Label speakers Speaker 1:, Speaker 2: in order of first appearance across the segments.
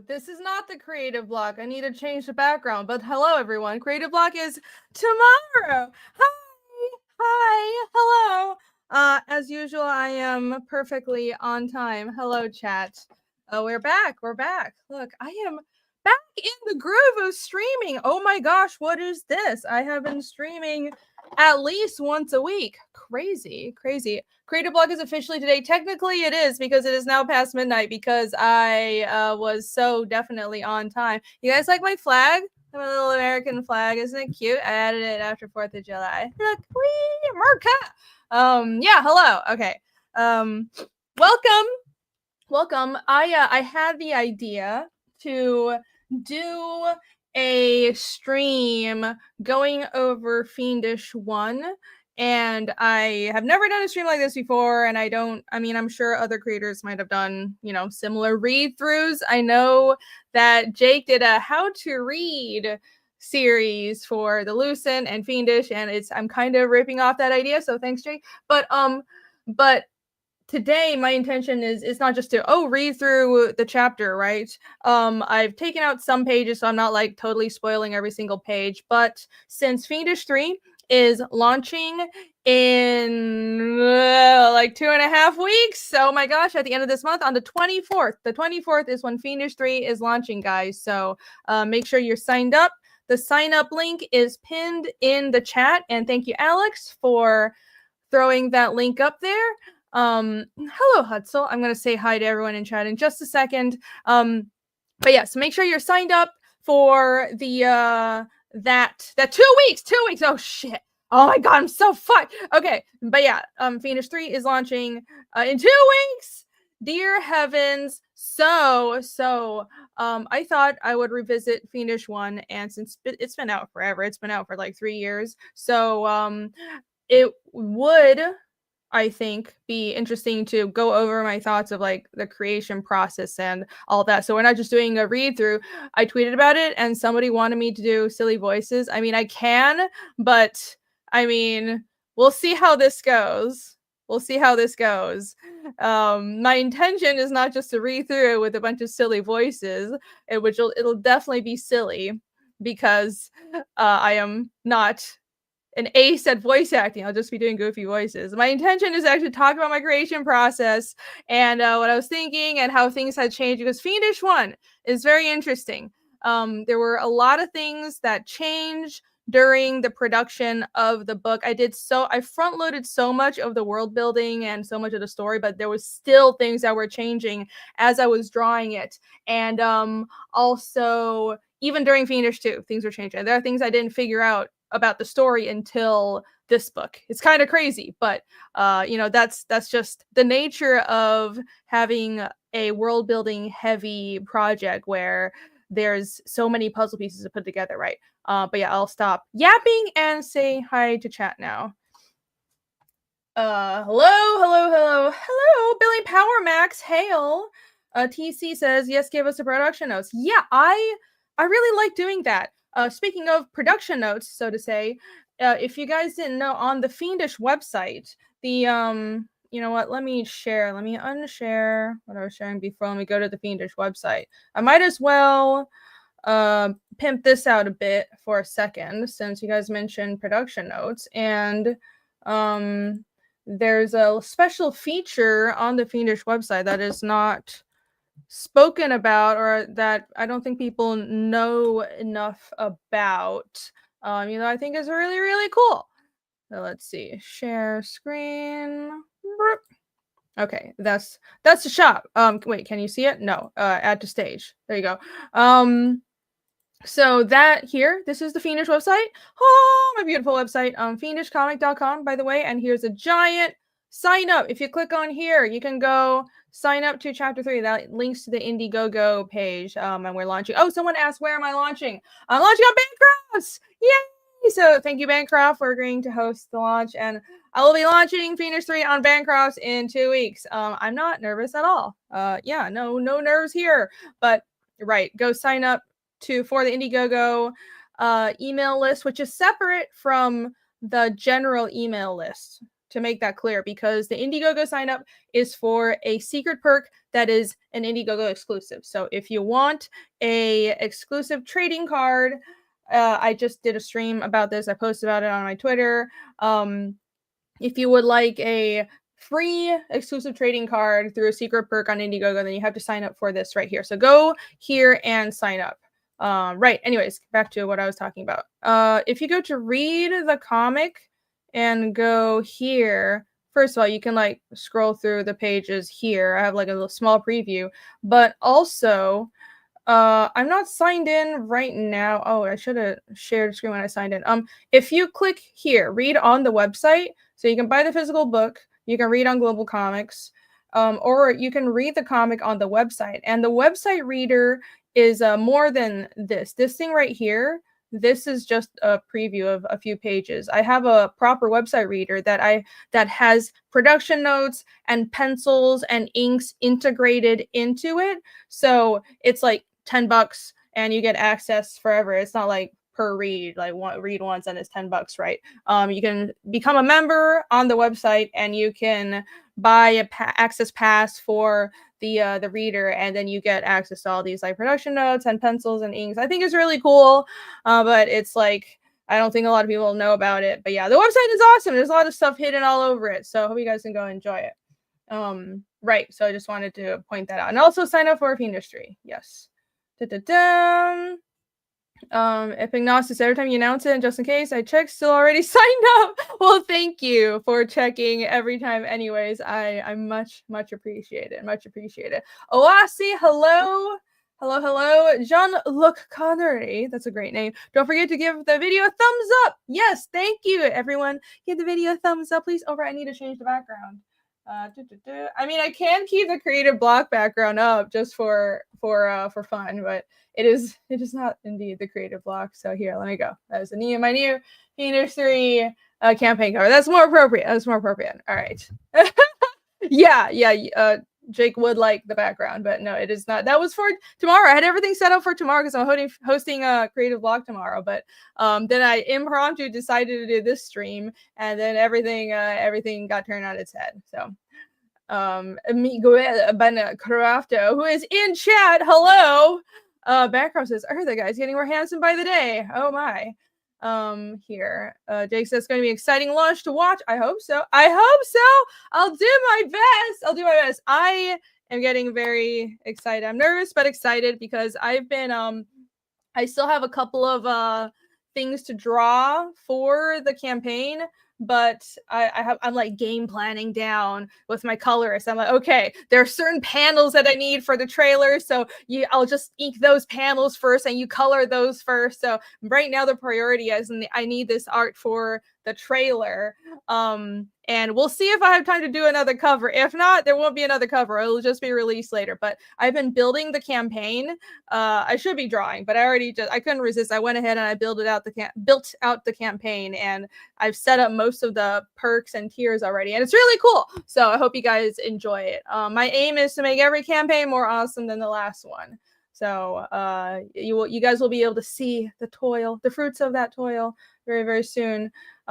Speaker 1: This is not the creative block. I need to change the background. But hello, everyone. Creative block is tomorrow. Hi, hello. As usual, I am perfectly on time. Hello, chat. We're back. Look, I am back in the groove of streaming. Oh my gosh, what is this? I have been streaming at least once a week. Crazy. Creative block is officially today. Technically, it is because it is now past midnight because I was so definitely on time. You guys like my flag? My little American flag, isn't it cute? I added it after 4th of July. Look, wee, America. Yeah, hello. Okay. Welcome. I had the idea to do a stream going over Fiendish 1, and I have never done a stream like this before, and I'm sure other creators might have done, similar read-throughs. I know that Jake did a how to read series for the Lucent and Fiendish, and I'm kind of ripping off that idea, so thanks, Jake. But today my intention is not just to read through the chapter, right? I've taken out some pages, so I'm not like totally spoiling every single page, but since Fiendish 3 is launching in like 2.5 weeks, oh my gosh, at the end of this month on the 24th is when Fiendish 3 is launching, guys. So make sure you're signed up. The sign up link is pinned in the chat, and thank you, Alex, for throwing that link up there. Hello, Hutzel. I'm going to say hi to everyone in chat in just a second. But yeah, so make sure you're signed up for the, that 2 weeks, 2 weeks. Oh shit. Oh my God, I'm so fucked. Okay. But yeah, Fiendish 3 is launching, in 2 weeks. Dear heavens. So, I thought I would revisit Fiendish 1, and since it's been out forever, it's been out for like 3 years. So, it would, I think, be interesting to go over my thoughts of like the creation process and all that. So we're not just doing a read through. I tweeted about it and somebody wanted me to do silly voices. I mean, I can, but I mean, we'll see how this goes. My intention is not just to read through it with a bunch of silly voices, it'll definitely be silly because I am not an ace at voice acting. I'll just be doing goofy voices. My intention is actually to talk about my creation process and what I was thinking and how things had changed, because Fiendish 1 is very interesting. There were a lot of things that changed during the production of the book. I front loaded so much of the world building and so much of the story, but there was still things that were changing as I was drawing it. And also, even during Fiendish 2, things were changing. There are things I didn't figure out about the story until this book. It's kind of crazy, but that's just the nature of having a world building heavy project where there's so many puzzle pieces to put together, right? But yeah, I'll stop yapping and say hi to chat now. Hello, Billy Power Max, hail. TC says, yes, give us the production notes. Yeah, I really like doing that. Speaking of production notes, so to say, if you guys didn't know, on the Fiendish website, the you know what? Let me unshare what I was sharing before. Let me go to the Fiendish website. I might as well pimp this out a bit for a second, since you guys mentioned production notes, and there's a special feature on the Fiendish website that is not spoken about, or that I don't think people know enough about. I think is really, really cool. So let's see, share screen. Okay, that's the shop. Wait, can you see it? No. Add to stage. There you go. So that here, this is the Fiendish website. Oh, my beautiful website. Fiendishcomic.com, by the way. And here's a giant sign up. If you click on here, you can go sign up to chapter 3. That links to the Indiegogo page. And we're launching. Oh, someone asked, where am I launching? I'm launching on Bancroft! Yay! So thank you, Bancroft, for agreeing to host the launch. And I will be launching Fiendish 3 on Bancroft in 2 weeks. I'm not nervous at all. Yeah, no nerves here. But right, go sign up for the Indiegogo email list, which is separate from the general email list, to make that clear, because the Indiegogo sign up is for a secret perk that is an Indiegogo exclusive. So if you want a exclusive trading card, I just did a stream about this. I posted about it on my Twitter. If you would like a free exclusive trading card through a secret perk on Indiegogo, then you have to sign up for this right here. So go here and sign up. Right. Anyways, back to what I was talking about. If you go to read the comic and go here, first of all, you can like scroll through the pages here. I have like a little small preview, but also, I'm not signed in right now. Oh, I should have shared screen when I signed in. If you click here, read on the website, so you can buy the physical book, you can read on Global Comics, or you can read the comic on the website. And the website reader is more than this. This thing right here, this is just a preview of a few pages. I have a proper website reader that has production notes and pencils and inks integrated into it. So it's like $10 and you get access forever. It's not like per read, like read once and it's $10, right? You can become a member on the website and you can buy a access pass for the reader, and then you get access to all these like production notes and pencils and inks. I think it's really cool, but it's like, I don't think a lot of people know about it. But yeah, the website is awesome. There's a lot of stuff hidden all over it, so I hope you guys can go enjoy it. Right, so I just wanted to point that out. And also sign up for FIENDISH. Yes. Da-da-da. Epic Gnosis, every time you announce it, and just in case, I checked, still already signed up. Well, thank you for checking every time. Anyways, I much appreciate it. Much appreciated. Oasi, hello. Hello. Jean-Luc Connery. That's a great name. Don't forget to give the video a thumbs up. Yes, thank you, everyone. Give the video a thumbs up, please. Oh, right, I need to change the background. I mean, I can keep the creative block background up just for fun, but it is not indeed the creative block. So here, let me go. That is my new FIENDISH 3 campaign cover. That's more appropriate. All right. Yeah. Jake would like the background, but no, it is not. That was for tomorrow. I had everything set up for tomorrow because I'm hosting a creative blog tomorrow. But then I impromptu decided to do this stream, and then everything got turned on its head. So Miguel Benacrafto, who is in chat, hello. Background says, I heard that guy's getting more handsome by the day. Oh my. Here. Jake says it's going to be an exciting launch to watch. I hope so. I'll do my best. I am getting very excited. I'm nervous but excited because I've been I still have a couple of things to draw for the campaign, but I'm like game planning down with my colorist. I'm like, okay, there are certain panels that I need for the trailer, so I'll just ink those panels first and you color those first. So right now the priority is I need this art for the trailer. And we'll see if I have time to do another cover. If not, there won't be another cover. It'll just be released later. But I've been building the campaign. I should be drawing, but I couldn't resist. I went ahead and I built out the campaign, and I've set up most of the perks and tiers already, and it's really cool. So I hope you guys enjoy it. My aim is to make every campaign more awesome than the last one. So you guys will be able to see the fruits of that toil very, very soon.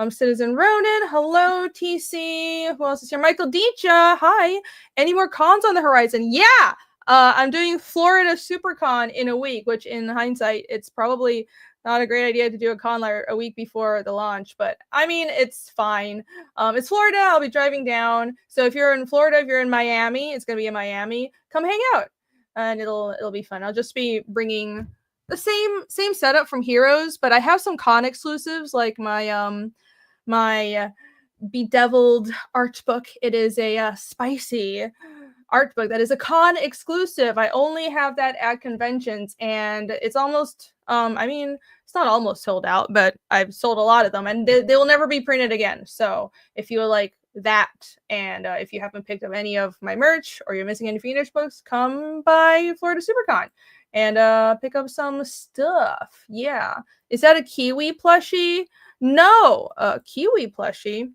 Speaker 1: Citizen Ronan, hello, TC. Who else is here? Michael Dicha, hi. Any more cons on the horizon? Yeah, I'm doing Florida SuperCon in a week, which in hindsight, it's probably not a great idea to do a con like a week before the launch, but I mean, it's fine. It's Florida. I'll be driving down. So if you're in Florida, if you're in Miami, it's going to be in Miami. Come hang out, and it'll be fun. I'll just be bringing the same setup from Heroes, but I have some con exclusives like my bedeviled art book. It is a spicy art book that is a con exclusive. I only have that at conventions, and it's almost I mean, it's not almost sold out, but I've sold a lot of them, and they will never be printed again. So if you like that, and if you haven't picked up any of my merch or you're missing any FIENDISH books, come by Florida SuperCon and pick up some stuff. Yeah. Is that a Kiwi plushie? No, Kiwi plushie.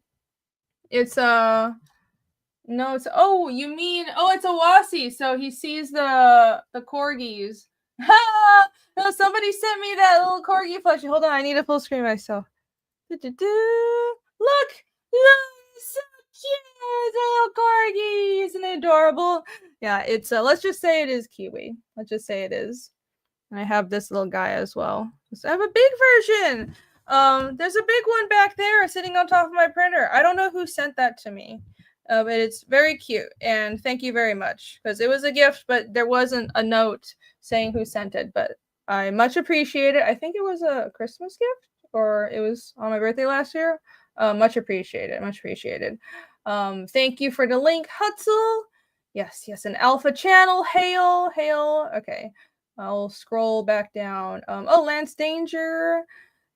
Speaker 1: It's no, it's you mean it's a Wasi. So he sees the corgis. No, somebody sent me that little corgi plushie. Hold on, I need to full screen myself. Look, so Cute little corgi, isn't it adorable? Yeah, it's let's just say it is Kiwi. Let's just say it is. I have this little guy as well. So I have a big version. There's a big one back there sitting on top of my printer. I don't know who sent that to me, but it's very cute. And thank you very much, because it was a gift, but there wasn't a note saying who sent it. But I much appreciate it. I think it was a Christmas gift, or it was on my birthday last year. Much appreciated. Much appreciated. Thank you for the link, Hutzel. Yes, yes, an alpha channel. Hail, hail. Okay. I'll scroll back down. Oh, Lance Danger.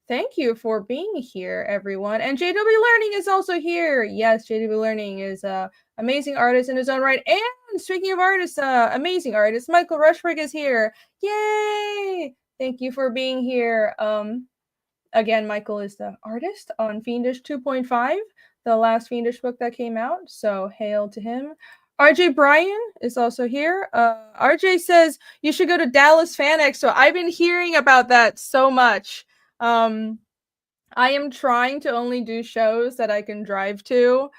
Speaker 1: Thank you for being here, everyone. And JW Learning is also here. Yes, JW Learning is a amazing artist in his own right. And speaking of artists, amazing artist, Michael Rushbrick is here. Yay! Thank you for being here. Again, Michael is the artist on Fiendish 2.5, the last Fiendish book that came out. So hail to him. RJ Bryan is also here. RJ says you should go to Dallas Fan Expo. I've been hearing about that so much. I am trying to only do shows that I can drive to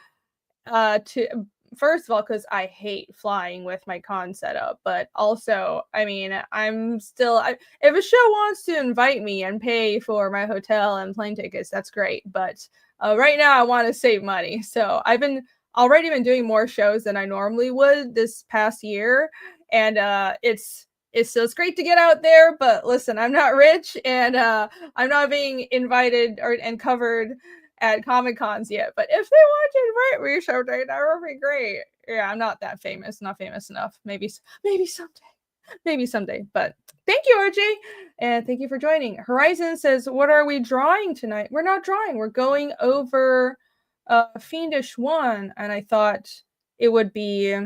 Speaker 1: first of all, because I hate flying with my con setup, but also, I mean, I'm still, if a show wants to invite me and pay for my hotel and plane tickets, that's great. But right now, I want to save money, so I've already been doing more shows than I normally would this past year, and it's great to get out there. But listen, I'm not rich, and I'm not being invited and covered at Comic Cons yet, but if they want to invite me someday, that would be great. Yeah, I'm not that famous, not famous enough. Maybe someday. But thank you, RJ, and thank you for joining. Horizon says, "What are we drawing tonight?" We're not drawing. We're going over Fiendish 1, and I thought it would be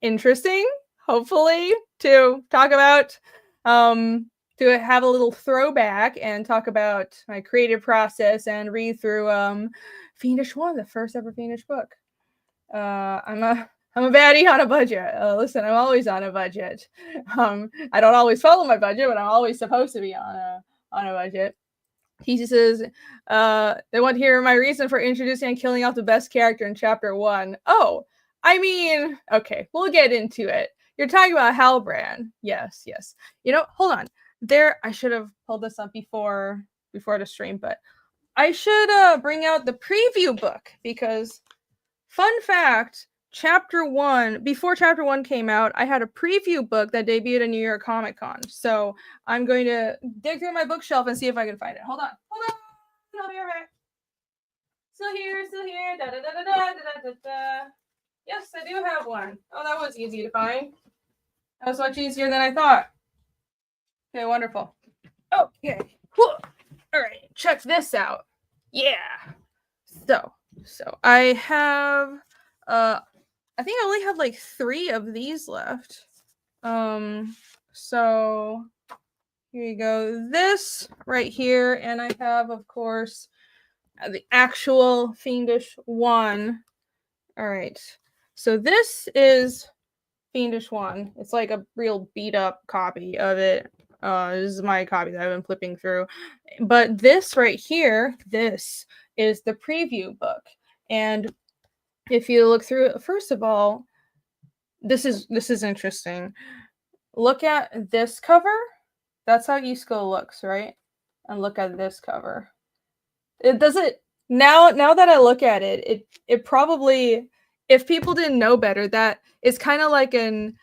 Speaker 1: interesting, hopefully, to talk about. To have a little throwback and talk about my creative process and read through Fiendish 1, the first ever Fiendish book. I'm a baddie on a budget. Listen, I'm always on a budget. I don't always follow my budget, but I'm always supposed to be on a budget. He says, they want to hear my reason for introducing and killing off the best character in chapter 1. Oh, I mean, okay, we'll get into it. You're talking about Halbrand. Yes. You know, hold on. I should have pulled this up before the stream, but I should bring out the preview book, because fun fact, before chapter 1 came out, I had a preview book that debuted at New York Comic Con. So I'm going to dig through my bookshelf and see if I can find it. Hold on. I'll be right back. Still here. Da, da, da, da, da, da, da, da. Yes, I do have one. Oh, that was easy to find. That was much easier than I thought. Okay, wonderful. Okay. Whoa. All right, check this out. Yeah. So I have I think I only have like 3 of these left. So here you go. This right here, and I have, of course, the actual Fiendish 1. All right. So this is Fiendish 1. It's like a real beat up copy of it. This is my copy that I've been flipping through. But this right here, this is the preview book. And if you look through it, first of all, this is interesting. Look at this cover. That's how Easko looks, right? And look at this cover. It doesn't, now that I look at it, it probably, if people didn't know better, that is kind of like an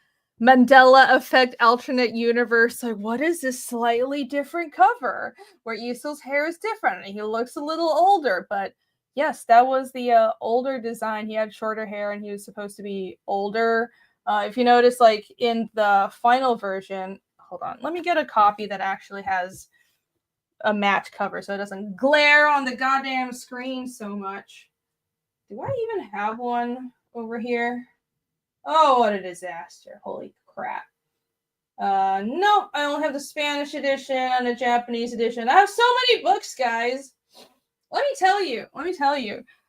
Speaker 1: Mandela effect alternate universe. Like, what is this slightly different cover where Easo's hair is different and he looks a little older? But yes, that was the older design. He had shorter hair and he was supposed to be older. If you notice, like in the final version, hold on, let me get a copy that actually has a matte cover so it doesn't glare on the goddamn screen so much. Do I even have one over here? Oh, what a disaster. Holy crap. No, I don't have the Spanish edition and the Japanese edition. I have so many books, guys. Let me tell you.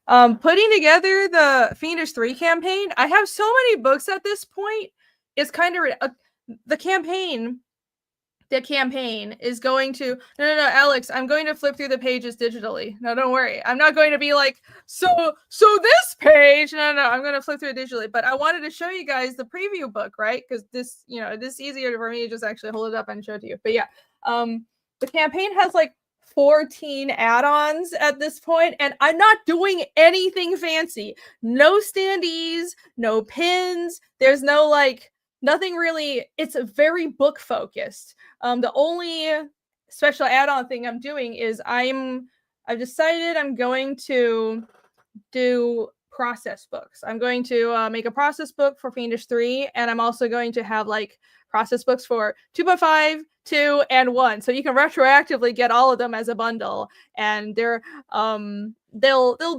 Speaker 1: Putting together the Fiendish 3 campaign, I have so many books at this point. It's kind of the campaign the campaign is going to no, Alex, I'm going to flip through the pages digitally. No, don't worry. I'm not going to be like, so this page. No, I'm going to flip through it digitally. But I wanted to show you guys the preview book, right? Because this, this is easier for me to just actually hold it up and show it to you. But yeah, the campaign has like 14 add-ons at this point, and I'm not doing anything fancy. No standees, no pins. There's no like nothing really. It's very book focused. The only special add-on thing I'm doing is I've decided I'm going to do process books. I'm going to make a process book for Fiendish 3, and I'm also going to have like process books for 2.5, 2, and 1. So you can retroactively get all of them as a bundle, and they'll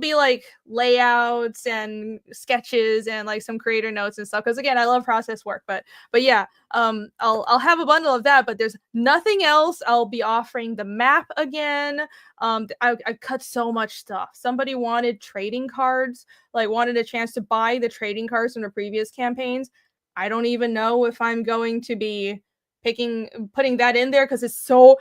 Speaker 1: be like layouts and sketches and like some creator notes and stuff, because again, I love process work. But yeah, I'll have a bundle of that, but there's nothing else. I'll be offering the map again. I cut so much stuff. Somebody wanted trading cards, like wanted a chance to buy the trading cards from the previous campaigns. I don't even know if I'm going to be putting that in there, because it's so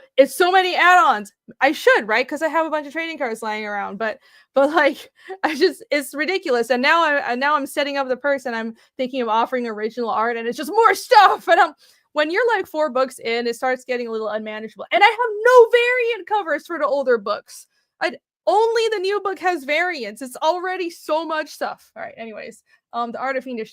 Speaker 1: many add-ons. I should, right? Because I have a bunch of trading cards lying around, but like it's ridiculous. And now I'm setting up the perks, and I'm thinking of offering original art, and it's just more stuff. And when you're like 4 books in, it starts getting a little unmanageable. And I have no variant covers for the older books. Only the new book has variants. It's already so much stuff. All right. Anyways, the Art of Fiendish.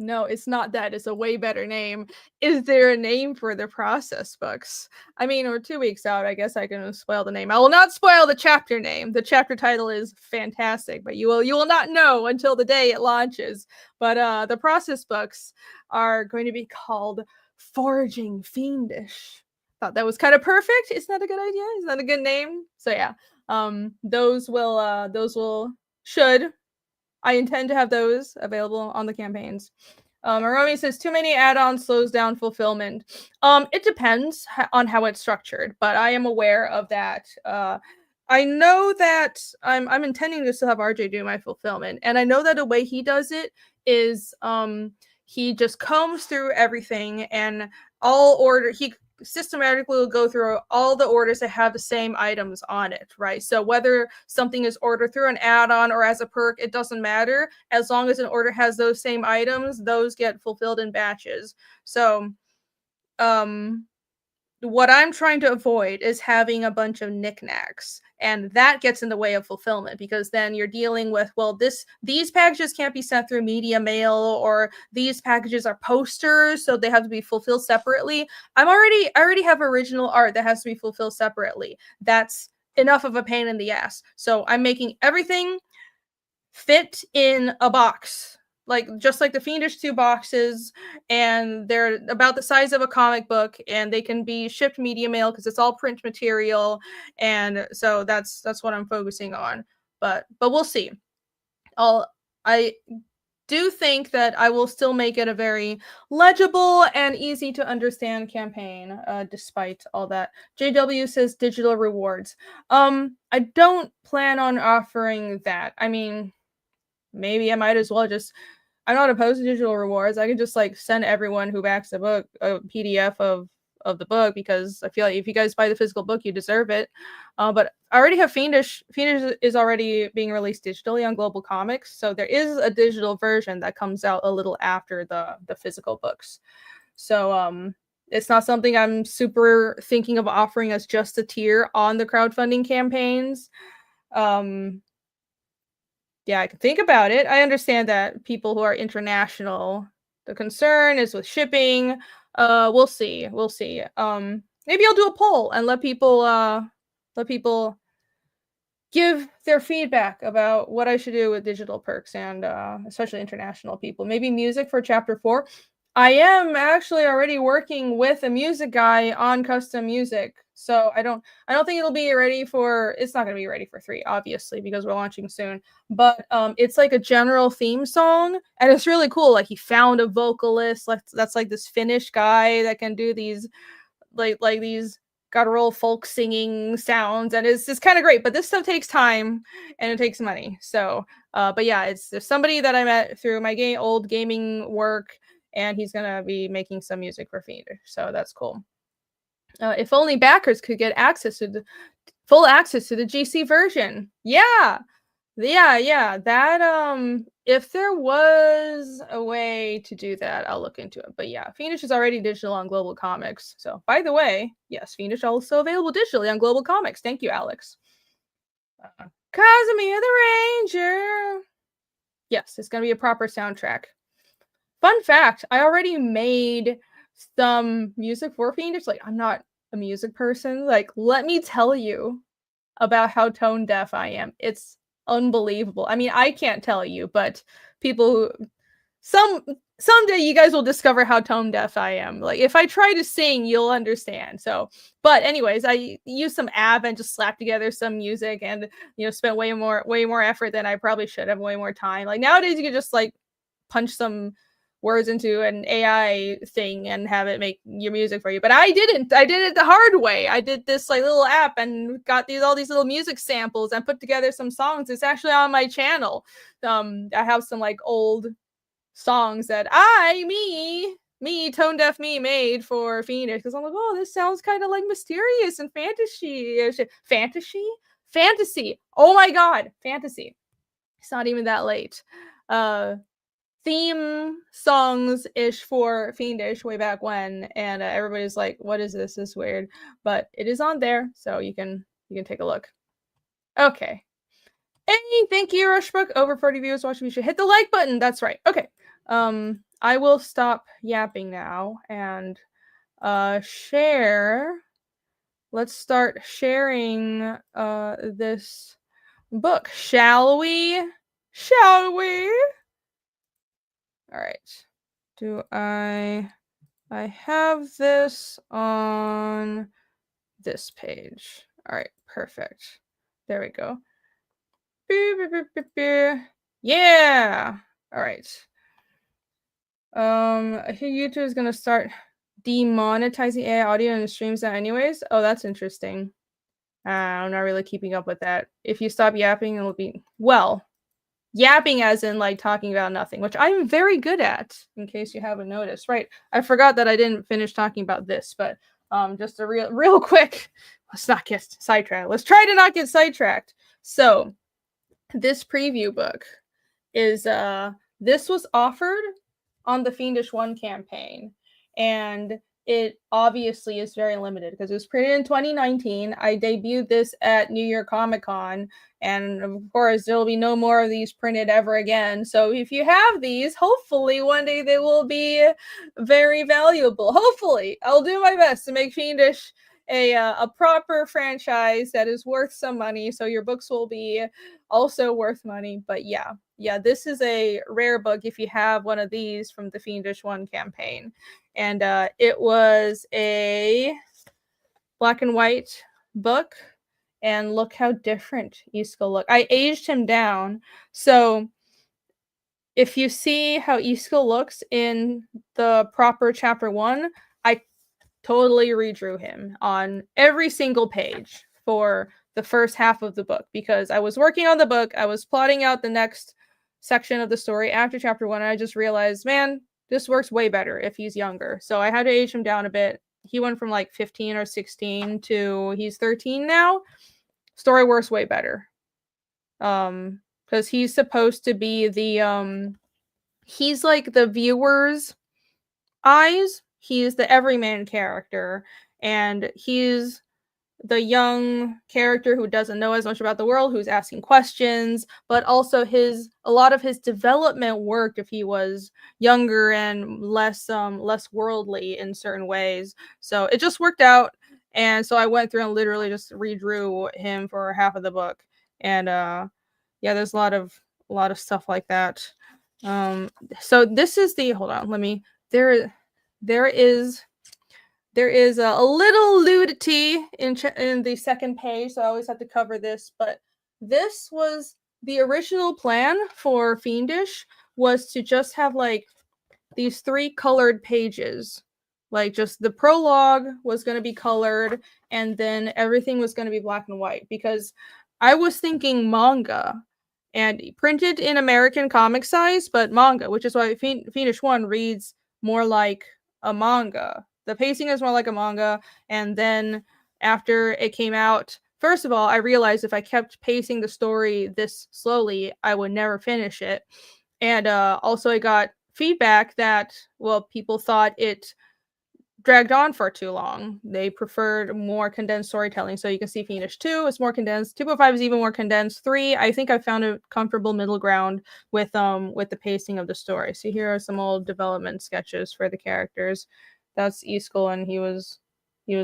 Speaker 1: No, it's not that. It's a way better name. Is there a name for the process books? I mean, we're 2 weeks out. I guess I can spoil the name. I will not spoil the chapter name. The chapter title is fantastic, but you will not know until the day it launches. But the process books are going to be called Foraging Fiendish. Thought that was kind of perfect. Isn't that a good idea? Isn't that a good name? So yeah, those should. I intend to have those available on the campaigns. Aromi says, too many add-ons slows down fulfillment. It depends on how it's structured, but I am aware of that. I know that I'm intending to still have RJ do my fulfillment, and I know that the way he does it is he just combs through everything, and he systematically will go through all the orders that have the same items on it, right? So whether something is ordered through an add-on or as a perk, it doesn't matter. As long as an order has those same items, those get fulfilled in batches. So what I'm trying to avoid is having a bunch of knickknacks, and that gets in the way of fulfillment, because then you're dealing with, well, these packages can't be sent through media mail, or these packages are posters, so they have to be fulfilled separately. I already have original art that has to be fulfilled separately. That's enough of a pain in the ass. So I'm making everything fit in a box, like just like the Fiendish 2 boxes, and they're about the size of a comic book, and they can be shipped media mail because it's all print material. And so that's what I'm focusing on. But we'll see. I do think that I will still make it a very legible and easy to understand campaign, despite all that. JW says digital rewards. I don't plan on offering that. I mean, maybe I might as well just, I'm not opposed to digital rewards. I can just like send everyone who backs the book a PDF of the book, because I feel like if you guys buy the physical book, you deserve it. But I already have Fiendish. Fiendish is already being released digitally on Global Comics, so there is a digital version that comes out a little after the physical books. So it's not something I'm super thinking of offering as just a tier on the crowdfunding campaigns. Yeah, I can think about it. I understand that people who are international, the concern is with shipping. We'll see. Maybe I'll do a poll and let people give their feedback about what I should do with digital perks, and especially international people. Maybe music for chapter 4. I am actually already working with a music guy on custom music, so I don't think it'll be ready for. It's not going to be ready for 3, obviously, because we're launching soon. But it's like a general theme song, and it's really cool. Like, he found a vocalist, that's like this Finnish guy that can do these like these guttural folk singing sounds, and it's kind of great. But this stuff takes time and it takes money. So, but yeah, there's somebody that I met through my old gaming work. and he's gonna be making some music for Fiendish, so that's cool. If only backers could get access to the full access to the GC version. Yeah. Yeah. That if there was a way to do that, I'll look into it. But yeah, Fiendish is already digital on Global Comics. So by the way, yes, Fiendish also available digitally on Global Comics. Thank you, Alex. Casimir the Ranger. Yes, it's gonna be a proper soundtrack. Fun fact, I already made some music for Fiendish. Like, I'm not a music person. Like, let me tell you about how tone deaf I am. It's unbelievable. I mean, I can't tell you, but people who someday you guys will discover how tone deaf I am. Like, if I try to sing, you'll understand. So, but anyways, I used some app and just slapped together some music, and spent way more effort than I probably should have, way more time. Like, nowadays you can just like punch some words into an AI thing and have it make your music for you. But I didn't. I did it the hard way. I did this like little app and got all these little music samples and put together some songs. It's actually on my channel. I have some like old songs that me tone deaf me made for Fiendish, because I'm like, oh, this sounds kind of like mysterious and fantasy. Oh my god, fantasy. It's not even that late. Theme songs ish for Fiendish way back when, and everybody's like, what is this? This is weird, but it is on there, so you can take a look. Okay. Hey, thank you, Rushbook. Over 40 viewers watching. You should hit the like button. That's right. Okay. I will stop yapping now and share. Let's start sharing this book. Shall we? Shall we? All right. Do I have this on this page? All right, perfect. There we go. Yeah. All right. I think YouTube is gonna start demonetizing AI audio and streams that anyways. Oh, that's interesting. I'm not really keeping up with that. If you stop yapping, it'll be yapping as in like talking about nothing, which I'm very good at, in case you haven't noticed. Right. I forgot that I didn't finish talking about this, but just a real quick, let's not get sidetracked. Let's try to not get sidetracked. So this preview book is this was offered on the Fiendish 1 campaign, and it obviously is very limited because it was printed in 2019. I debuted this at New York Comic Con, and of course there'll be no more of these printed ever again. So if you have these, hopefully one day they will be very valuable. Hopefully. I'll do my best to make Fiendish a proper franchise that is worth some money, so your books will be also worth money. But yeah, this is a rare book if you have one of these from the Fiendish 1 campaign. And it was a black and white book, and look how different Isko looked. I aged him down, so if you see how Isko looks in the proper chapter 1, I totally redrew him on every single page for the first half of the book, because I was working on the book, I was plotting out the next section of the story after chapter 1, and I just realized, man, this works way better if he's younger. So I had to age him down a bit. He went from like 15 or 16 to he's 13 now. Story works way better. Because he's supposed to be the he's like the viewer's eyes. He's the everyman character, and he's the young character who doesn't know as much about the world, who's asking questions, but also a lot of his development worked if he was younger and less worldly in certain ways. So it just worked out, and so I went through and literally just redrew him for half of the book. And yeah, there's a lot of stuff like that. So this is the there is a little nudity in the second page, so I always have to cover this. But this was the original plan for Fiendish, was to just have like these 3 colored pages. Like, just the prologue was going to be colored, and then everything was going to be black and white, because I was thinking manga and printed in American comic size, but manga, which is why Fiendish 1 reads more like a manga. The pacing is more like a manga, and then after it came out, first of all, I realized if I kept pacing the story this slowly, I would never finish it. And also, I got feedback that, well, people thought it dragged on for too long. They preferred more condensed storytelling. So you can see Fiendish 2 is more condensed. 2.5 is even more condensed. 3, I think I found a comfortable middle ground with the pacing of the story. So here are some old development sketches for the characters. That's Iskul, and he was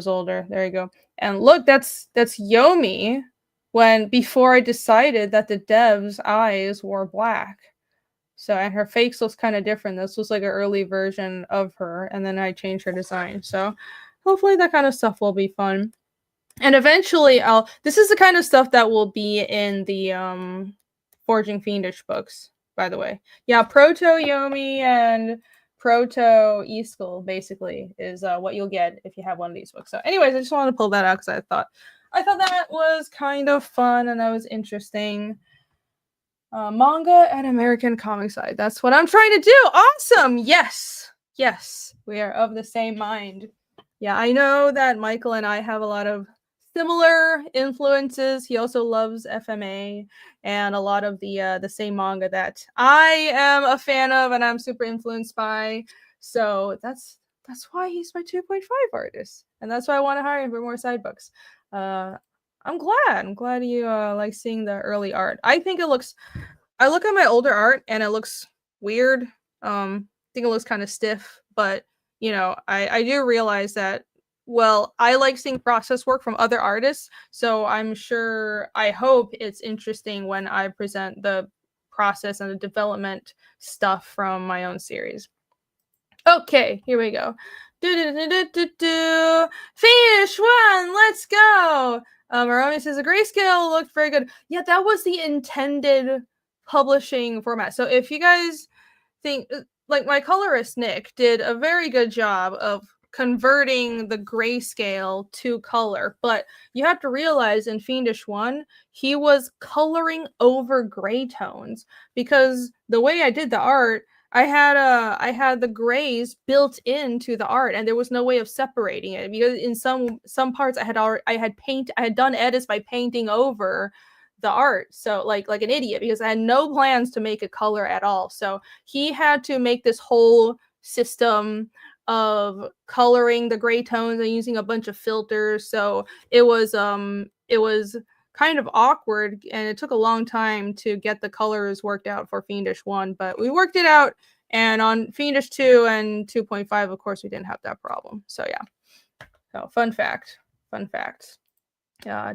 Speaker 1: older. There you go. And look, that's Yomi before I decided that the dev's eyes were black. So, and her face looks kind of different. This was like an early version of her, and then I changed her design. So, hopefully that kind of stuff will be fun. And eventually, this is the kind of stuff that will be in the Forging Fiendish books, by the way. Yeah, Proto Yomi and Proto Iskul basically is what you'll get if you have one of these books. So, anyways, I just wanted to pull that out because I thought that was kind of fun and that was interesting. Manga and American comic side. That's what I'm trying to do. Awesome. Yes. We are of the same mind. Yeah, I know that Michael and I have a lot of similar influences. He also loves FMA and a lot of the same manga that I am a fan of and I'm super influenced by. So that's why he's my 2.5 artist. And that's why I want to hire him for more side books. I'm glad you like seeing the early art. I look at my older art and it looks weird. I think it looks kind of stiff, but I do realize that, well, I like seeing process work from other artists, so I hope it's interesting when I present the process and the development stuff from my own series. Okay, here we go. Finish one, let's go. Maromi says the grayscale looked very good. Yeah, that was the intended publishing format. So if you guys think, like, my colorist Nick did a very good job of converting the grayscale to color, but you have to realize in Fiendish 1, he was coloring over gray tones because the way I did the art, I had the grays built into the art, and there was no way of separating it because in some parts I had done edits by painting over the art, so like an idiot, because I had no plans to make a color at all. So he had to make this whole system of coloring the gray tones and using a bunch of filters. So it was kind of awkward, and it took a long time to get the colors worked out for Fiendish 1, but we worked it out, and on Fiendish 2 and 2.5, of course, we didn't have that problem. So yeah. So fun fact. Yeah,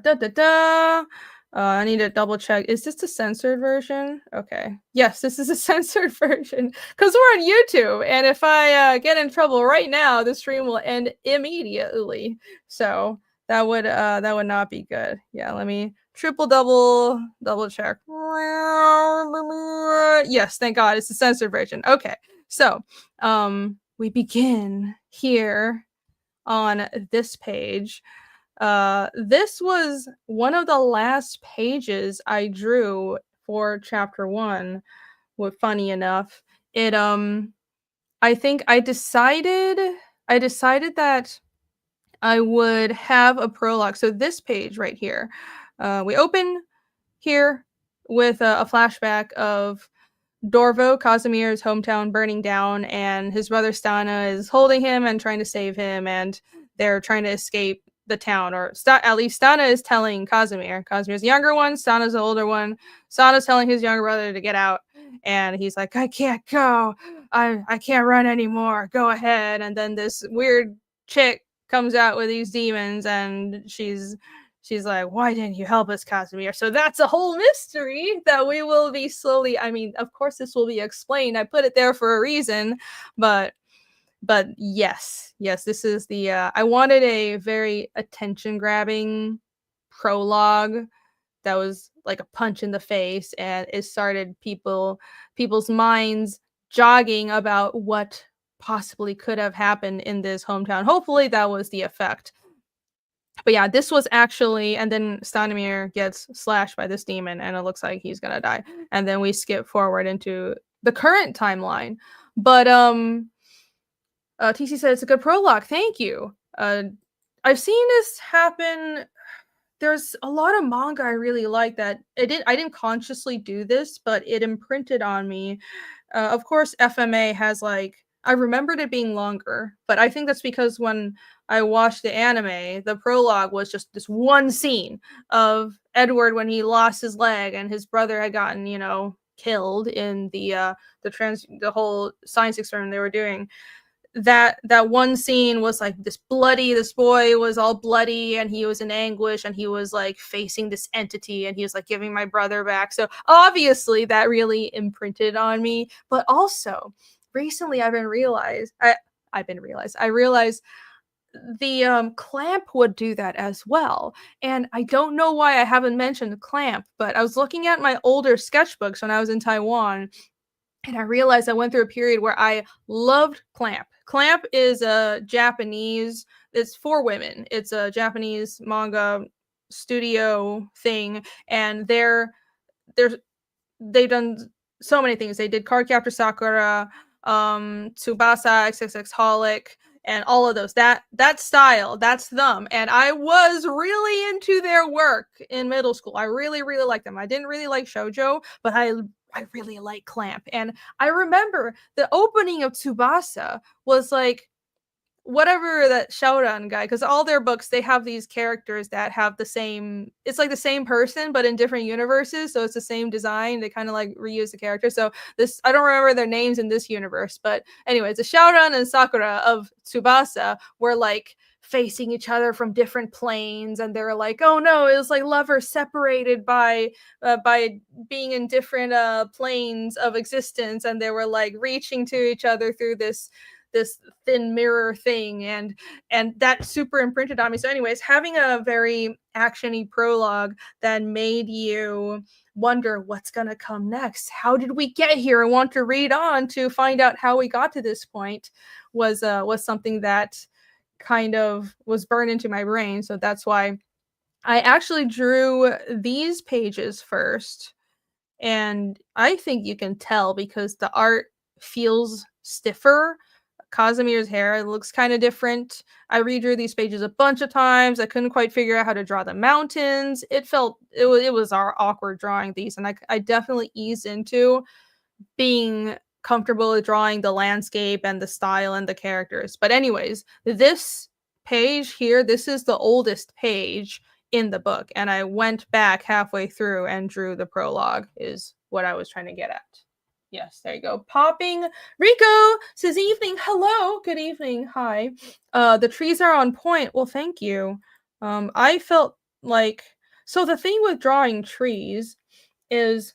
Speaker 1: I need to double check. Is this the censored version? Okay. Yes, this is a censored version because we're on YouTube, and if I get in trouble right now, the stream will end immediately. So that would not be good. Yeah, let me double check. Yes, thank God, it's the censored version. Okay, so we begin here on this page. This was one of the last pages I drew for chapter 1. Funny enough, it I think I decided that I would have a prologue. So this page right here, we open here with a flashback of Dorvo, Casimir's hometown, burning down, and his brother Stana is holding him and trying to save him, and they're trying to escape the town, or at least Stana is telling Casimir. Casimir's the younger one, Stana's the older one. Stana's telling his younger brother to get out, and he's like, I can't go. I can't run anymore. Go ahead. And then this weird chick comes out with these demons, and she's like, why didn't you help us, Casimir? So that's a whole mystery that we will be slowly, I mean, of course this will be explained. I put it there for a reason, but yes, this is the I wanted a very attention grabbing prologue that was like a punch in the face, and it started people's minds jogging about what possibly could have happened in this hometown. Hopefully that was the effect. But yeah, this was actually, and then Stanimir gets slashed by this demon, and it looks like he's gonna die. And then we skip forward into the current timeline. But TC said it's a good prologue. Thank you. I've seen this happen. There's a lot of manga I really like that I didn't consciously do this, but it imprinted on me. Of course, FMA has like I remembered it being longer, but I think that's because when I watched the anime, the prologue was just this one scene of Edward when he lost his leg and his brother had gotten, killed in the whole science experiment they were doing. That one scene was like this boy was all bloody and he was in anguish and he was like facing this entity and he was like giving my brother back. So obviously that really imprinted on me. But also recently I realized the clamp would do that as well. And I don't know why I haven't mentioned clamp, but I was looking at my older sketchbooks when I was in Taiwan and I realized I went through a period where I loved Clamp. Clamp is a Japanese, it's for women. It's a Japanese manga studio thing. And they've done so many things. They did Cardcaptor Sakura, Tsubasa, XXX Holic, and all of those. That style, that's them. And I was really into their work in middle school. I really, really liked them. I didn't really like shoujo, but I really like Clamp. And I remember the opening of Tsubasa was like whatever that Shoutout guy, because all their books they have these characters that have it's like the same person but in different universes, so it's the same design. They kind of like reuse the character. So this, I don't remember their names in this universe, but anyways, the Shoutout and Sakura of Tsubasa were like facing each other from different planes, and they're like, oh no, it was like lovers separated by being in different planes of existence, and they were like reaching to each other through this thin mirror thing, and that super imprinted on me. So anyways, having a very actiony prologue that made you wonder what's gonna come next, how did we get here, and want to read on to find out how we got to this point, was something that kind of was burned into my brain. So that's why I actually drew these pages first, and I think you can tell because the art feels stiffer. Casimir's hair looks kind of different. I redrew these pages a bunch of times. I couldn't quite figure out how to draw the mountains. It was our awkward drawing these, and I definitely eased into being comfortable with drawing the landscape and the style and the characters. But anyways, this page here, this is the oldest page in the book, and I went back halfway through and drew the prologue, is what I was trying to get at. Yes, there you go. Popping Rico says evening. Hello. Good evening. Hi. The trees are on point. Well, thank you. I felt like, so the thing with drawing trees is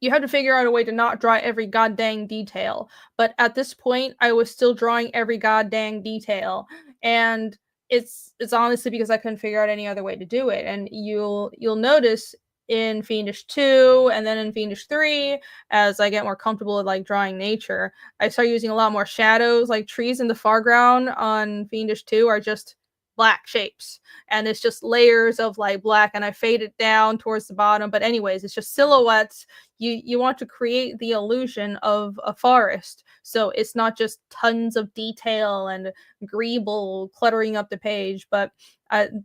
Speaker 1: you have to figure out a way to not draw every goddamn detail. But at this point, I was still drawing every goddamn detail. And it's honestly because I couldn't figure out any other way to do it. And you'll notice in Fiendish 2 and then in Fiendish 3, as I get more comfortable with like drawing nature, I start using a lot more shadows. Like trees in the foreground on Fiendish 2 are just black shapes, and it's just layers of like black, and I fade it down towards the bottom. But anyways, it's just silhouettes. You want to create the illusion of a forest, so it's not just tons of detail and greeble cluttering up the page. But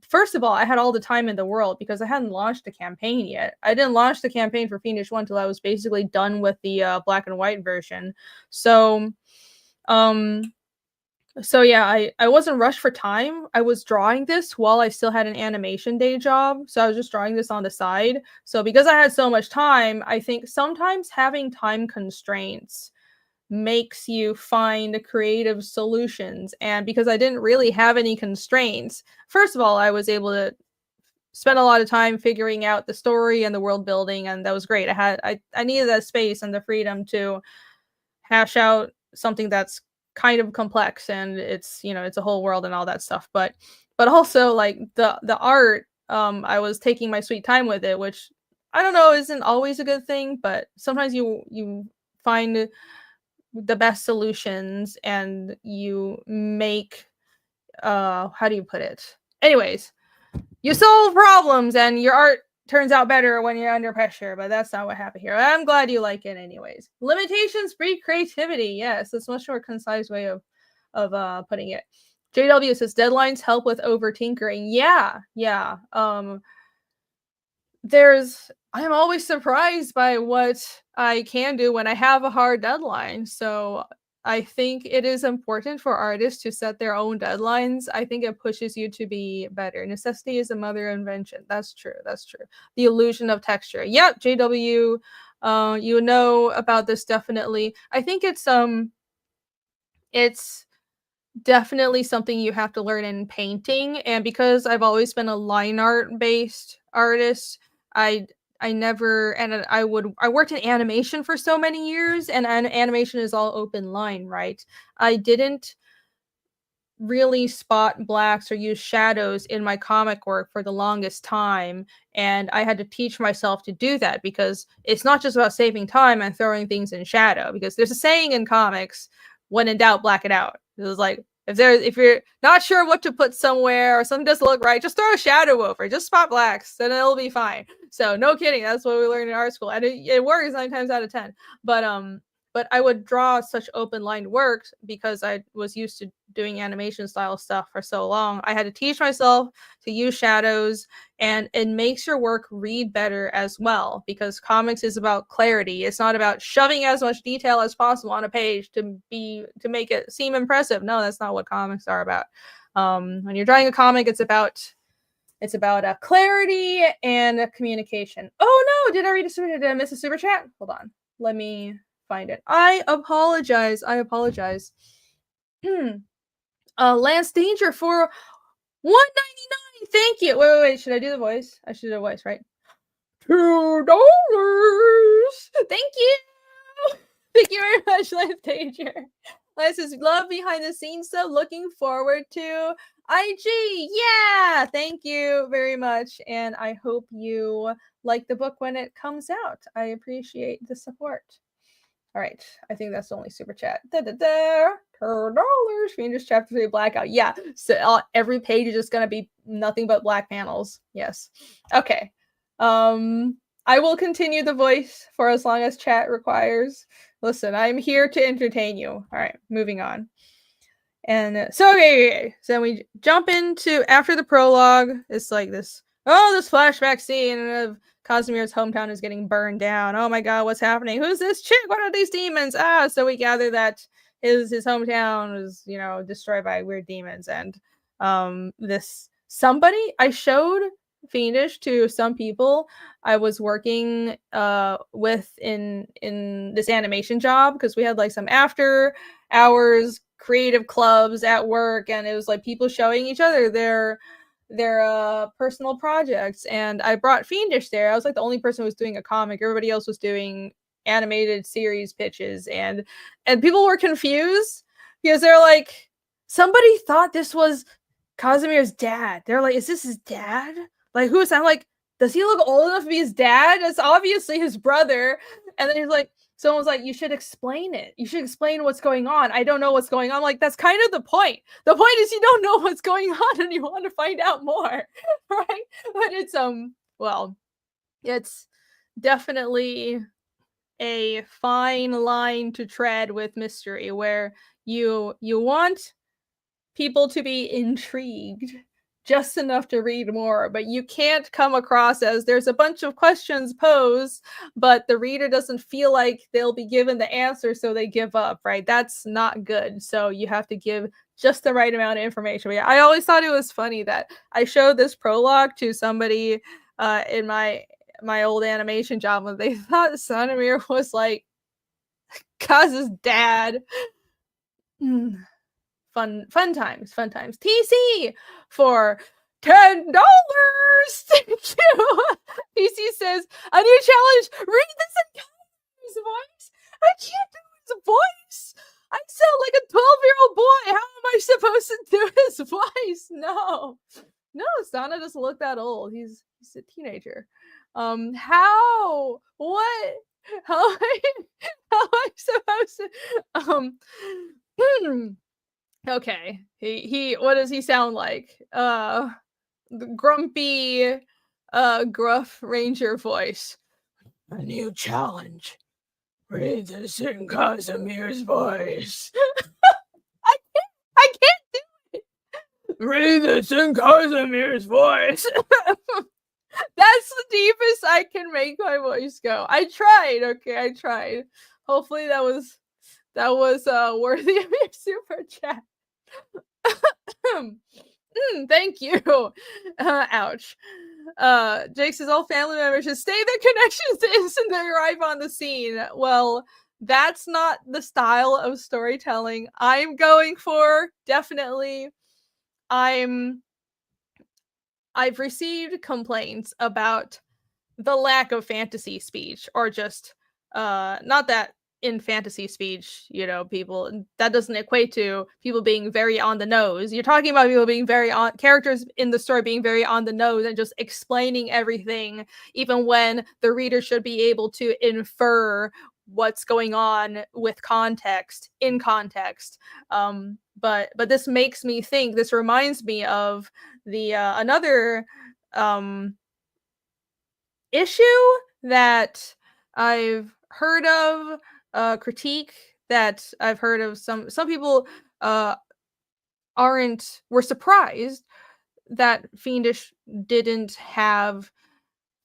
Speaker 1: first of all, I had all the time in the world because I hadn't launched the campaign yet. I didn't launch the campaign for Fiendish 1 until I was basically done with the black and white version. So yeah, I wasn't rushed for time. I was drawing this while I still had an animation day job. So I was just drawing this on the side. So because I had so much time, I think sometimes having time constraints makes you find creative solutions. And because I didn't really have any constraints, first of all, I was able to spend a lot of time figuring out the story and the world building, and that was great. I needed that space and the freedom to hash out something that's kind of complex, and it's a whole world and all that stuff, but also like the art, I was taking my sweet time with it, which I don't know isn't always a good thing, but sometimes you find the best solutions and you make how do you put it, anyways, you solve problems and your art turns out better when you're under pressure. But that's not what happened here. I'm glad you like it anyways. Limitations breed creativity. Yes, it's a much more concise way of putting it. JW says deadlines help with over tinkering. Yeah. I'm always surprised by what I can do when I have a hard deadline. So I think it is important for artists to set their own deadlines. I think it pushes you to be better. Necessity is a mother of invention. That's true. The illusion of texture. Yep, JW, you know about this definitely. I think it's definitely something you have to learn in painting, and because I've always been a line art based artist, I I worked in animation for so many years, and animation is all open line, right? I didn't really spot blacks or use shadows in my comic work for the longest time, and I had to teach myself to do that because it's not just about saving time and throwing things in shadow, because there's a saying in comics, when in doubt, black it out. It was like, if you're not sure what to put somewhere or something doesn't look right, just throw a shadow over it. Just spot blacks, then it'll be fine. So no kidding, that's what we learned in art school, and it works 9 times out of 10. But I would draw such open lined works because I was used to doing animation style stuff for so long. I had to teach myself to use shadows, and it makes your work read better as well, because comics is about clarity. It's not about shoving as much detail as possible on a page to make it seem impressive. No, that's not what comics are about. When you're drawing a comic, it's about clarity and communication. Oh no, did I miss a super chat? Hold on, let me find it. I apologize. Lance Danger for $1.99. Thank you. Wait. Should I do the voice? I should do the voice, right? $2. Thank you. Thank you very much, Lance Danger. Lance says, love behind the scenes stuff. Looking forward to IG. Yeah. Thank you very much. And I hope you like the book when it comes out. I appreciate the support. All right, I think that's the only super chat. $2. Fiendish Chapter 3 Blackout. Yeah, so every page is just gonna be nothing but black panels. Yes. Okay. I will continue the voice for as long as chat requires. Listen, I'm here to entertain you. All right, moving on. And so we jump into after the prologue. It's like this flashback scene of Casimir's hometown is getting burned down. Oh my god, what's happening? Who's this chick? What are these demons? So we gather that his hometown was, destroyed by weird demons, and this somebody I showed Fiendish to some people I was working with in this animation job, because we had like some after hours creative clubs at work, and it was like people showing each other their personal projects, and I brought Fiendish there. I was like the only person who was doing a comic. Everybody else was doing animated series pitches, and people were confused because they're like, somebody thought this was Casimir's dad. They're like, is this his dad? Like, who is that? I'm like, does he look old enough to be his dad? That's obviously his brother. And then he's like, someone was like, you should explain it. You should explain what's going on. I don't know what's going on. I'm like, that's kind of the point. The point is you don't know what's going on and you want to find out more, right? But it's it's definitely a fine line to tread with mystery, where you want people to be intrigued just enough to read more, but you can't come across as there's a bunch of questions posed, but the reader doesn't feel like they'll be given the answer, so they give up, right? That's not good. So you have to give just the right amount of information. But yeah, I always thought it was funny that I showed this prologue to somebody in my old animation job, and they thought Sanamir was like Kaz's dad. Fun times. TC for $10. Thank you. TC says, a new challenge. Read this in Kaz's voice. I can't do his voice. I sound like a 12-year-old boy. How am I supposed to do his voice? No, Sana doesn't look that old. He's a teenager. How? What? How am I supposed to? Okay. He what does he sound like? The grumpy gruff ranger voice. A new challenge. Read this in Casimir's voice. I Read this in Casimir's voice. That's the deepest I can make my voice go. I tried, okay, I tried. Hopefully that was worthy of your super chat. Thank you. Ouch. Jake says all family members should stay their connections to instantly arrive on the scene. Well, that's not the style of storytelling I'm going for. Definitely. I've received complaints about the lack of fantasy speech, or just not that in fantasy speech, people, that doesn't equate to people being very on the nose. You're talking about people being very on, characters in the story being very on the nose and just explaining everything, even when the reader should be able to infer what's going on with context, in context. But this makes me think, this reminds me of the another issue that I've heard of, critique that I've heard of. Some people were surprised that Fiendish didn't have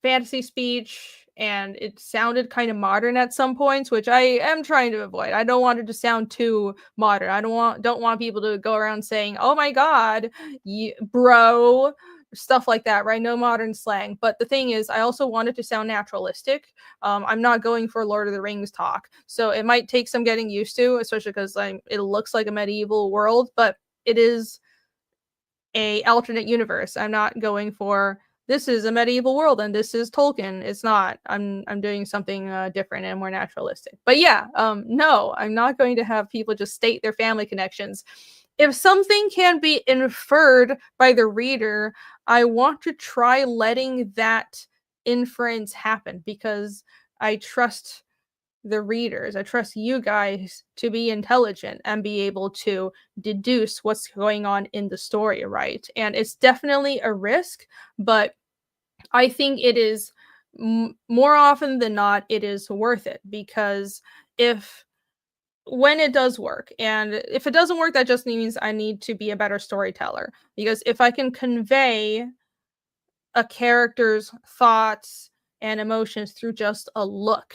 Speaker 1: fantasy speech, and it sounded kind of modern at some points, which I am trying to avoid. I don't want it to sound too modern. I don't want people to go around saying, "Oh my god, bro," stuff like that, right? No modern slang. But the thing is, I also want it to sound naturalistic. I'm not going for Lord of the Rings talk, so it might take some getting used to, especially because it looks like a medieval world, but it is a alternate universe. I'm not going for, this is a medieval world and this is Tolkien. It's not. I'm doing something different and more naturalistic. But yeah, no, I'm not going to have people just state their family connections. If something can be inferred by the reader, I want to try letting that inference happen, because I trust the readers. I trust you guys to be intelligent and be able to deduce what's going on in the story, right? And it's definitely a risk, but I think it is more often than not, it is worth it, because when it does work, and if it doesn't work, that just means I need to be a better storyteller. Because if I can convey a character's thoughts and emotions through just a look,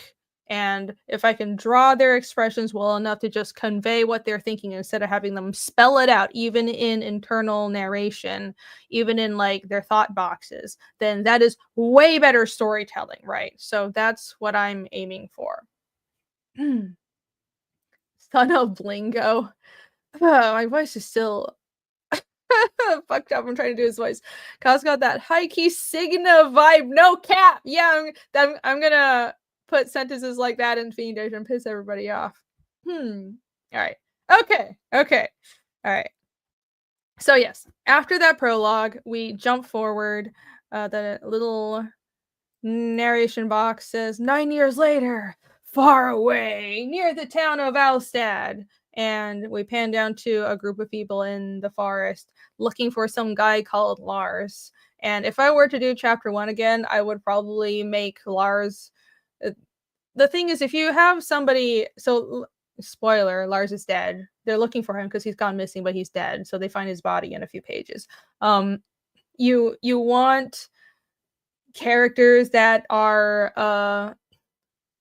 Speaker 1: and if I can draw their expressions well enough to just convey what they're thinking instead of having them spell it out, even in internal narration, even in like their thought boxes, then that is way better storytelling, right? So that's what I'm aiming for. Son of Blingo. My voice is still fucked up. I'm trying to do his voice. Kaz got that high key Cigna vibe. No cap. Yeah, I'm gonna put sentences like that in Fiendish and piss everybody off. All right. Okay. All right. So yes, after that prologue, we jump forward. The little narration box says 9 years later, far away, near the town of Alstad. And we pan down to a group of people in the forest looking for some guy called Lars. And if I were to do chapter 1 again, I would probably make Lars. The thing is, if you have somebody, so spoiler, Lars is dead. They're looking for him because he's gone missing, but he's dead. So they find his body in a few pages. You want characters that are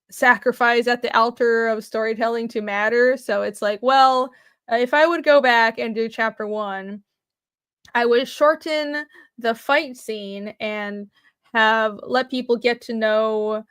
Speaker 1: sacrificed at the altar of storytelling to matter. So it's like, well, if I would go back and do chapter 1, I would shorten the fight scene and let people get to know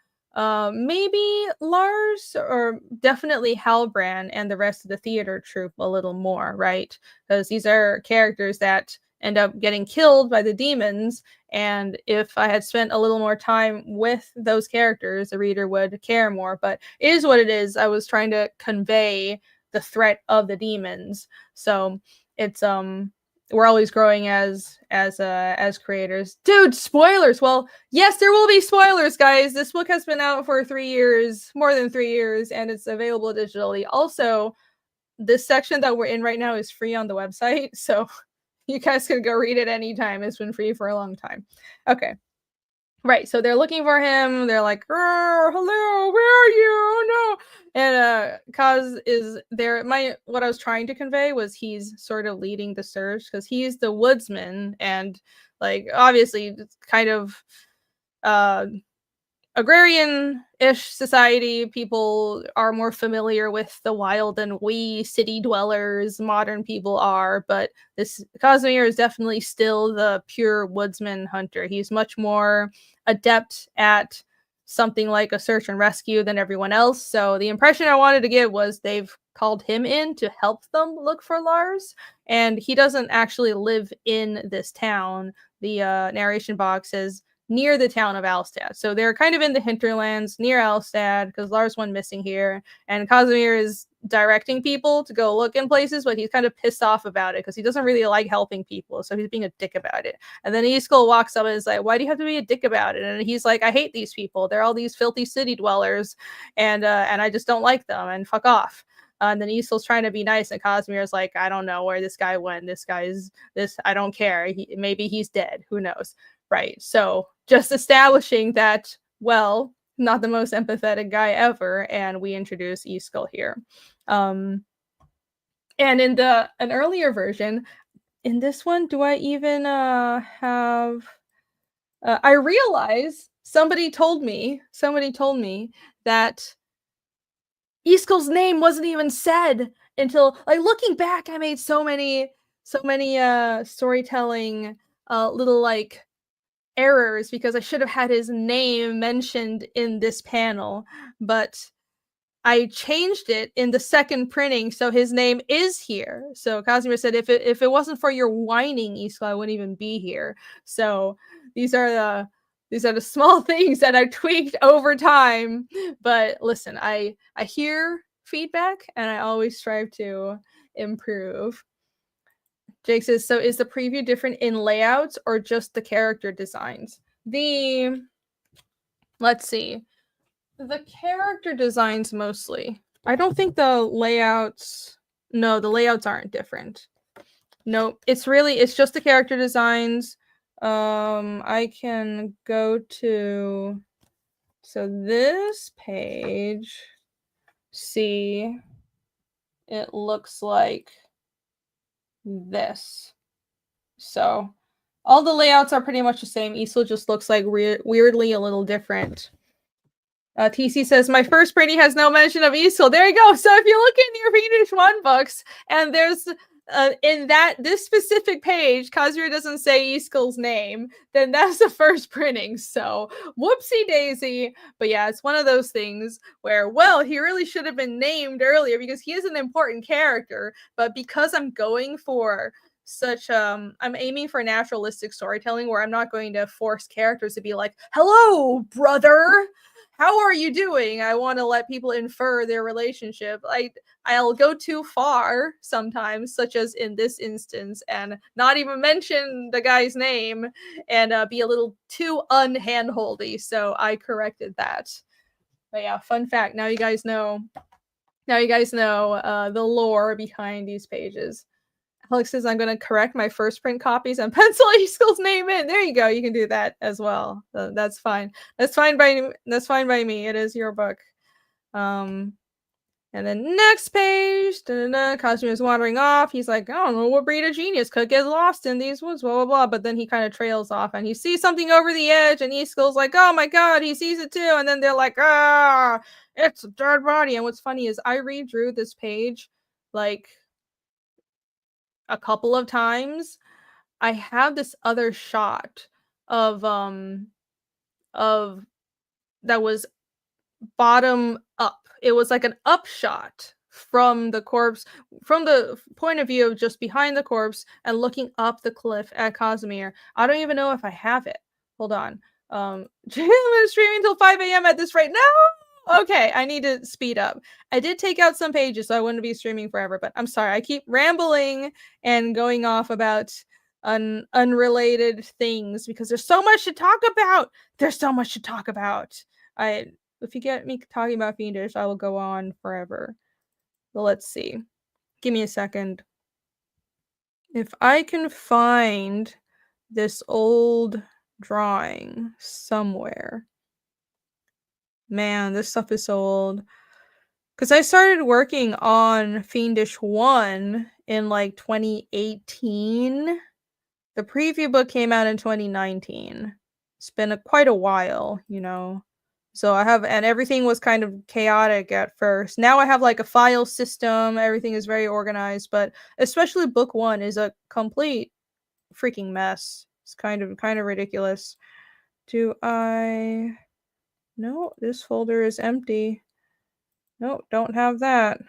Speaker 1: maybe Lars, or definitely Halbrand and the rest of the theater troupe a little more, right? Because these are characters that end up getting killed by the demons, and if I had spent a little more time with those characters, the reader would care more. But it is what it is. I was trying to convey the threat of the demons. So it's we're always growing as creators. Dude, spoilers. Well, yes, there will be spoilers, guys. This book has been out for 3 years, more than 3 years, and it's available digitally. Also, this section that we're in right now is free on the website, so you guys can go read it anytime. It's been free for a long time. Okay. Right, so they're looking for him, they're like, hello, where are you? Oh, no!" And, Kaz is there what I was trying to convey was he's sort of leading the search, because he's the woodsman, and, like, obviously, it's kind of, uh agrarian-ish society, people are more familiar with the wild than we city dwellers, modern people are, but this Casimir is definitely still the pure woodsman hunter. He's much more adept at something like a search and rescue than everyone else. So the impression I wanted to give was they've called him in to help them look for Lars, and he doesn't actually live in this town. The narration box says near the town of Alstad. So they're kind of in the hinterlands near Alstad, because Lars went missing here, and Casimir is directing people to go look in places, but he's kind of pissed off about it because he doesn't really like helping people, so he's being a dick about it. And then Iskall walks up and is like, "Why do you have to be a dick about it?" And he's like, "I hate these people. They're all these filthy city dwellers, and I just don't like them. And fuck off." And then Iskall's trying to be nice, and Casimir's like, "I don't know where this guy went. This guy's this. I don't care. Maybe he's dead. Who knows?" Right. So just establishing that, well, not the most empathetic guy ever, and we introduce Iskall here. Um, and in an earlier version, in this one, do I even have? I realize somebody told me that Iskall's name wasn't even said until, like, looking back. I made so many storytelling little like errors because I should have had his name mentioned in this panel, but I changed it in the second printing, so his name is here. So Casimir said, if it wasn't for your whining, Iskall, I wouldn't even be here." So these are the small things that I tweaked over time. But listen, I hear feedback, and I always strive to improve. Jake says, "So is the preview different in layouts or just the character designs?" Let's see. The character designs mostly. I don't think the layouts, no, the layouts aren't different. Nope. It's just the character designs. I can go to, so this page, see, it looks like this. So all the layouts are pretty much the same. Iskall just looks like weirdly a little different. TC says, "My first printing has no mention of Iskall." There you go. So if you look in your Fiendish 1 books, and there's in this specific page, Casimir doesn't say Iskall's name, then that's the first printing. So whoopsie daisy. But yeah, it's one of those things where, well, he really should have been named earlier because he is an important character. But because I'm going for such I'm aiming for naturalistic storytelling where I'm not going to force characters to be like, "Hello, brother, how are you doing?" I want to let people infer their relationship. I'll go too far sometimes, such as in this instance, and not even mention the guy's name, and be a little too unhandholdy. So I corrected that. But yeah, fun fact. Now you guys know. Now you guys know the lore behind these pages. Alex says, "I'm going to correct my first print copies and pencil Iskall's name in." There you go. You can do that as well. That's fine. That's fine by me. It is your book. And then next page, Casimir is wandering off. He's like, "I don't know what breed of genius could get lost in these woods, blah, blah, blah." But then he kind of trails off and he sees something over the edge, and Iskall's like, "Oh my god," he sees it too. And then they're like, "Ah, it's a dead body." And what's funny is I redrew this page like a couple of times. I have this other shot of of that was bottom up. It was like an up shot from the corpse, from the point of view of just behind the corpse and looking up the cliff at Casimir. I don't even know if I have it. Hold on. I'm streaming until 5 a.m. at this rate. No! Okay, I need to speed up. I did take out some pages, so I wouldn't be streaming forever, but I'm sorry. I keep rambling and going off about unrelated things because there's so much to talk about. There's so much to talk about. If you get me talking about Fiendish, I will go on forever. But let's see. Give me a second. If I can find this old drawing somewhere. Man, this stuff is so old. Because I started working on Fiendish 1 in like 2018. The preview book came out in 2019. It's been quite a while, you know. So and everything was kind of chaotic at first. Now I have like a file system, everything is very organized, but especially book 1 is a complete freaking mess. It's kind of ridiculous. No, this folder is empty. No, don't have that.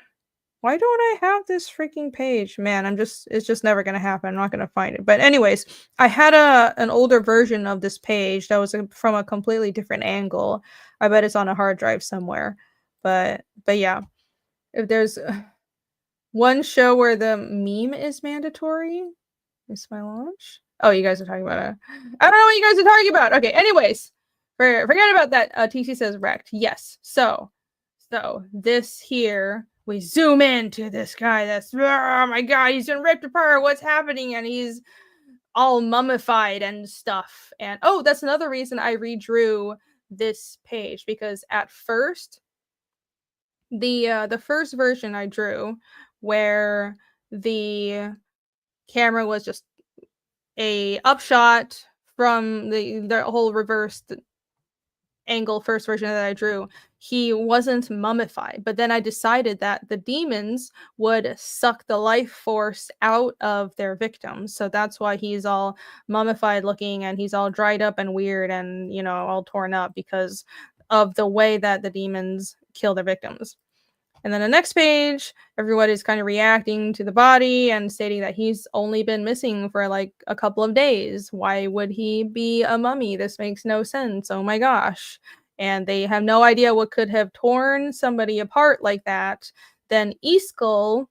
Speaker 1: Why don't I have this freaking page? Man, it's just never gonna happen. I'm not gonna find it. But anyways, I had an older version of this page that was from a completely different angle. I bet it's on a hard drive somewhere. But yeah, if there's one show where the meme is mandatory, is my launch? Oh, you guys are talking about it. I don't know what you guys are talking about. Okay, anyways, forget about that. TC says wrecked. Yes. So this here, we zoom into this guy that's, oh my god, he's been ripped apart, what's happening? And he's all mummified and stuff. And oh, that's another reason I redrew this page, because at first, the first version I drew, where the camera was just a upshot from the whole reversed angle first version that I drew, he wasn't mummified. But then I decided that the demons would suck the life force out of their victims. So that's why he's all mummified looking and he's all dried up and weird and, you know, all torn up because of the way that the demons kill their victims. And then the next page, everybody's kind of reacting to the body and stating that he's only been missing for like a couple of days. Why would he be a mummy? This makes no sense. Oh my gosh. And they have no idea what could have torn somebody apart like that. Then Iskall,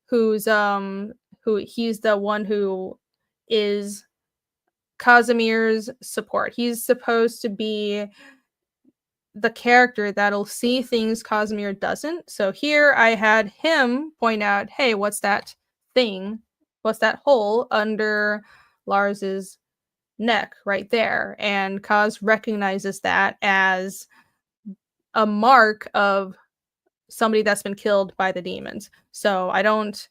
Speaker 1: who's he's the one who is Casimir's support. He's supposed to be the character that'll see things Casimir doesn't. So here I had him point out, hey, what's that thing? What's that hole under Lars's neck right there? And Kaz recognizes that as a mark of somebody that's been killed by the demons. So I don't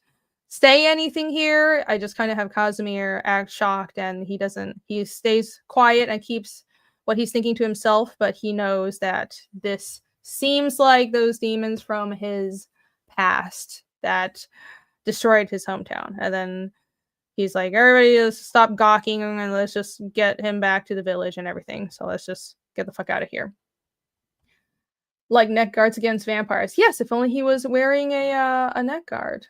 Speaker 1: say anything here. I just kind of have Casimir act shocked, and he stays quiet and keeps what he's thinking to himself, but he knows that this seems like those demons from his past that destroyed his hometown. And then he's like, everybody just stop gawking and let's just get him back to the village and everything. So let's just get the fuck out of here. Like neck guards against vampires. Yes, if only he was wearing a neck guard.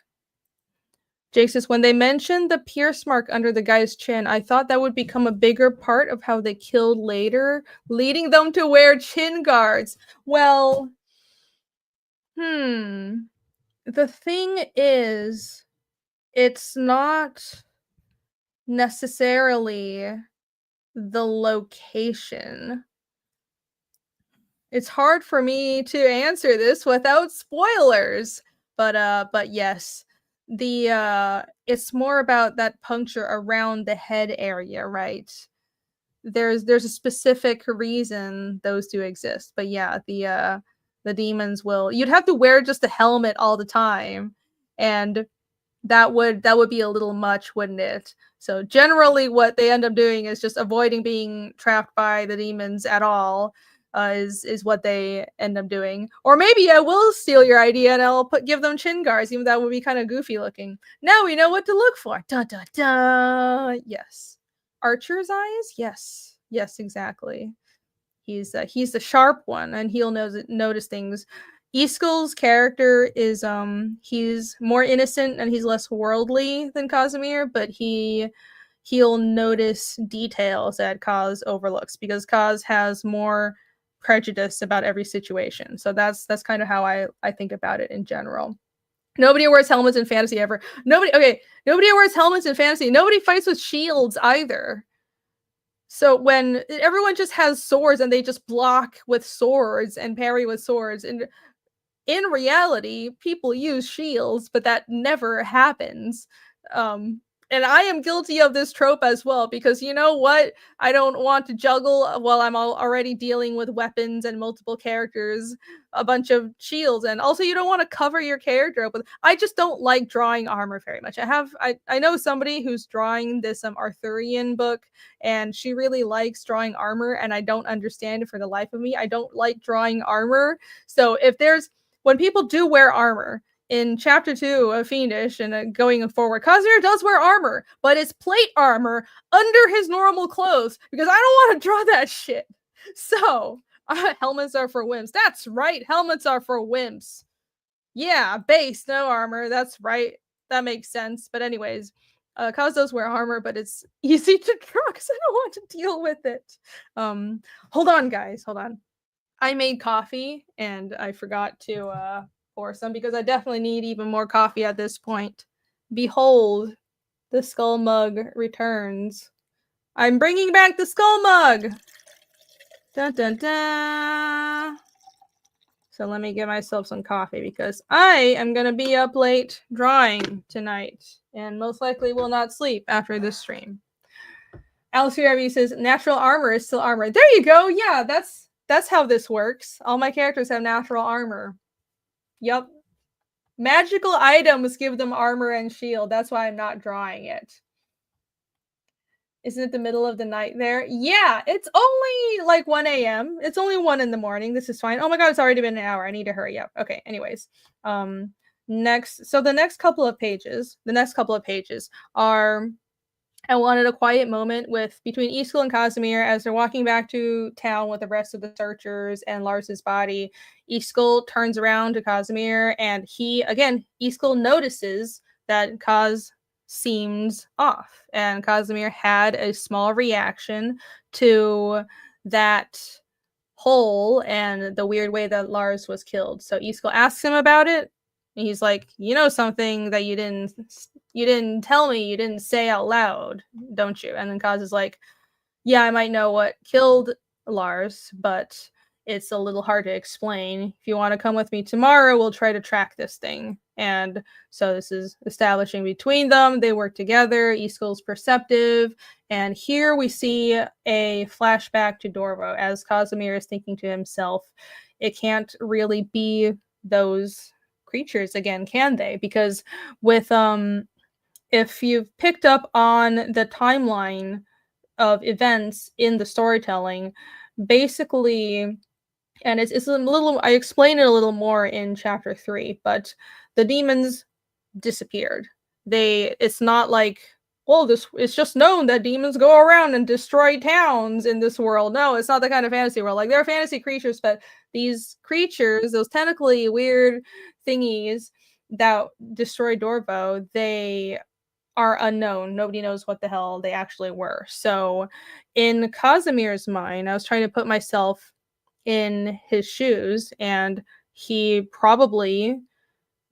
Speaker 1: Jake says, when they mentioned the pierce mark under the guy's chin, I thought that would become a bigger part of how they killed later, leading them to wear chin guards. Well, the thing is, it's not necessarily the location. It's hard for me to answer this without spoilers, but yes. It's more about that puncture around the head area, right? There's a specific reason those two exist. But yeah, the demons you'd have to wear just a helmet all the time, and that would be a little much, wouldn't it? So generally what they end up doing is just avoiding being trapped by the demons at all. Is what they end up doing. Or maybe I will steal your idea and I'll give them chin guards, even that would be kind of goofy looking. Now we know what to look for. Da da da. Yes. Archer's eyes? Yes. Yes, exactly. He's the sharp one, and he'll notice things. Iskall's character is he's more innocent and he's less worldly than Casimir, but he'll notice details that Kaz overlooks because Kaz has more prejudice about every situation. So that's kind of how I think about it in general. Nobody wears helmets in fantasy ever. Nobody wears helmets in fantasy. Nobody fights with shields either. So when everyone just has swords and they just block with swords and parry with swords, and in reality, people use shields, but that never happens. And I am guilty of this trope as well, because you know what? I don't want to juggle while I'm already dealing with weapons and multiple characters, a bunch of shields, and also you don't want to cover your character up with. I just don't like drawing armor very much. I know somebody who's drawing this Arthurian book, and she really likes drawing armor, and I don't understand it for the life of me. I don't like drawing armor. So if there's when people do wear armor, in chapter 2 of Fiendish and going forward, Casimir does wear armor, but it's plate armor under his normal clothes because I don't want to draw that shit. So, helmets are for wimps. That's right, helmets are for wimps. Yeah, base, no armor. That's right. That makes sense. But anyways, Kaz does wear armor, but it's easy to draw because I don't want to deal with it. Hold on, guys. Hold on. I made coffee and I forgot to pour some because I definitely need even more coffee at this point. Behold, the skull mug returns. I'm bringing back the skull mug! Dun dun dun! So let me get myself some coffee because I am going to be up late drawing tonight and most likely will not sleep after this stream. Alice Review says, natural armor is still armor. There you go! Yeah, that's how this works. All my characters have natural armor. Yup. Magical items give them armor and shield. That's why I'm not drawing it. Isn't it the middle of the night there? Yeah, it's only like 1 a.m. It's only 1 in the morning. This is fine. Oh my god, it's already been an hour. I need to hurry up. Okay, anyways. The next couple of pages are I wanted a quiet moment between Iskil and Casimir as they're walking back to town with the rest of the searchers and Lars's body. Iskil turns around to Casimir, and Iskil notices that Kaz seems off, and Casimir had a small reaction to that hole and the weird way that Lars was killed. So Iskil asks him about it, and he's like, "You know something that you didn't tell me, you didn't say out loud, don't you?" And then Kaz is like, "Yeah, I might know what killed Lars, but it's a little hard to explain. If you want to come with me tomorrow, we'll try to track this thing." And so this is establishing between them. They work together. Iskil's perceptive. And here we see a flashback to Dorvo as Casimir is thinking to himself, it can't really be those creatures again, can they? Because with if you've picked up on the timeline of events in the storytelling, basically, and it's a little, I explain it a little more in chapter 3, but the demons disappeared. It's not like, well, it's just known that demons go around and destroy towns in this world. No, it's not the kind of fantasy world. Like, they're fantasy creatures, but these creatures, those tentacly weird thingies that destroy Dorvo, they are unknown. Nobody knows what the hell they actually were. So in Casimir's mind, I was trying to put myself in his shoes, and he probably,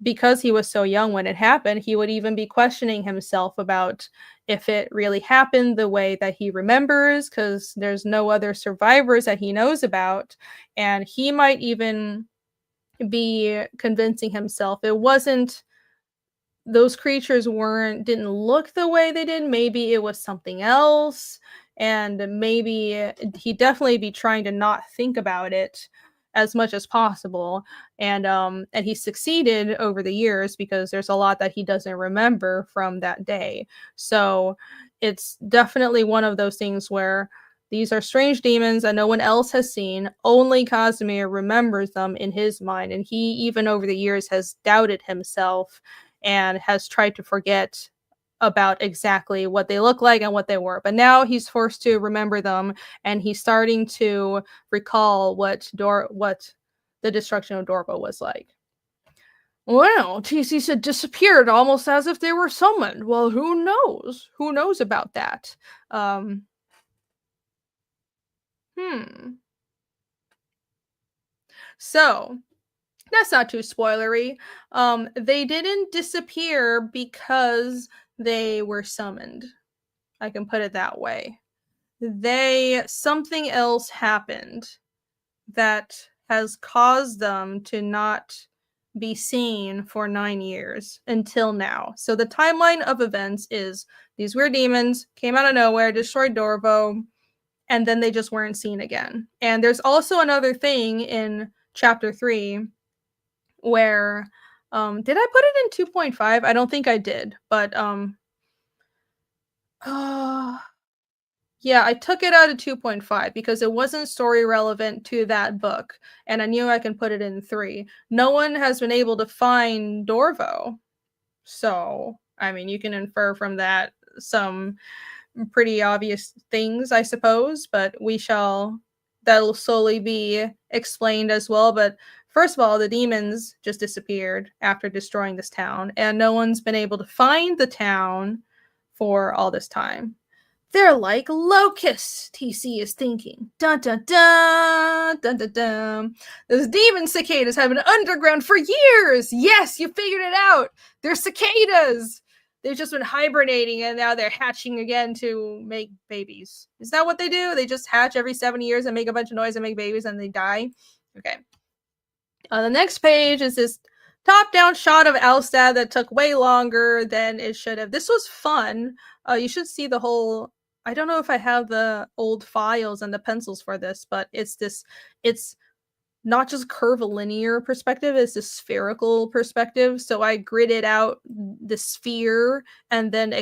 Speaker 1: because he was so young when it happened, he would even be questioning himself about if it really happened the way that he remembers, because there's no other survivors that he knows about. And he might even be convincing himself it wasn't, those creatures didn't look the way they did. Maybe it was something else. And maybe he'd definitely be trying to not think about it as much as possible. And he succeeded over the years because there's a lot that he doesn't remember from that day. So it's definitely one of those things where these are strange demons that no one else has seen. Only Casimir remembers them in his mind. And he, even over the years, has doubted himself and has tried to forget about exactly what they look like and what they were. But now he's forced to remember them, and he's starting to recall what the destruction of Dorvo was like. Well, TC said disappeared almost as if they were summoned. Well, who knows? Who knows about that? So, that's not too spoilery. They didn't disappear because they were summoned. I can put it that way. Something else happened that has caused them to not be seen for 9 years until now. So the timeline of events is these weird demons came out of nowhere, destroyed Dorvo, and then they just weren't seen again. And there's also another thing in chapter 3 where did I put it in 2.5? I don't think I did, but yeah, I took it out of 2.5 because it wasn't story relevant to that book, and I knew I can put it in 3. No one has been able to find Dorvo. So, I mean, you can infer from that some pretty obvious things, I suppose, but that'll slowly be explained as well. But first of all, the demons just disappeared after destroying this town, and no one's been able to find the town for all this time. They're like locusts, TC is thinking. Dun dun dun, dun dun dun. Those demon cicadas have been underground for years! Yes, you figured it out! They're cicadas! They've just been hibernating and now they're hatching again to make babies. Is that what they do? They just hatch every 7 years and make a bunch of noise and make babies and they die? Okay. The next page is this top-down shot of Elstad that took way longer than it should have. This was fun. You should see the whole... I don't know if I have the old files and the pencils for this, but it's not just curvilinear perspective, it's this spherical perspective. So I gridded out the sphere and then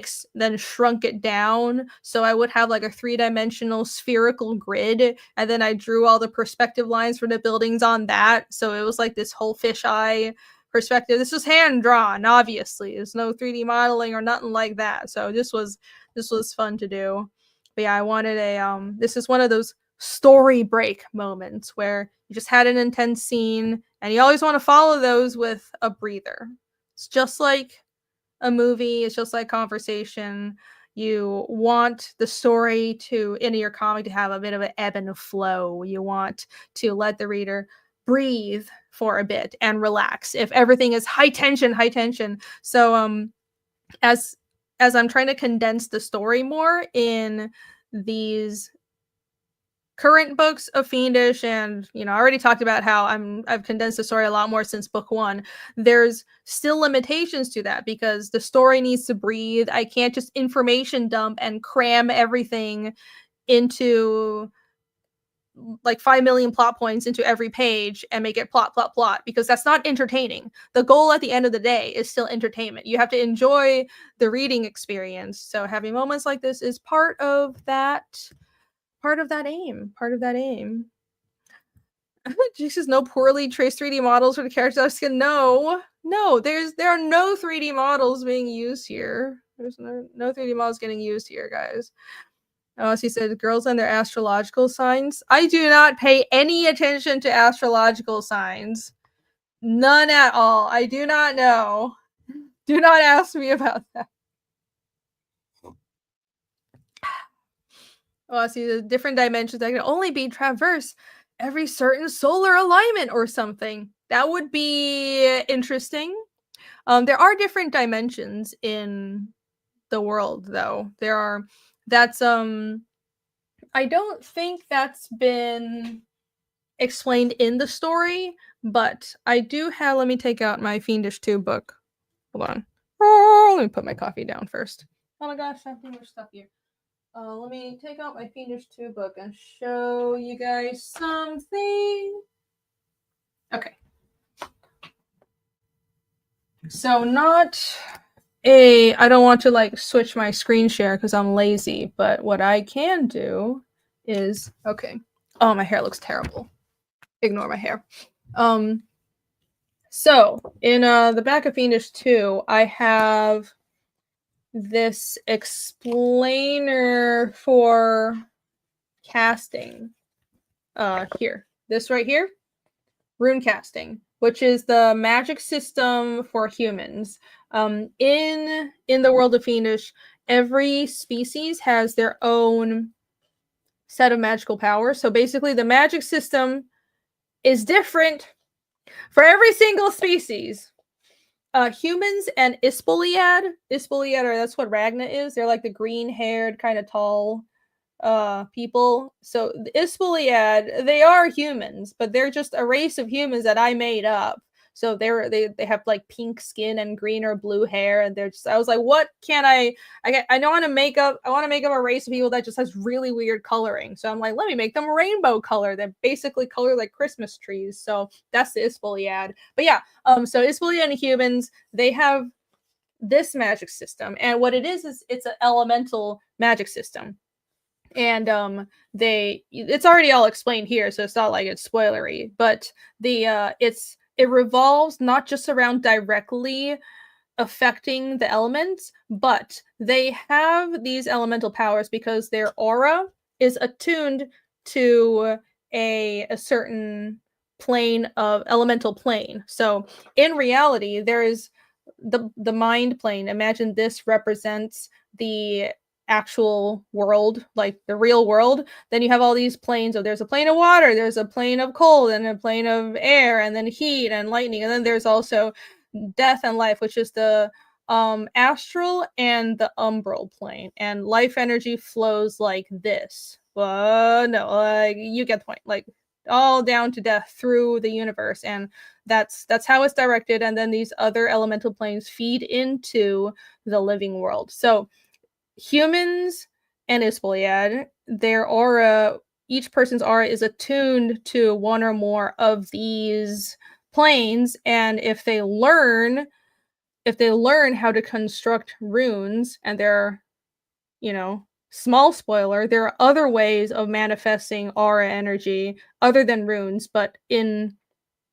Speaker 1: shrunk it down. So I would have like a 3-dimensional spherical grid. And then I drew all the perspective lines for the buildings on that. So it was like this whole fisheye perspective. This was hand drawn, obviously. There's no 3D modeling or nothing like that. So this was fun to do. But yeah, I wanted this is one of those story break moments where you just had an intense scene and you always want to follow those with a breather. It's just like a movie, it's just like conversation. You want the story in your comic to have a bit of an ebb and flow. You want to let the reader breathe for a bit and relax. If everything is high tension. So as I'm trying to condense the story more in these current books of Fiendish, and I already talked about how I've condensed the story a lot more since book 1. There's still limitations to that because the story needs to breathe. I can't just information dump and cram everything into like 5 million plot points into every page and make it plot, because that's not entertaining. The goal at the end of the day is still entertainment. You have to enjoy the reading experience. So having moments like this is part of that aim. Jesus, no poorly traced 3D models for the characters. No, there are no 3D models being used here. There's no 3D models getting used here, guys. She said, girls and their astrological signs. I do not pay any attention to astrological signs. None at all. I do not know. Do not ask me about that. I see the different dimensions that can only be traversed every certain solar alignment or something. That would be interesting. There are different dimensions in the world, though. I don't think that's been explained in the story, but I do have, let me take out my Fiendish 2 book. Hold on. Let me put my coffee down first. Oh my gosh, I have too much stuff here. Let me take out my Fiendish 2 book and show you guys something. Okay. So I don't want to like switch my screen share because I'm lazy, but what I can do is, okay. Oh, my hair looks terrible. Ignore my hair. So in the back of Fiendish 2, I have this explainer for casting. Here. This right here. Rune casting, which is the magic system for humans. In the world of Fiendish, every species has their own set of magical powers. So basically the magic system is different for every single species. Humans and Ispoliad, or that's what Ragna is. They're like the green-haired, kind of tall people. So the Ispoliad, they are humans, but they're just a race of humans that I made up So they have like pink skin and green or blue hair, and they're just, I was like, what can I want to make up a race of people that just has really weird coloring. So I'm like, let me make them rainbow color. They're basically colored like Christmas trees. So that's the Isfoliad. But yeah, so Isfoliad and humans, they have this magic system, and what it is it's an elemental magic system. And it's already all explained here, so it's not like it's spoilery, but it revolves not just around directly affecting the elements, but they have these elemental powers because their aura is attuned to a certain plane of elemental plane. So in reality, there is the mind plane. Imagine this represents the actual world, like the real world. Then you have all these planes. So there's a plane of water, there's a plane of cold, and a plane of air, and then heat and lightning, and then there's also death and life, which is the astral and the umbral plane. And life energy flows like this. No, like you get the point. Like all down to death through the universe, and that's how it's directed. And then these other elemental planes feed into the living world. So humans and Isfoliad, their aura, each person's aura is attuned to one or more of these planes, and if they learn how to construct runes, and they're, small spoiler, there are other ways of manifesting aura energy other than runes, but in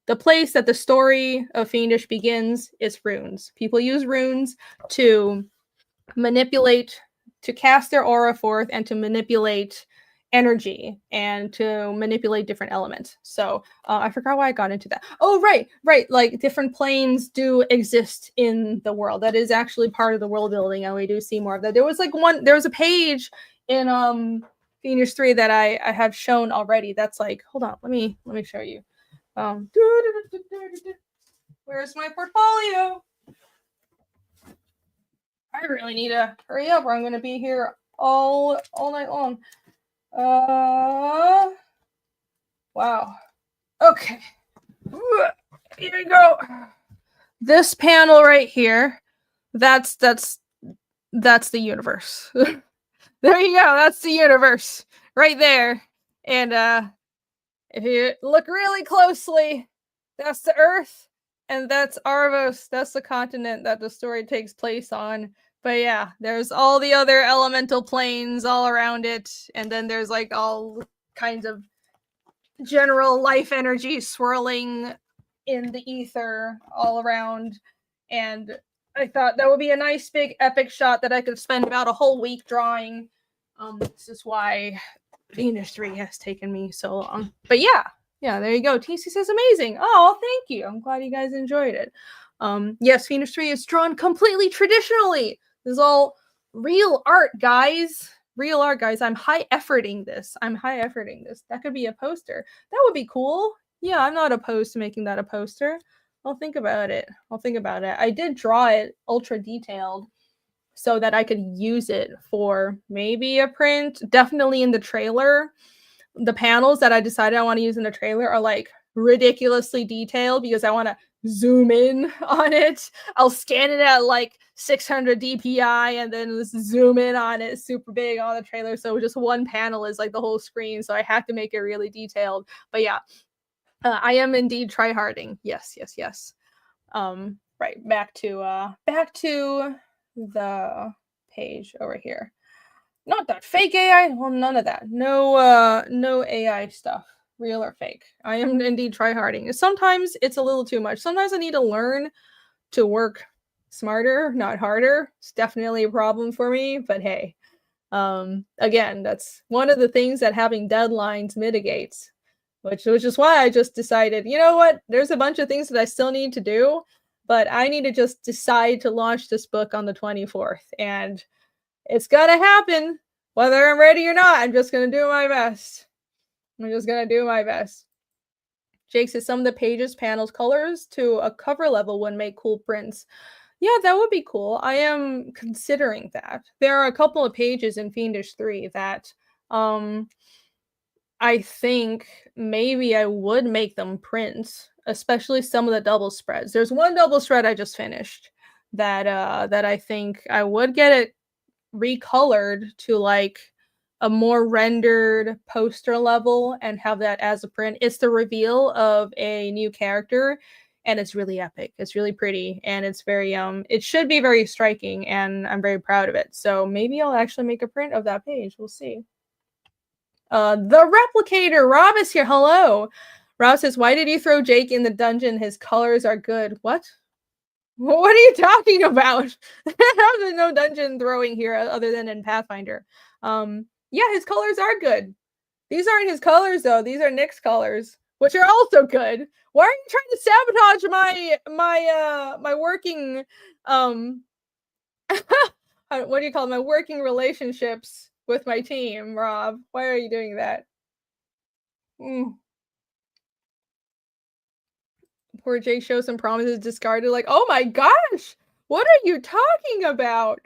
Speaker 1: the place that the story of Fiendish begins is runes. People use runes to manipulate, to cast their aura forth, and to manipulate energy and to manipulate different elements. So I forgot why I got into that. Oh, right. Like different planes do exist in the world. That is actually part of the world building, and we do see more of that. There was a page in Fiendish 3 that I have shown already. That's like, hold on, let me show you. Where's my portfolio? I really need to hurry up, or I'm going to be here all night long. Wow. Okay. Here we go. This panel right here, that's the universe. There you go. That's the universe right there. And if you look really closely, that's the Earth, and that's Arvos. That's the continent that the story takes place on. But yeah, there's all the other elemental planes all around it, and then there's like all kinds of general life energy swirling in the ether all around. And I thought that would be a nice big epic shot that I could spend about a whole week drawing. This is why Fiendish 3 has taken me so long. But yeah, there you go. TC says amazing. Oh, thank you. I'm glad you guys enjoyed it. Yes, Fiendish 3 is drawn completely traditionally. This is all real art, guys. Real art, guys. I'm high efforting this. That could be a poster. That would be cool. Yeah, I'm not opposed to making that a poster. I'll think about it. I did draw it ultra detailed so that I could use it for maybe a print. Definitely in the trailer. The panels that I decided I want to use in the trailer are like ridiculously detailed because I want to zoom in on it. I'll scan it at like 600 DPI and then just zoom in on it super big on the trailer. So just one panel is like the whole screen. So I have to make it really detailed. But yeah, I am indeed tryharding. Yes. Right. Back to the page over here. Not that fake AI. Well, none of that. No AI stuff, real or fake. I am indeed tryharding. Sometimes it's a little too much. Sometimes I need to learn to work smarter, not harder. It's definitely a problem for me. But hey, again, that's one of the things that having deadlines mitigates. Which is why I just decided, you know what? There's a bunch of things that I still need to do, but I need to just decide to launch this book on the 24th, and it's gonna happen, whether I'm ready or not. I'm just gonna do my best. Jake says some of the pages, panels, colors to a cover level would make cool prints. Yeah, that would be cool. I am considering that. There are a couple of pages in Fiendish 3 that I think maybe I would make them prints. especially some of the double spreads. There's one double spread I just finished that I think I would get it recolored to like a more rendered poster level and have that as a print. It's the reveal of a new character, and it's really epic. It's really pretty, and it's very it should be very striking, and I'm very proud of it. So maybe I'll actually make a print of that page. We'll see. The replicator, Rob is here. Hello. Rob says, why did you throw Jake in the dungeon? His colors are good. What? What are you talking about? There's no dungeon throwing here other than in Pathfinder. Yeah, his colors are good. These aren't his colors though. These are Nick's colors, which are also good. Why are you trying to sabotage my working what do you call it? My working relationships with my team, Rob? Why are you doing that? Poor Jake shows some promises discarded. Like, oh my gosh, what are you talking about?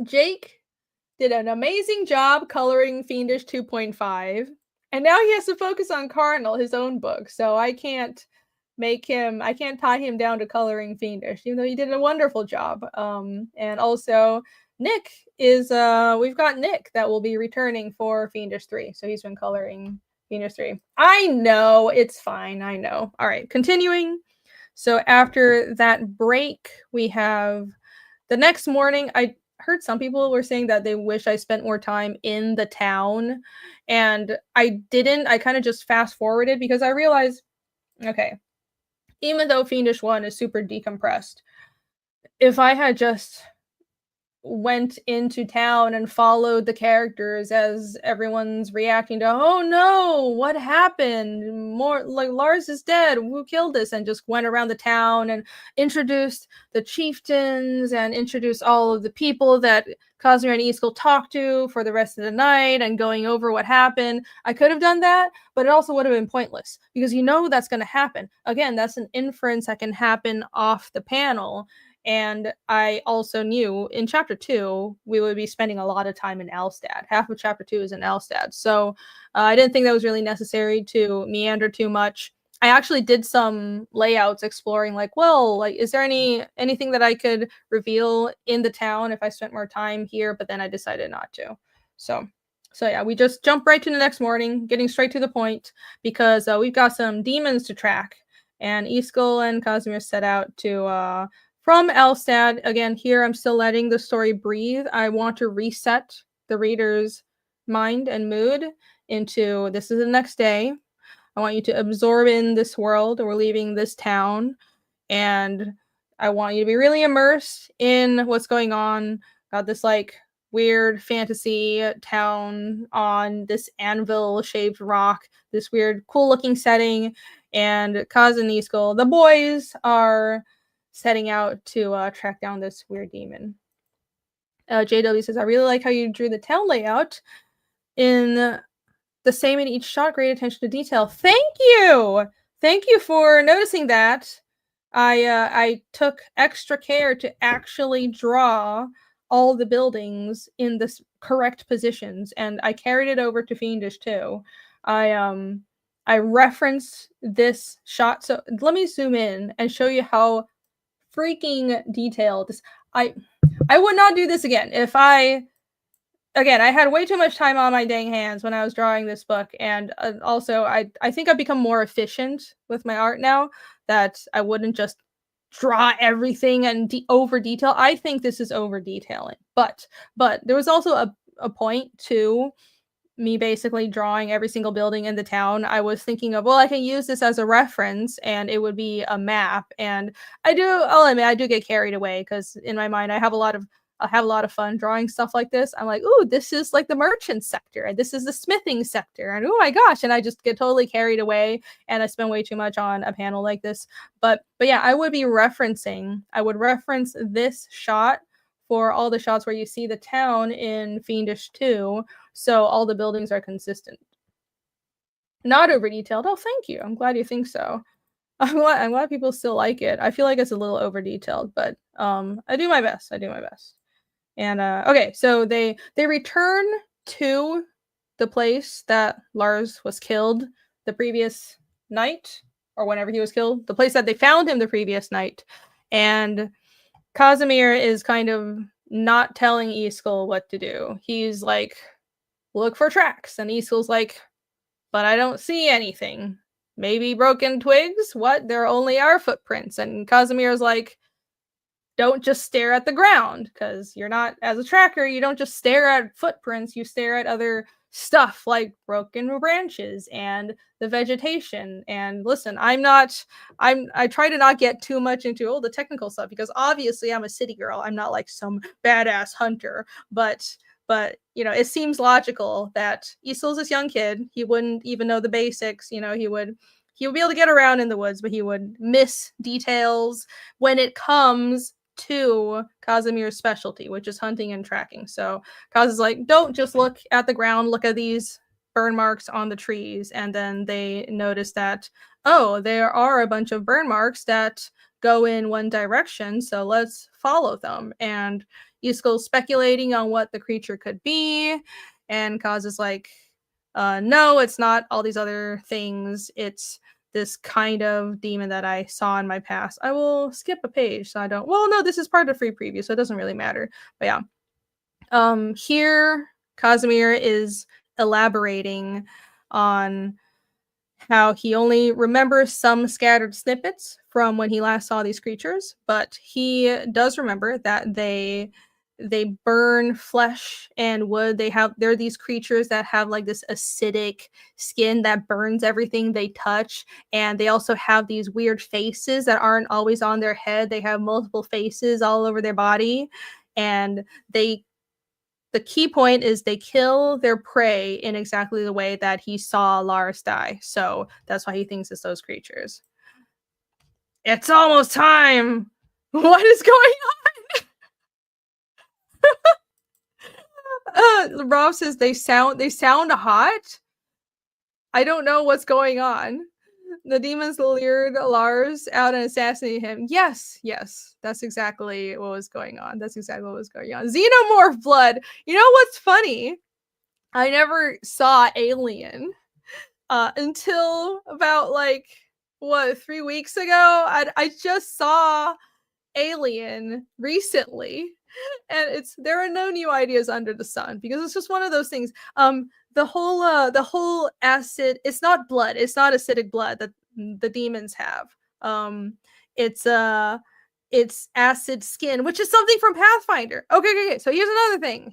Speaker 1: Jake did an amazing job coloring Fiendish 2.5, and now he has to focus on Cardinal, his own book. So I can't tie him down to coloring Fiendish, even though he did a wonderful job. And also Nick is we've got Nick that will be returning for Fiendish 3. So he's been coloring Fiendish 3. I know, it's fine. I know. All right, continuing. So after that break, we have the next morning. I heard some people were saying that they wish I spent more time in the town, and I didn't. I kind of just fast forwarded because I realized, okay, even though Fiendish 1 is super decompressed, if I had just went into town and followed the characters as everyone's reacting to, oh no, what happened? More like Lars is dead. Who killed this? And just went around the town and introduced the chieftains and introduced all of the people that Cosmere and Iskall talked to for the rest of the night and going over what happened. I could have done that, but it also would have been pointless because you know that's going to happen. Again, that's an inference that can happen off the panel. And I also knew in chapter 2, we would be spending a lot of time in Alstad. Half of chapter 2 is in Alstad. So I didn't think that was really necessary to meander too much. I actually did some layouts exploring like, well, like, is there anything that I could reveal in the town if I spent more time here? But then I decided not to. So yeah, we just jump right to the next morning, getting straight to the point because we've got some demons to track. And Iskall and Cosmere set out to from Elstad. Again, here I'm still letting the story breathe. I want to reset the reader's mind and mood into this is the next day. I want you to absorb in this world. We're leaving this town, and I want you to be really immersed in what's going on. Got this like weird fantasy town on this anvil-shaped rock, this weird cool-looking setting, and Kaz and Iskall, the boys, are setting out to track down this weird demon. JW says, I really like how you drew the town layout in the same in each shot. Great attention to detail. Thank you! Thank you for noticing that. I took extra care to actually draw all the buildings in the correct positions, and I carried it over to Fiendish too. I referenced this shot. So let me zoom in and show you how freaking detailed this. I would not do this again if I had way too much time on my dang hands when I was drawing this book, and also I think I've become more efficient with my art now, that I wouldn't just draw everything and over detail. I think this is over detailing, but there was also a point to me basically drawing every single building in the town. I was thinking of, well, I can use this as a reference and it would be a map. And I'll admit, I do get carried away because in my mind, I have a lot of fun drawing stuff like this. I'm like, ooh, this is like the merchant sector, and this is the smithing sector, and oh my gosh, and I just get totally carried away, and I spend way too much on a panel like this. But yeah, I would reference this shot for all the shots where you see the town in Fiendish 2, so all the buildings are consistent. Not over detailed. Oh, thank you. I'm glad you think so. I'm glad people still like it. I feel like it's a little over detailed, but I do my best. And okay, so they return to the place that Lars was killed the previous night. or whenever he was killed, the place that they found him the previous night. And Casimir is kind of not telling Iskall what to do. He's like, look for tracks. And Iskall's like, but I don't see anything. Maybe broken twigs? What? There only are footprints. And Casimir's like, don't just stare at the ground, because you're not, as a tracker, you don't just stare at footprints, you stare at other stuff like broken branches and the vegetation. And listen, I try to not get too much into the technical stuff, because obviously I'm a city girl. I'm not like some badass hunter, but it seems logical that Iskall's this young kid. He wouldn't even know the basics. He would be able to get around in the woods, but he would miss details when it comes to Casimir's specialty, which is hunting and tracking. So Kaz is like, don't just look at the ground, look at these burn marks on the trees. And then they notice that, oh, there are a bunch of burn marks that go in one direction, so let's follow them. And Iskall's speculating on what the creature could be, and Kaz is like, no, it's not all these other things. It's this kind of demon that I saw in my past. I will skip a page so I don't. Well, no, this is part of free preview, so it doesn't really matter. But yeah, here Casimir is elaborating on how he only remembers some scattered snippets from when he last saw these creatures, but he does remember that they burn flesh and wood. They're these creatures that have like this acidic skin that burns everything they touch, and they also have these weird faces that aren't always on their head. They have multiple faces all over their body, and the key point is they kill their prey in exactly the way that he saw Lars die. So that's why he thinks it's those creatures. It's almost time. What is going on? Rob says they sound hot. I don't know what's going on. The demons lured Lars out and assassinated him. Yes, that's exactly what was going on. Xenomorph blood. You know what's funny? I never saw Alien until about 3 weeks ago. I just saw Alien recently, and there are no new ideas under the sun, because it's just one of those things. The whole acid, it's not blood, it's not acidic blood that the demons have. It's acid skin, which is something from Pathfinder. Okay. So here's another thing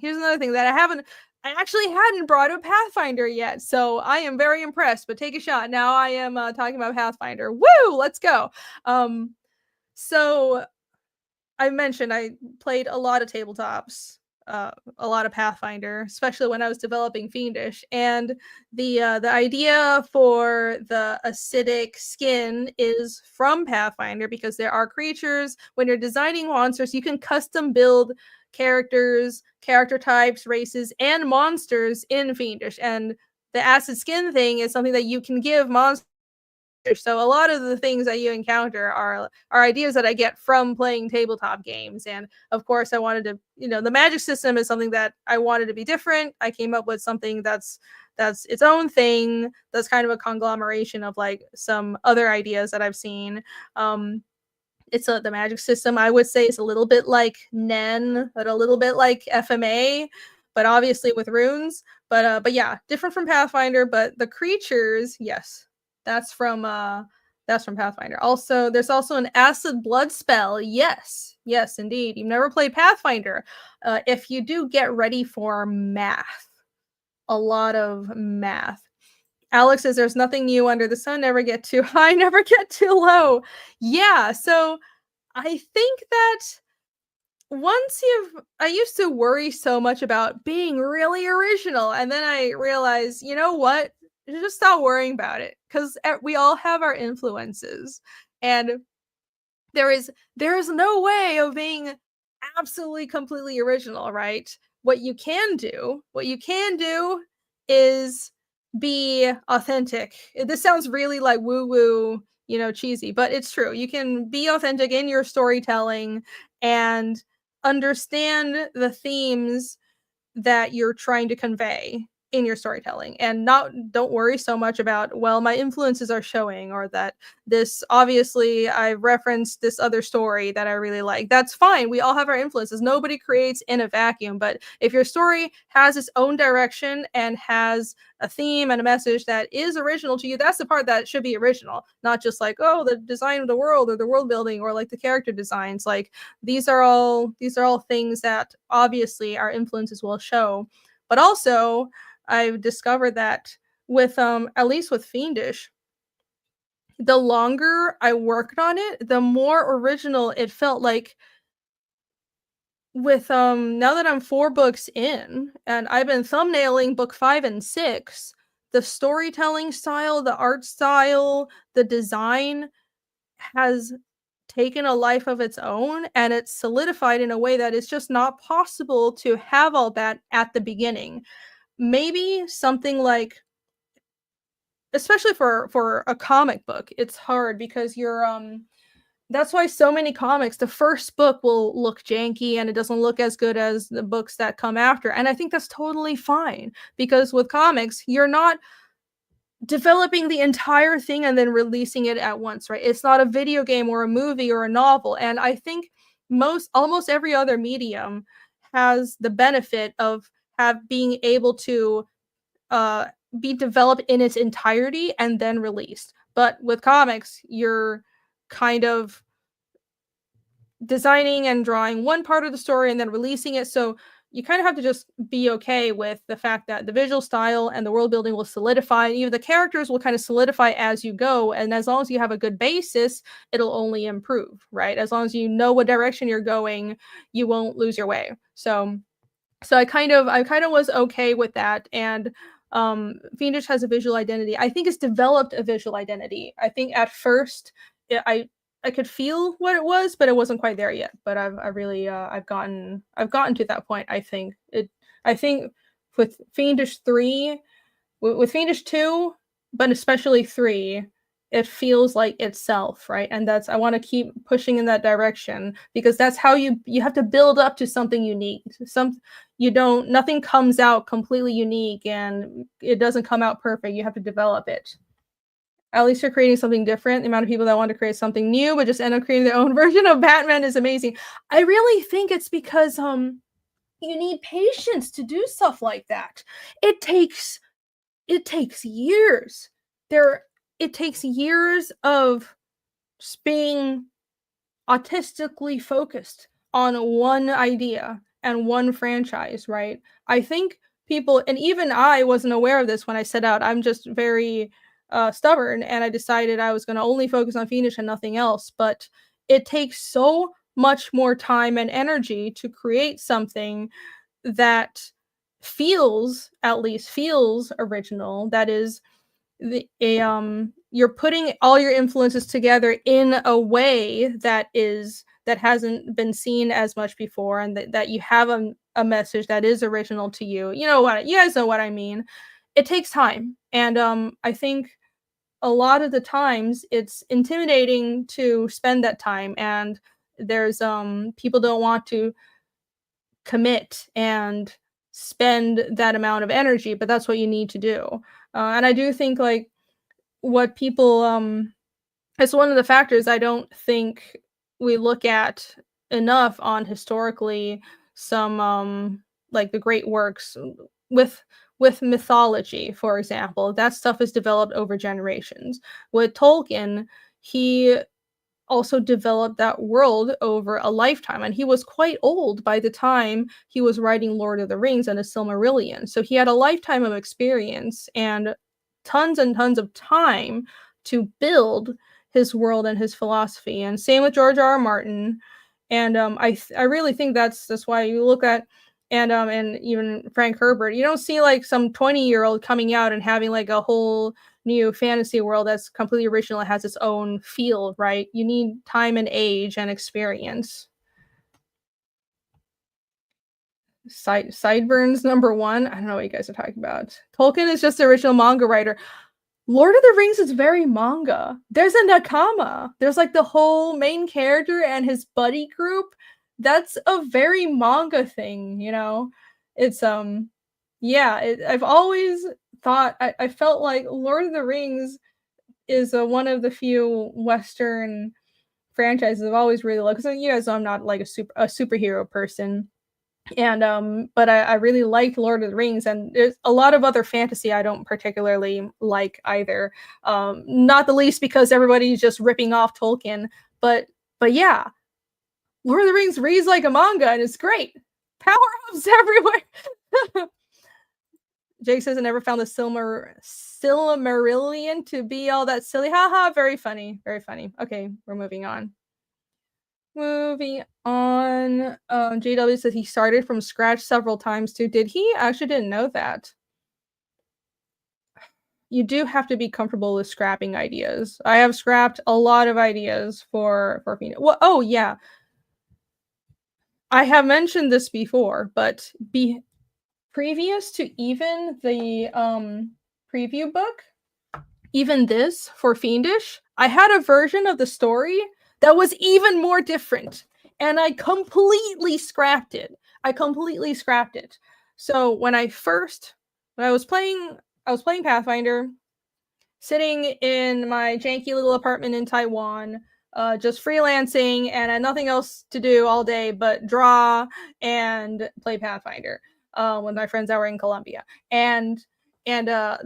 Speaker 1: that I actually hadn't brought up Pathfinder yet, so I am very impressed. But take a shot. Now I am talking about Pathfinder. Woo! Let's go. So I mentioned I played a lot of tabletops, a lot of Pathfinder, especially when I was developing Fiendish. And the idea for the acidic skin is from Pathfinder, because there are creatures, when you're designing monsters, you can custom build characters, character types, races, and monsters in Fiendish. And the acid skin thing is something that you can give monsters. So a lot of the things that you encounter are ideas that I get from playing tabletop games. And of course, I wanted to, the magic system is something that I wanted to be different. I came up with something that's its own thing. That's kind of a conglomeration of some other ideas that I've seen. The magic system, I would say, is a little bit like Nen, but a little bit like FMA, but obviously with runes. But yeah, different from Pathfinder. But the creatures, yes, that's from Pathfinder. Also, there's also an acid blood spell. Yes, indeed. You've never played Pathfinder. If you do, get ready for math. A lot of math. Alex says there's nothing new under the sun. Never get too high, never get too low. Yeah, so I think that I used to worry so much about being really original, and then I realized, you know what? Just stop worrying about it, because we all have our influences, and there is no way of being absolutely completely original, right? What you can do is be authentic. This sounds really like woo-woo, cheesy, but it's true. You can be authentic in your storytelling and understand the themes that you're trying to convey in your storytelling, and don't worry so much about, well, my influences are showing, or that this, obviously I referenced this other story that I really like. That's fine. We all have our influences. Nobody creates in a vacuum. But if your story has its own direction and has a theme and a message that is original to you, that's the part that should be original, not just like, oh, the design of the world or the world building or like the character designs. Like these are all things that obviously our influences will show. But also I've discovered that with at least with Fiendish, the longer I worked on it, the more original it felt. Like with now that I'm 4 books in and I've been thumbnailing book 5 and 6, the storytelling style, the art style, the design has taken a life of its own, and it's solidified in a way that it's just not possible to have all that at the beginning. Maybe something like, especially for a comic book, it's hard because you're that's why so many comics, the first book will look janky and it doesn't look as good as the books that come after. And I think that's totally fine, because with comics, you're not developing the entire thing and then releasing it at once, right? It's not a video game or a movie or a novel. And I think almost every other medium has the benefit of being able to be developed in its entirety and then released. But with comics, you're kind of designing and drawing one part of the story and then releasing it. So you kind of have to just be okay with the fact that the visual style and the world building will solidify. Even the characters will kind of solidify as you go. And as long as you have a good basis, it'll only improve, right? As long as you know what direction you're going, you won't lose your way. So I kind of was okay with that. And Fiendish has a visual identity. I think it's developed a visual identity. I think at first I could feel what it was, but it wasn't quite there yet. But I've gotten to that point. I think with Fiendish 3, with Fiendish 2, but especially 3, it feels like itself, right? And that's, I want to keep pushing in that direction, because that's how you have to build up to something unique. Nothing comes out completely unique and it doesn't come out perfect. You have to develop it. At least you're creating something different. The amount of people that want to create something new but just end up creating their own version of Batman is amazing. I really think it's because you need patience to do stuff like that. It takes years. It takes years of being autistically focused on one idea and one franchise, right? I think people, and even I wasn't aware of this when I set out. I'm just very stubborn, and I decided I was going to only focus on Fiendish and nothing else. But it takes so much more time and energy to create something that at least feels original. That is you're putting all your influences together in a way that hasn't been seen as much before, and that you have a message that is original to you. You guys know what I mean. It takes time, and I think a lot of the times it's intimidating to spend that time, and there's people don't want to commit and spend that amount of energy, but that's what you need to do. And I do think, like, what people it's one of the factors I don't think we look at enough on historically some like the great works with mythology, for example. That stuff is developed over generations. With Tolkien, he also developed that world over a lifetime, and he was quite old by the time he was writing Lord of the Rings and the Silmarillion. So he had a lifetime of experience and tons of time to build his world and his philosophy. And same with George R. R. Martin. And I really think that's why you look at, and even Frank Herbert, you don't see like some 20-year-old coming out and having like a whole new fantasy world that's completely original. It has its own feel, right? You need time and age and experience. Sideburns #1. I don't know what you guys are talking about. Tolkien is just the original manga writer. Lord of the Rings is very manga. There's a Nakama. There's like the whole main character and his buddy group. That's a very manga thing, you know? It's Yeah, I've always thought I felt like Lord of the Rings is one of the few Western franchises I've always really loved. Because you guys know I'm not like a superhero person, and but I really liked Lord of the Rings, and there's a lot of other fantasy I don't particularly like either. Not the least because everybody's just ripping off Tolkien, but yeah, Lord of the Rings reads like a manga and it's great. Power ups everywhere. Jake says I never found the Silmarillion to be all that silly. Haha, very funny. Very funny. Okay, we're moving on. Moving on. JW says he started from scratch several times too. Did he? I actually didn't know that. You do have to be comfortable with scrapping ideas. I have scrapped a lot of ideas for Phoenix. Well, oh yeah. I have mentioned this before, but previous to even the preview book, even this for Fiendish, I had a version of the story that was even more different, and I completely scrapped it. So when I was playing Pathfinder, sitting in my janky little apartment in Taiwan, just freelancing, and I had nothing else to do all day but draw and play Pathfinder with my friends that were in Colombia. And I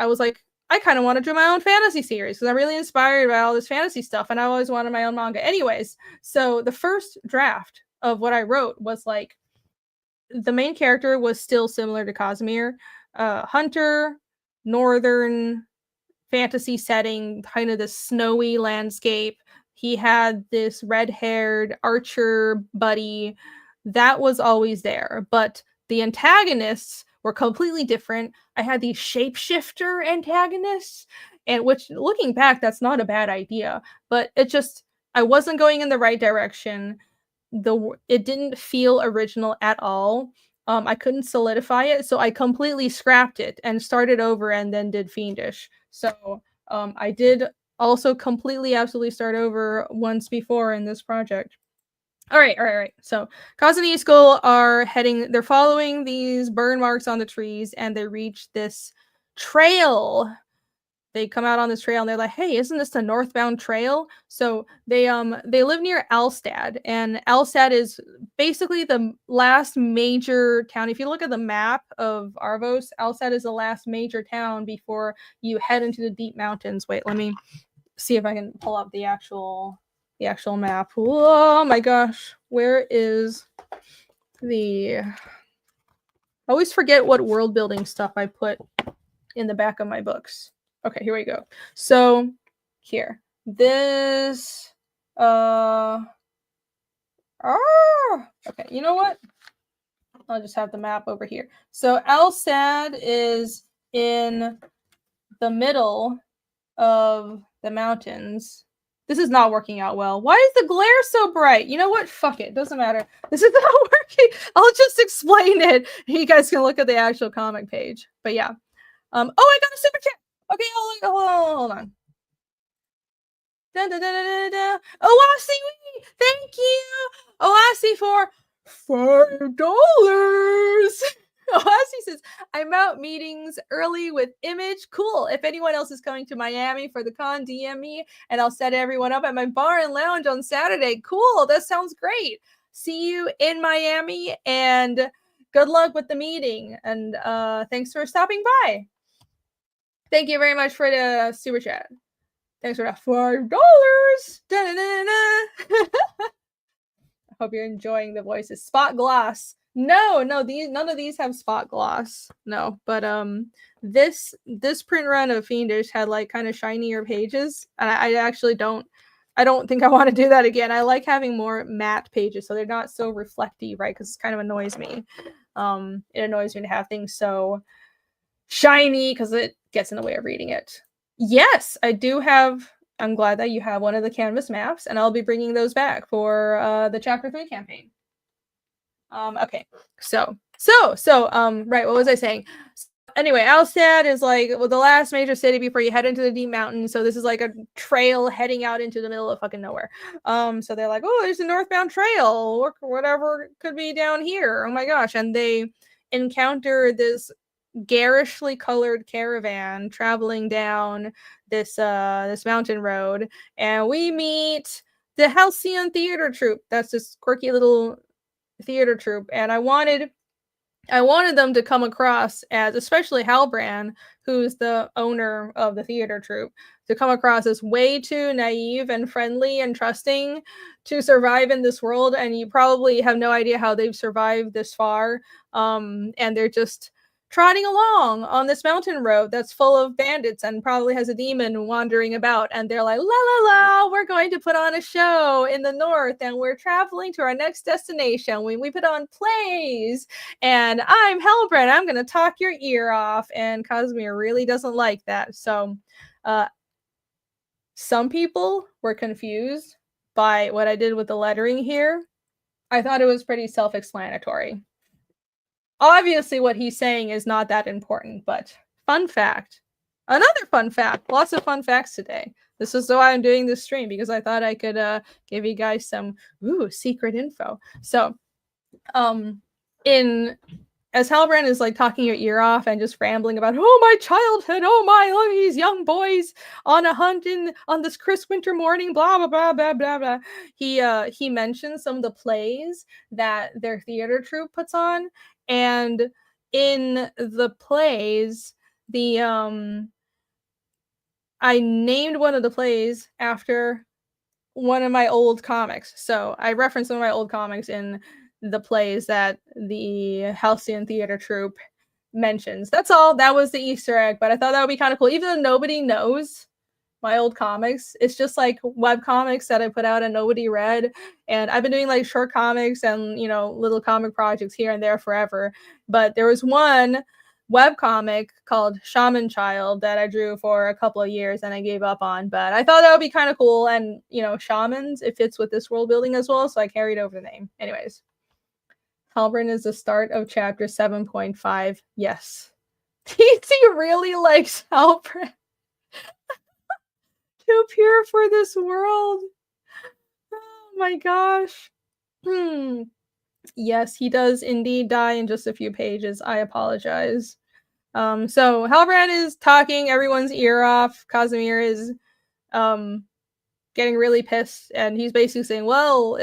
Speaker 1: was like, I kind of want to do my own fantasy series because I'm really inspired by all this fantasy stuff, and I always wanted my own manga. Anyways, so the first draft of what I wrote was like, the main character was still similar to Casimir, hunter, northern fantasy setting, kind of this snowy landscape. He had this red-haired archer buddy that was always there, but the antagonists were completely different. I had these shapeshifter antagonists, and which, looking back, that's not a bad idea, but I wasn't going in the right direction. It didn't feel original at all. I couldn't solidify it, so I completely scrapped it and started over and then did Fiendish. So I did also completely, absolutely start over once before in this project. All right. So Kaz and Iskul they're following these burn marks on the trees, and they reach this trail. They come out on this trail and they're like, hey, isn't this the northbound trail? So they live near Alstad, and Alstad is basically the last major town. If you look at the map of Arvos, Alstad is the last major town before you head into the deep mountains. Wait, let me see if I can pull up the actual map. Oh my gosh, where is I always forget what world building stuff I put in the back of my books. Okay, here we go. So here, this, okay, you know what? I'll just have the map over here. So Alstad is in the middle of the mountains. This is not working out well. Why is the glare so bright? You know what? Fuck it. Doesn't matter. This is not working. I'll just explain it. You guys can look at the actual comic page. But yeah. Oh, I got a super chat. Okay, hold on. Oasi, thank you. Oasi for $5. Oasi says, I'm out meetings early with Image. Cool. If anyone else is coming to Miami for the con, DM me and I'll set everyone up at my bar and lounge on Saturday. Cool. That sounds great. See you in Miami, and good luck with the meeting. And thanks for stopping by. Thank you very much for the super chat. Thanks for that $5. I hope you're enjoying the voices. Spot gloss. No, none of these have spot gloss. No, but this print run of Fiendish had like kind of shinier pages, and I actually don't think I want to do that again. I like having more matte pages so they're not so reflecty, right? Because it kind of annoys me. It annoys me to have things so shiny because it gets in the way of reading it. Yes, I do have. I'm glad that you have one of the canvas maps, and I'll be bringing those back for the Chapter 3 campaign. Okay, so, right, what was I saying? Anyway, Alstad is like the last major city before you head into the deep mountains. So this is like a trail heading out into the middle of fucking nowhere. So they're like, oh, there's a northbound trail, or whatever could be down here. Oh my gosh, and they encounter this garishly colored caravan traveling down this mountain road, and we meet the Halcyon Theater Troupe. That's this quirky little theater troupe, and I wanted them to come across as, especially Halbrand, who's the owner of the theater troupe, to come across as way too naive and friendly and trusting to survive in this world. And you probably have no idea how they've survived this far. And they're just trotting along on this mountain road that's full of bandits and probably has a demon wandering about. And they're like, la la la, we're going to put on a show in the north and we're traveling to our next destination. We put on plays, and I'm Halbrand. I'm going to talk your ear off. And Cosmere really doesn't like that. So some people were confused by what I did with the lettering here. I thought it was pretty self-explanatory. Obviously, what he's saying is not that important, but fun fact. Another fun fact. Lots of fun facts today. This is why I'm doing this stream, because I thought I could give you guys some secret info. So, as Halbrand is like talking your ear off and just rambling about, oh, my childhood, oh my, look, these young boys on a hunt on this crisp winter morning, blah blah blah blah blah blah. He mentions some of the plays that their theater troupe puts on, and in the plays, I named one of the plays after one of my old comics. So I referenced one of my old comics in the plays that the Halcyon Theater Troupe mentions. That's all. That was the Easter egg, but I thought that would be kind of cool. Even though nobody knows my old comics, it's just like web comics that I put out and nobody read. And I've been doing like short comics and, little comic projects here and there forever. But there was one web comic called Shaman Child that I drew for a couple of years and I gave up on, but I thought that would be kind of cool. And shamans, it fits with this world building as well, so I carried over the name. Anyways, Halbrand is the start of chapter 7.5. Yes. TT really likes Halbrand. Too pure for this world. Oh my gosh. Yes, he does indeed die in just a few pages. I apologize. So Halbrand is talking everyone's ear off. Cosmere is getting really pissed, and he's basically saying, well,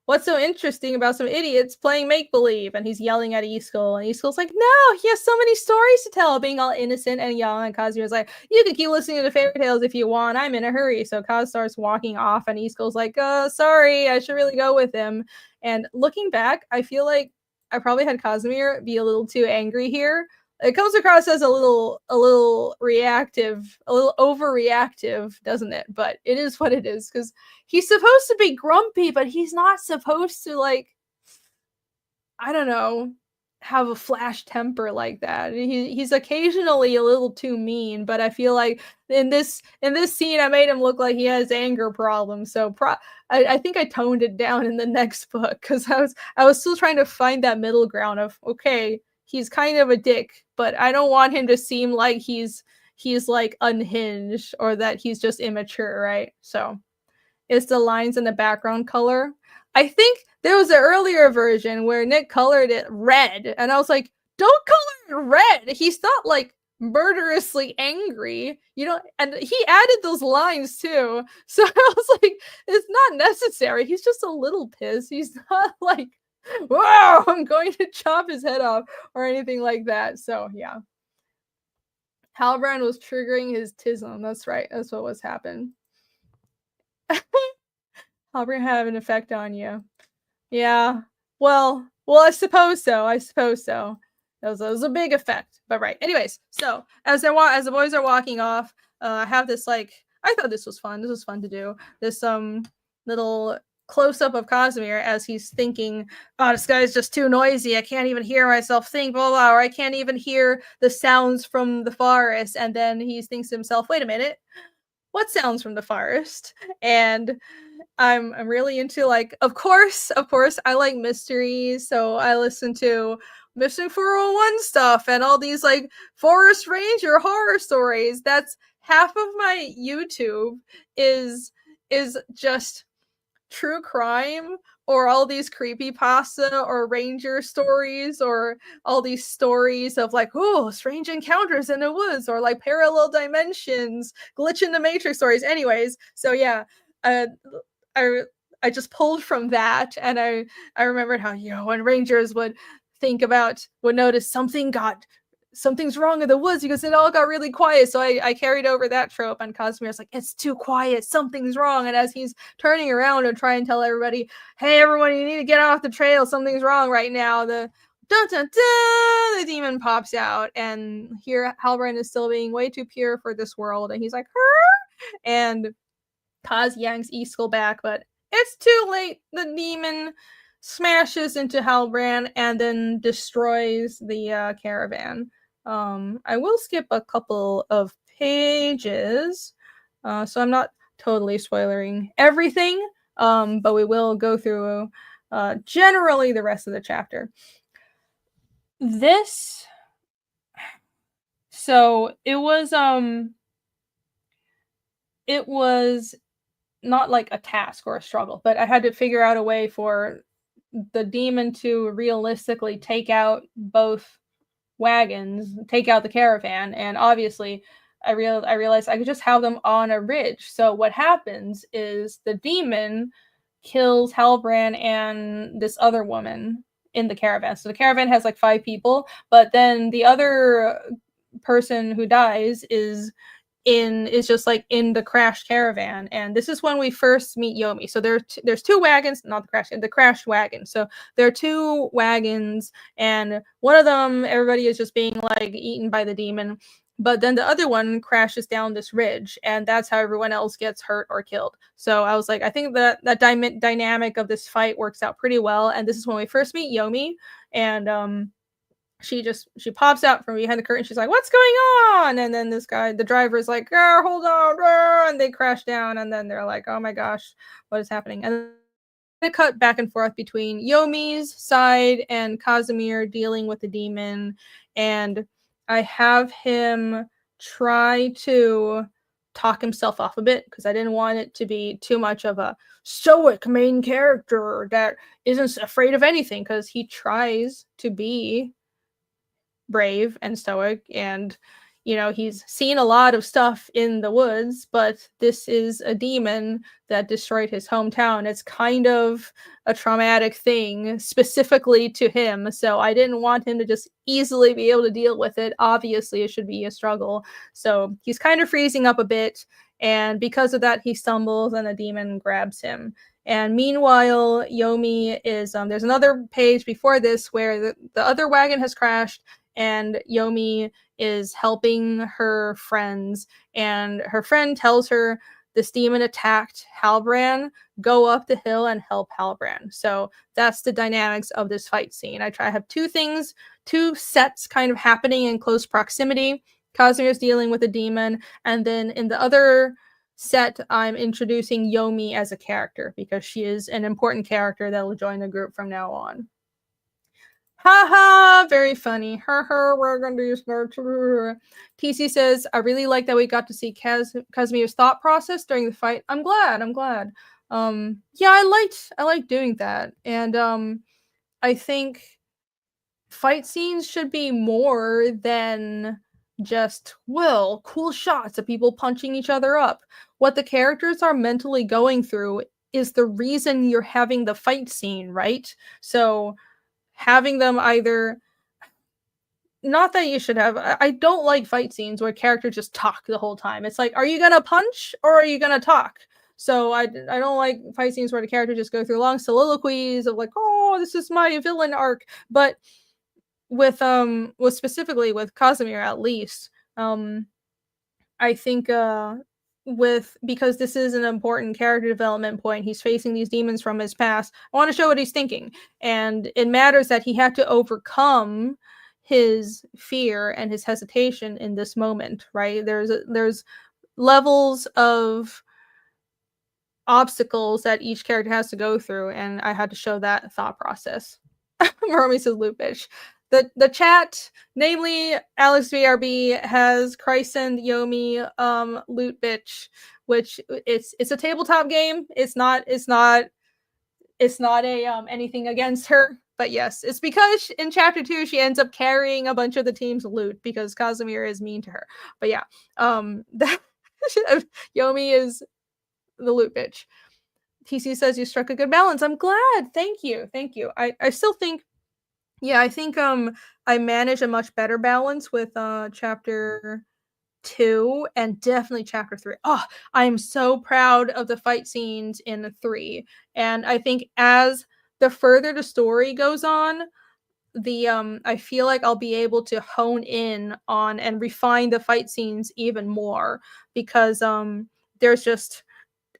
Speaker 1: what's so interesting about some idiots playing make-believe? And he's yelling at Easkull, and Easkull's like, no, he has so many stories to tell, being all innocent and young. And Cosmere's like, you can keep listening to the fairy tales if you want, I'm in a hurry. So Cos starts walking off, and Easkull's like, sorry, I should really go with him. And looking back, I feel like I probably had Cosmere be a little too angry here. It comes across as a little reactive, a little overreactive, doesn't it? But it is what it is, because he's supposed to be grumpy, but he's not supposed to, like, I don't know, have a flash temper like that. He's occasionally a little too mean, but I feel like in this scene I made him look like he has anger problems. So I think I toned it down in the next book, because I was still trying to find that middle ground of, okay, he's kind of a dick, but I don't want him to seem like he's like unhinged or that he's just immature, right? So it's the lines in the background color. I think there was an earlier version where Nick colored it red, and I was like, don't color it red. He's not like murderously angry, and he added those lines too. So I was like, it's not necessary. He's just a little pissed. He's not like, wow, I'm going to chop his head off or anything like that. So yeah, Halbrand was triggering his tism. That's right. That's what was happening. Halbrand had an effect on you. Yeah. Well, I suppose so. That was a big effect. But right. Anyways, so as the boys are walking off, I have this, like, I thought this was fun. This was fun to do. This little close-up of Cosmere as he's thinking, oh, this guy's just too noisy. I can't even hear myself think, blah, blah, or I can't even hear the sounds from the forest. And then he thinks to himself, wait a minute, what sounds from the forest? And I'm really into, like, of course, I like mysteries. So I listen to Missing 401 stuff and all these, like, forest ranger horror stories. That's half of my YouTube is just true crime or all these creepypasta or ranger stories or all these stories of like, oh, strange encounters in the woods or like parallel dimensions, glitch in the matrix stories. Anyways, so yeah, uh, I I just pulled from that, and I remembered how, when rangers would notice something's wrong in the woods because it all got really quiet. So I carried over that trope, and Casimir's like, it's too quiet, something's wrong. And as he's turning around to try and tell everybody, hey, everyone, you need to get off the trail, something's wrong right now, the dun dun dun, the demon pops out, and here Halbrand is still being way too pure for this world, and he's like, her, and Kaz yanks Easkell back, but it's too late. The demon smashes into Halbrand and then destroys the caravan. I will skip a couple of pages, so I'm not totally spoiling everything, but we will go through generally the rest of the chapter. So it was not like a task or a struggle, but I had to figure out a way for the demon to realistically take out both wagons, take out the caravan, and obviously I realized I could just have them on a ridge. So what happens is the demon kills Halbrand and this other woman in the caravan. So the caravan has like 5 people, but then the other person who dies is just like in the crashed caravan, and this is when we first meet Yomi. So there's 2 wagons, not the crashed wagon. So there are 2 wagons, and one of them, everybody is just being like eaten by the demon, but then the other one crashes down this ridge, and that's how everyone else gets hurt or killed. So I was like, I think that dynamic of this fight works out pretty well, and this is when we first meet Yomi, and she pops out from behind the curtain. She's like, what's going on? And then this guy, the driver, is like, hold on, and they crash down, and then they're like, oh my gosh, what is happening? And they cut back and forth between Yomi's side and Casimir dealing with the demon, and I have him try to talk himself off a bit because I didn't want it to be too much of a stoic main character that isn't afraid of anything, because he tries to be brave and stoic, and he's seen a lot of stuff in the woods, but this is a demon that destroyed his hometown. It's kind of a traumatic thing specifically to him, so I didn't want him to just easily be able to deal with it. Obviously it should be a struggle, so he's kind of freezing up a bit, and because of that he stumbles and the demon grabs him. And meanwhile, Yomi is there's another page before this where the other wagon has crashed, and Yomi is helping her friends, and her friend tells her this demon attacked Halbrand, go up the hill and help Halbrand. So that's the dynamics of this fight scene. I have 2 sets kind of happening in close proximity. Casimir is dealing with a demon, and then in the other set I'm introducing Yomi as a character because she is an important character that will join the group from now on. Haha, very funny. We're gonna do smart. TC says, I really like that we got to see Casimir's thought process during the fight. I'm glad. Yeah, I liked doing that. And I think fight scenes should be more than just, cool shots of people punching each other up. What the characters are mentally going through is the reason you're having the fight scene, right? So having them either, not that you should have, I don't like fight scenes where characters just talk the whole time. It's like, are you gonna punch or are you gonna talk? So I don't like fight scenes where the characters just go through long soliloquies of like, oh, this is my villain arc. But with specifically with Casimir, at least, I think because this is an important character development point, he's facing these demons from his past. I want to show what he's thinking, and it matters that he had to overcome his fear and his hesitation in this moment, right? There's levels of obstacles that each character has to go through, and I had to show that thought process. Romy says loot bitch. The chat, namely Alex VRB, has christened Yomi loot bitch, which it's a tabletop game. It's not it's not a anything against her, but yes, it's because in chapter 2 she ends up carrying a bunch of the team's loot because Casimir is mean to her. But yeah, that Yomi is the loot bitch. TC says you struck a good balance. I'm glad. Thank you. Thank you. I still think, yeah, I think I managed a much better balance with chapter 2 and definitely chapter 3. Oh, I am so proud of the fight scenes in 3. And I think as the further the story goes on, the I feel like I'll be able to hone in on and refine the fight scenes even more because there's just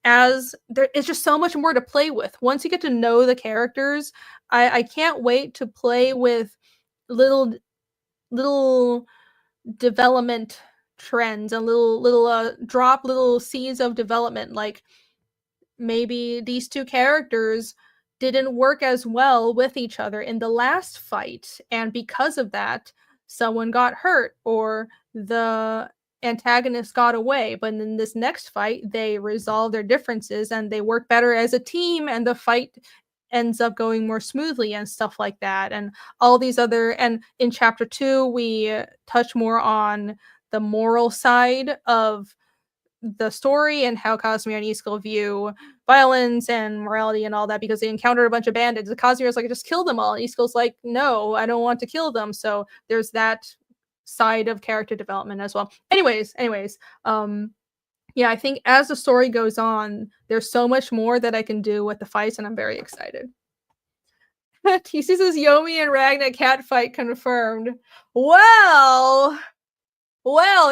Speaker 1: there is just so much more to play with. Once you get to know the characters, I can't wait to play with little little development trends and little drop little seeds of development, like maybe these two characters didn't work as well with each other in the last fight, and because of that someone got hurt or the antagonist got away, but in this next fight they resolve their differences and they work better as a team and the fight ends up going more smoothly and stuff like that. And all these other, and in chapter 2 we touch more on the moral side of the story and how Casimir and Iskall view violence and morality and all that, because they encountered a bunch of bandits. And Casimir's like, just kill them all. And Iskall's like, no, I don't want to kill them. So there's that side of character development as well. Anyways, yeah, I think as the story goes on, there's so much more that I can do with the fights, and I'm very excited. TC says Yomi and Ragna cat fight confirmed. Well,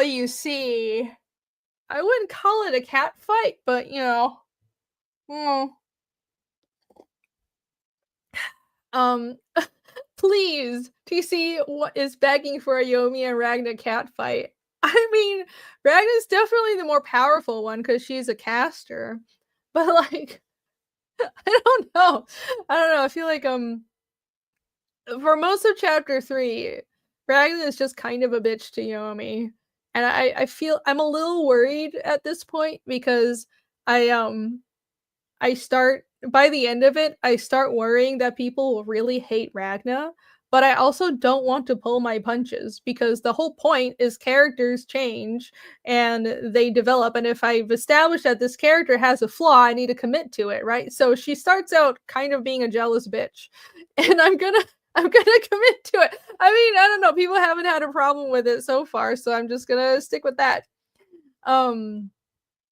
Speaker 1: you see, I wouldn't call it a cat fight, but you know, please, TC is begging for a Yomi and Ragna cat fight. I mean, Ragna's definitely the more powerful one because she's a caster, but like, I don't know. I feel like for most of chapter 3, Ragna is just kind of a bitch to Yomi. And I feel I'm a little worried at this point because I start by the end of it, I start worrying that people will really hate Ragna, but I also don't want to pull my punches because the whole point is characters change and they develop, and if I've established that this character has a flaw, I need to commit to it, right? So she starts out kind of being a jealous bitch, and I'm gonna commit to it. I mean, I don't know, people haven't had a problem with it so far, so I'm just gonna stick with that.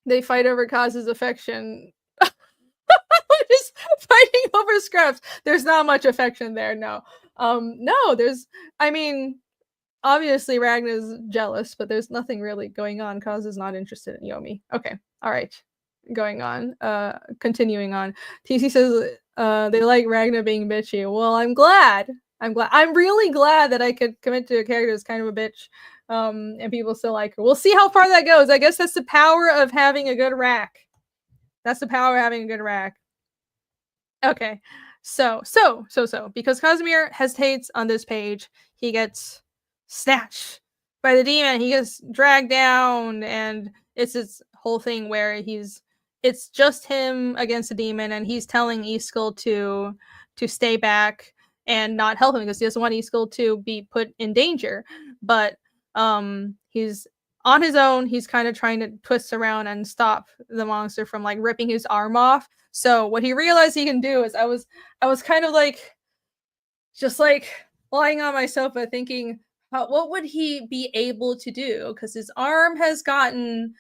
Speaker 1: They fight over Kaz's affection. Just fighting over scraps. There's not much affection there, no. No, there's, I mean, obviously Ragna's jealous, but there's nothing really going on. Kaz is not interested in Yomi. Okay, all right. Going on. Continuing on. TC says they like Ragna being bitchy. Well, I'm glad. I'm really glad that I could commit to a character that's kind of a bitch. And people still like her. We'll see how far that goes. I guess that's the power of having a good rack. That's the power of having a good rack. Okay, so because Casimir hesitates on this page, he gets snatched by the demon. He gets dragged down, and it's this whole thing where it's just him against the demon, and he's telling Iskall to stay back and not help him because he doesn't want Iskall to be put in danger. But he's on his own. He's kind of trying to twist around and stop the monster from like ripping his arm off. So what he realized he can do is I was kind of like just like lying on my sofa thinking, what would he be able to do? Because his arm has gotten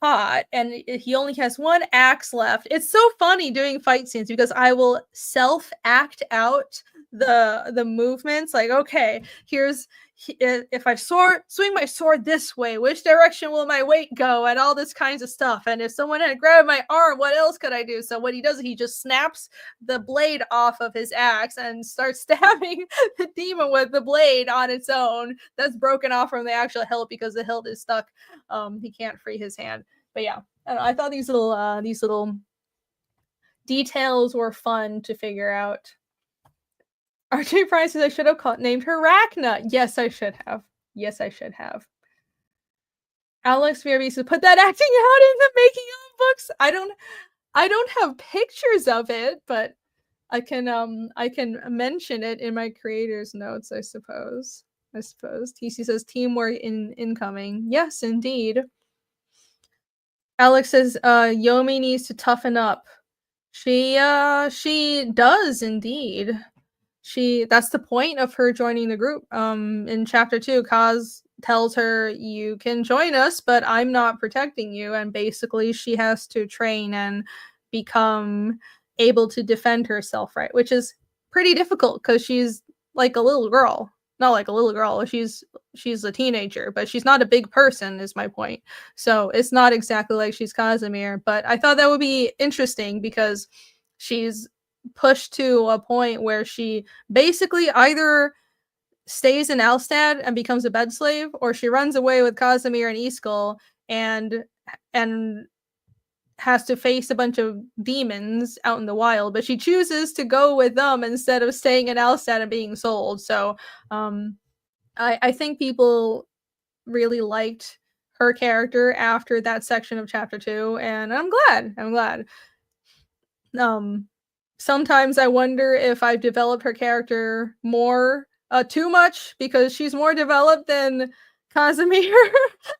Speaker 1: caught and he only has one axe left. It's so funny doing fight scenes because I will self-act out the movements. Like, okay, here's if I swing my sword this way, which direction will my weight go, and all this kinds of stuff. And if someone had grabbed my arm, what else could I do? So what he does is he just snaps the blade off of his axe and starts stabbing the demon with the blade on its own. That's broken off from the actual hilt because the hilt is stuck. He can't free his hand. But yeah, I thought these little details were fun to figure out. RJ Price says I should have named her Ragna. Yes, I should have. Alex VRB says put that acting out in the making of books. I don't have pictures of it, but I can mention it in my creator's notes, I suppose. TC says teamwork incoming. Yes, indeed. Alex says Yomi needs to toughen up. She does indeed. That's the point of her joining the group. In chapter 2, Kaz tells her, you can join us, but I'm not protecting you, and basically she has to train and become able to defend herself, right? Which is pretty difficult because she's like a little girl. Not like a little girl, she's a teenager, but she's not a big person, is my point. So it's not exactly like she's Casimir, but I thought that would be interesting because she's pushed to a point where she basically either stays in Alstad and becomes a bed slave, or she runs away with Casimir and Iskall and has to face a bunch of demons out in the wild, but she chooses to go with them instead of staying in Alstad and being sold. So I think people really liked her character after that section of chapter 2, and I'm glad. Sometimes I wonder if I've developed her character more too much, because she's more developed than Casimir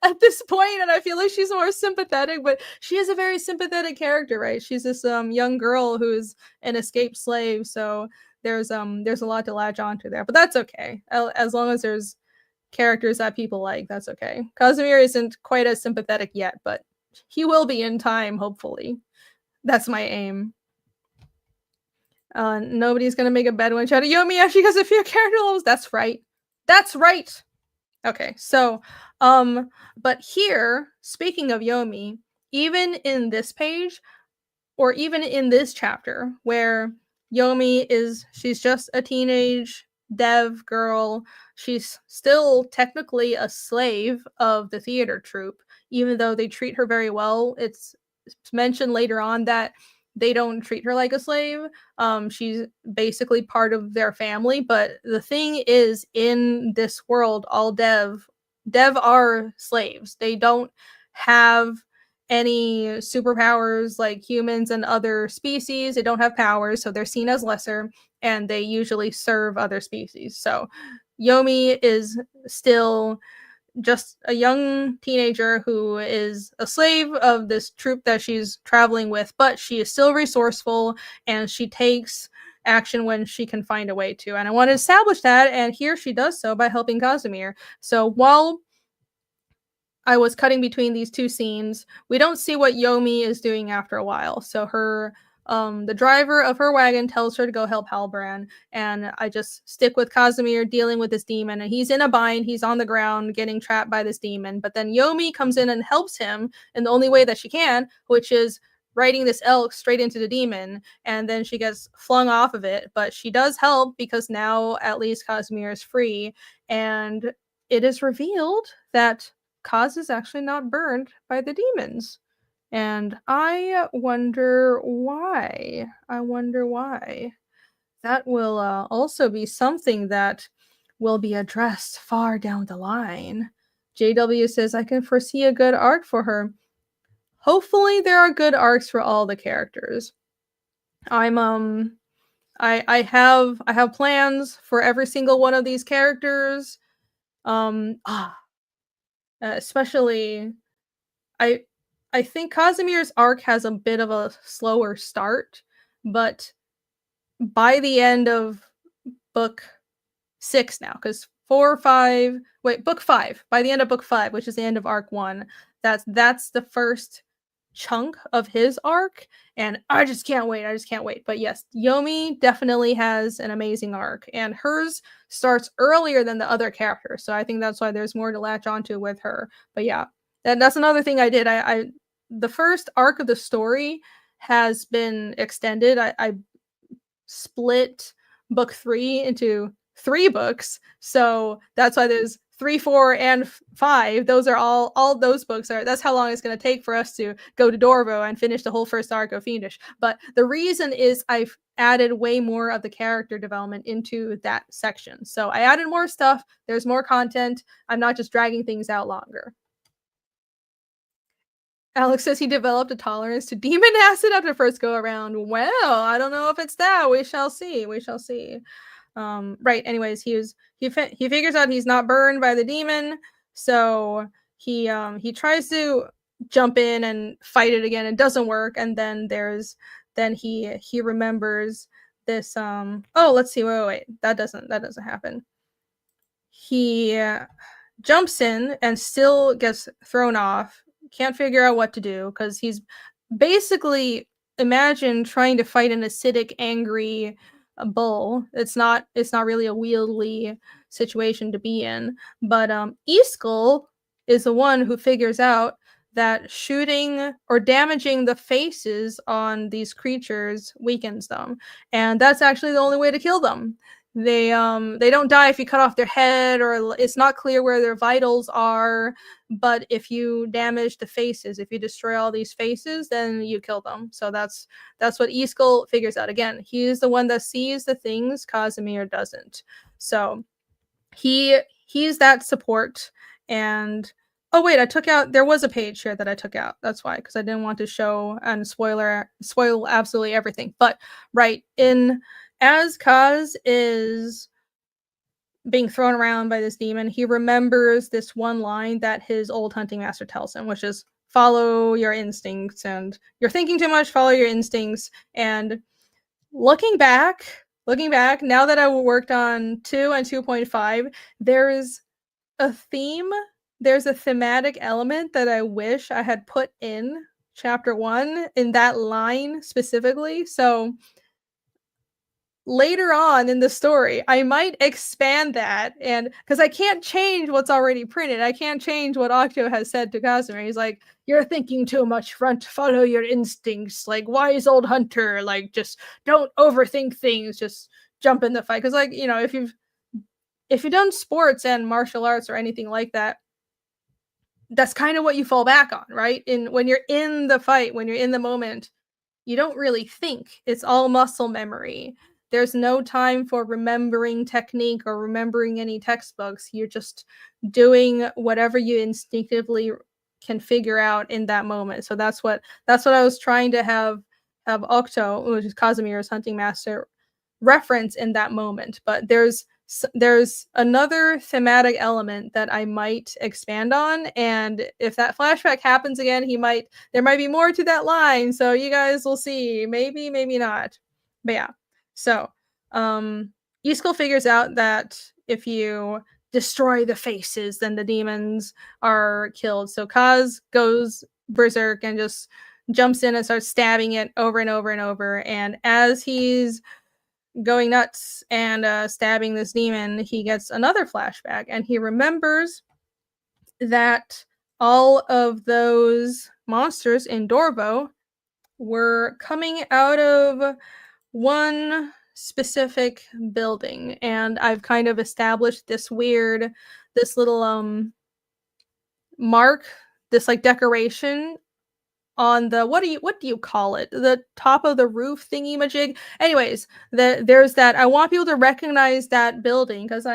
Speaker 1: at this point, and I feel like she's more sympathetic, but she is a very sympathetic character, right? She's this young girl who's an escaped slave, so there's a lot to latch onto there, but that's okay. As long as there's characters that people like, that's okay. Casimir isn't quite as sympathetic yet, but he will be in time, hopefully. That's my aim. Nobody's gonna make a bed one shot. Yomi actually has a few character levels. That's right. That's right. Okay, so, but here, speaking of Yomi, even in this page, or even in this chapter, where she's just a teenage dev girl, she's still technically a slave of the theater troupe, even though they treat her very well. It's mentioned later on that they don't treat her like a slave. She's basically part of their family, but the thing is, in this world, all dev are slaves. They don't have any superpowers like humans and other species. They don't have powers, so they're seen as lesser, and they usually serve other species. So Yomi is still just a young teenager who is a slave of this troop that she's traveling with, but she is still resourceful, and she takes action when she can find a way to. And I want to establish that, and here she does so by helping Casimir. So while I was cutting between these two scenes, we don't see what Yomi is doing after a while. So the driver of her wagon tells her to go help Halbrand, and I just stick with Casimir dealing with this demon, and he's in a bind. He's on the ground getting trapped by this demon, but then Yomi comes in and helps him in the only way that she can, which is riding this elk straight into the demon, and then she gets flung off of it, but she does help because now at least Casimir is free, and it is revealed that Kaz is actually not burned by the demons. And I wonder why. That will also be something that will be addressed far down the line. JW says, I can foresee a good arc for her. Hopefully there are good arcs for all the characters. I have plans for every single one of these characters. Especially I think Casimir's arc has a bit of a slower start, but by the end of book 6 now, because book 5, by the end of book 5, which is the end of arc 1, that's the first chunk of his arc, and I just can't wait. But yes, Yomi definitely has an amazing arc, and hers starts earlier than the other characters, so I think that's why there's more to latch onto with her. But yeah, that's another thing I did. I the first arc of the story has been extended. I split book 3 into 3 books, so that's why there's 3, 4, and 5. Those are all those books are. That's how long it's going to take for us to go to Dorvo and finish the whole first arc of Fiendish. But the reason is I've added way more of the character development into that section. So I added more stuff. There's more content. I'm not just dragging things out longer. Alex says he developed a tolerance to demon acid after first go around. Well, I don't know if it's that. We shall see. We shall see. Right. Anyways, he figures out he's not burned by the demon, so he tries to jump in and fight it again. It doesn't work, and then he remembers this. Oh, let's see. Wait. That doesn't happen. He jumps in and still gets thrown off. Can't figure out what to do because he's basically, imagine trying to fight an acidic, angry bull. It's not really a wieldly situation to be in. But Easkull is the one who figures out that shooting or damaging the faces on these creatures weakens them, and that's actually the only way to kill them. They don't die if you cut off their head, or it's not clear where their vitals are, but if you damage the faces, if you destroy all these faces, then you kill them. So that's what Easkull figures out. Again, he is the one that sees the things Casimir doesn't. So he's that support. And oh wait, there was a page here that I took out. That's why, because I didn't want to show and spoil absolutely everything. But right, as Kaz is being thrown around by this demon, he remembers this one line that his old hunting master tells him, which is follow your instincts, and you're thinking too much, follow your instincts. And looking back, now that I worked on 2 and 2.5, there's a theme, there's a thematic element that I wish I had put in chapter 1 in that line specifically. So later on in the story, I might expand that, and because I can't change what's already printed. I can't change what Octo has said to Casimir. He's like, you're thinking too much, front, follow your instincts, like wise old hunter, like just don't overthink things, just jump in the fight. Because like, if you've done sports and martial arts or anything like that, that's kind of what you fall back on, right? When you're in the fight, when you're in the moment, you don't really think. It's all muscle memory. There's no time for remembering technique or remembering any textbooks. You're just doing whatever you instinctively can figure out in that moment. So that's what I was trying to have Octo, which is Casimir's hunting master, reference in that moment. But there's another thematic element that I might expand on, and if that flashback happens again, there might be more to that line, so you guys will see. Maybe not. But yeah. So Easkull figures out that if you destroy the faces, then the demons are killed. So Kaz goes berserk and just jumps in and starts stabbing it over and over and over. And as he's going nuts and stabbing this demon, he gets another flashback, and he remembers that all of those monsters in Dorvo were coming out of one specific building. And I've kind of established this little mark, this like decoration on the what do you call it, the top of the roof thingy majig. Anyways, there's that. I want people to recognize that building, because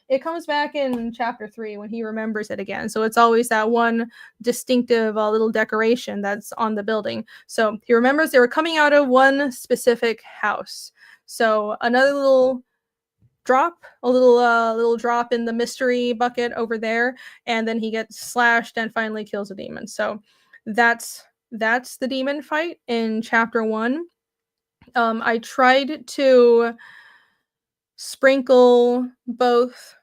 Speaker 1: it comes back in chapter 3 when he remembers it again. So it's always that one distinctive little decoration that's on the building. So he remembers they were coming out of one specific house. So another little drop, a little drop in the mystery bucket over there, and then he gets slashed and finally kills a demon. So that's the demon fight in chapter 1. I tried to sprinkle both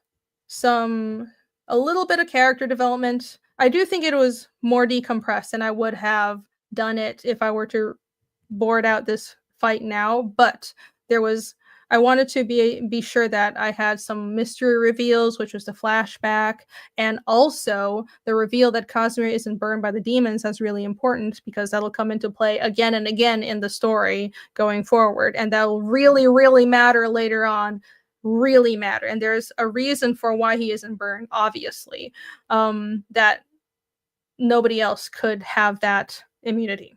Speaker 1: a little bit of character development. I do think it was more decompressed, and I would have done it if I were to board out this fight now, but I wanted to be sure that I had some mystery reveals, which was the flashback, and also the reveal that Casimir isn't burned by the demons. That's really important, because that'll come into play again and again in the story going forward, and that will really, really matter later on. Really matter. And there's a reason for why he isn't burned, obviously, that nobody else could have that immunity,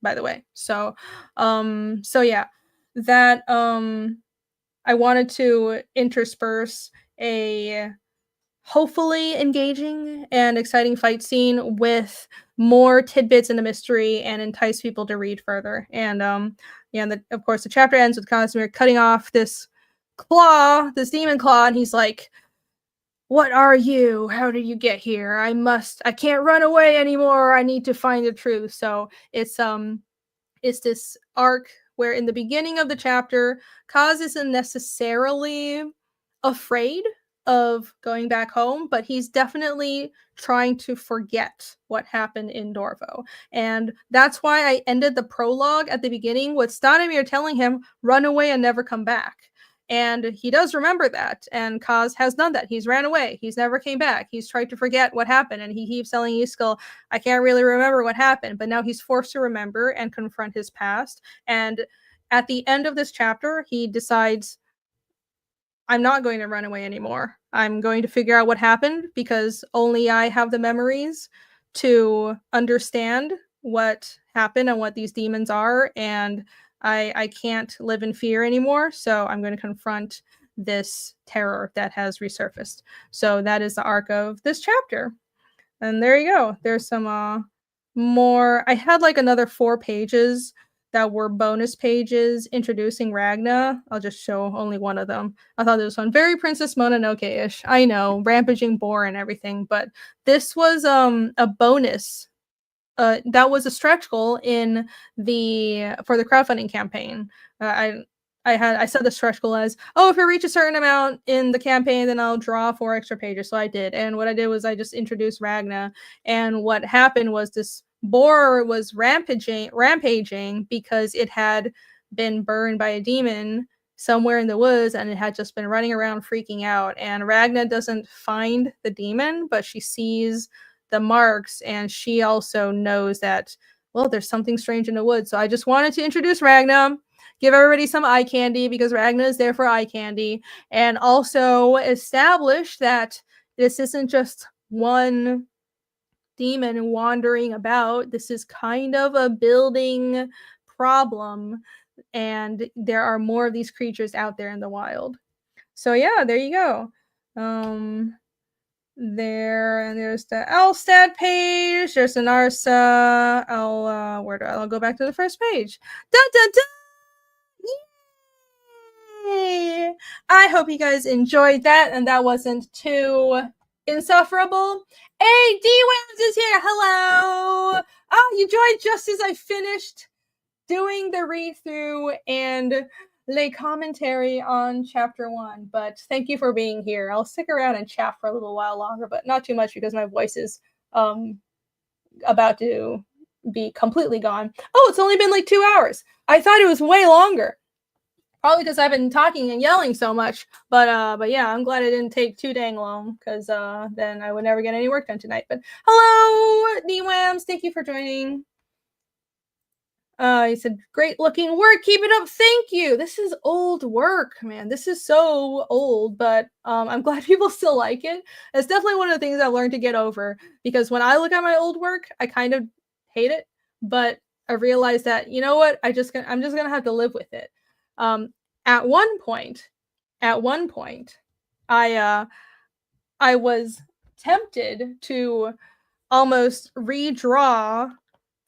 Speaker 1: by the way. So yeah, that I wanted to intersperse a hopefully engaging and exciting fight scene with more tidbits in the mystery and entice people to read further. And yeah, and of course the chapter ends with Casimir cutting off this claw, this demon claw, and he's like, "What are you? How did you get here? I can't run away anymore. I need to find the truth." So it's this arc where in the beginning of the chapter, Kaz isn't necessarily afraid of going back home, but he's definitely trying to forget what happened in Dorvo. And that's why I ended the prologue at the beginning with Stanimir telling him, run away and never come back. And he does remember that, and Kaz has done that. He's ran away. He's never came back. He's tried to forget what happened, and he keeps telling Iskall, I can't really remember what happened, but now he's forced to remember and confront his past. And at the end of this chapter, he decides, I'm not going to run away anymore. I'm going to figure out what happened because only I have the memories to understand what happened and what these demons are, and I can't live in fear anymore, so I'm going to confront this terror that has resurfaced. So that is the arc of this chapter. And there you go. There's some more. I had like another 4 pages that were bonus pages introducing Ragna. I'll just show only one of them. I thought this one very Princess Mononoke-ish. I know, rampaging boar and everything, but this was a bonus. That was a stretch goal in for the crowdfunding campaign. I set the stretch goal as, oh, if I reach a certain amount in the campaign, then I'll draw 4 extra pages. So I did. And what I did was I just introduced Ragna. And what happened was this boar was rampaging because it had been burned by a demon somewhere in the woods, and it had just been running around freaking out. And Ragna doesn't find the demon, but she sees the marks, and she also knows that, well, there's something strange in the woods. So I just wanted to introduce Ragna, give everybody some eye candy because Ragna is there for eye candy, and also establish that this isn't just one demon wandering about. This is kind of a building problem, and there are more of these creatures out there in the wild. So yeah, there you go. There, and there's the Elstad page. There's the Narsa. I'll go back to the first page. Dun dun dun! Yay! I hope you guys enjoyed that, and that wasn't too insufferable. Hey, D-Wams is here. Hello. Oh, you joined just as I finished doing the read through and lay commentary on chapter 1, but thank you for being here. I'll stick around and chat for a little while longer, but not too much because my voice is about to be completely gone. Oh, it's only been like 2 hours. I thought it was way longer. Probably because I've been talking and yelling so much, but yeah, I'm glad it didn't take too dang long, because then I would never get any work done tonight. But hello, D-Wams, thank you for joining. He said, great looking work. Keep it up. Thank you. This is old work, man. This is so old, but I'm glad people still like it. It's definitely one of the things I've learned to get over, because when I look at my old work, I kind of hate it, but I realized that, you know what? I'm just going to have to live with it. At one point, I was tempted to almost redraw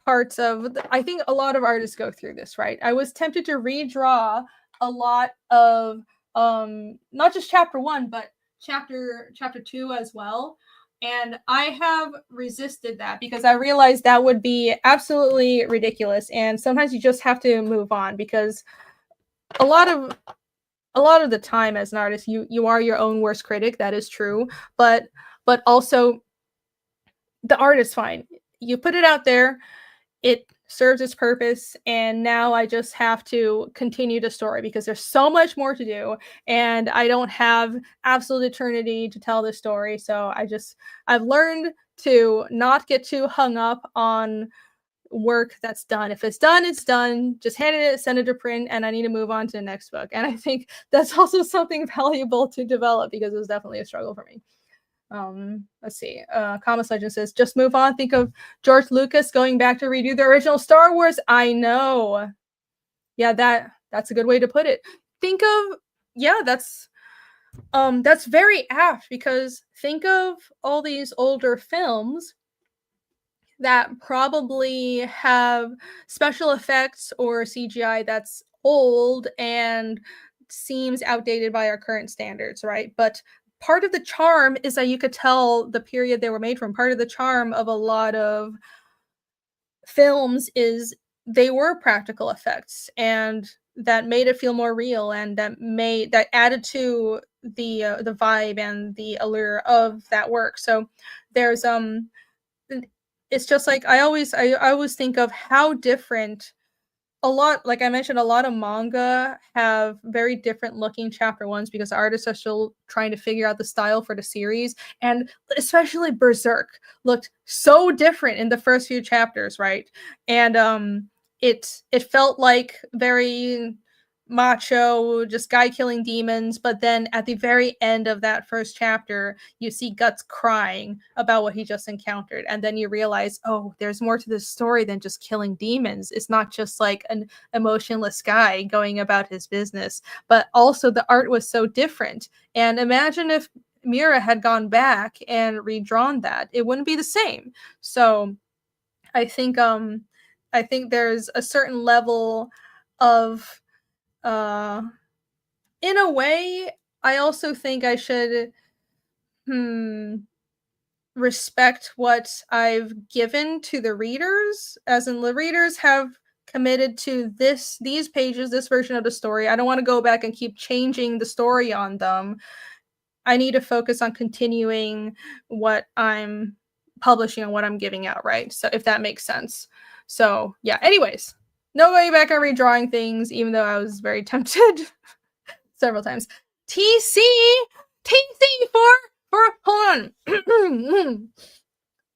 Speaker 1: parts of, I think a lot of artists go through this, right? I was tempted to redraw a lot of not just chapter 1, but chapter 2 as well. And I have resisted that because I realized that would be absolutely ridiculous. And sometimes you just have to move on, because a lot of the time as an artist, you are your own worst critic. That is true, but also the art is fine. You put it out there, it serves its purpose, and now I just have to continue the story because there's so much more to do, and I don't have absolute eternity to tell this story. So I've learned to not get too hung up on work that's done. If it's done, it's done. Just hand it, send it to print, and I need to move on to the next book. And I think that's also something valuable to develop, because it was definitely a struggle for me. Let's see. Comics Legend says, just move on. Think of George Lucas going back to redo the original Star Wars. I know. Yeah, that's a good way to put it. Think of, yeah, that's That's very apt, because think of all these older films that probably have special effects or CGI that's old and seems outdated by our current standards, right? But part of the charm is that you could tell the period they were made from. Part of the charm of a lot of films is they were practical effects, and that made it feel more real, and that added to the vibe and the allure of that work. So there's it's just like I always think of how different a lot, like I mentioned, a lot of manga have very different looking chapter ones because the artists are still trying to figure out the style for the series. And especially Berserk looked so different in the first few chapters, right? And it felt like very macho, just guy killing demons. But then at the very end of that first chapter, you see Guts crying about what he just encountered. And then you realize, oh, there's more to this story than just killing demons. It's not just like an emotionless guy going about his business, but also the art was so different. And imagine if Mira had gone back and redrawn that, it wouldn't be the same. So I think there's a certain level of in a way, I also think I should respect what I've given to the readers, as in the readers have committed to these pages, this version of the story. I don't want to go back and keep changing the story on them. I need to focus on continuing what I'm publishing and what I'm giving out, right? So if that makes sense. So yeah, anyways, no going back and redrawing things, even though I was very tempted several times. TC hold on.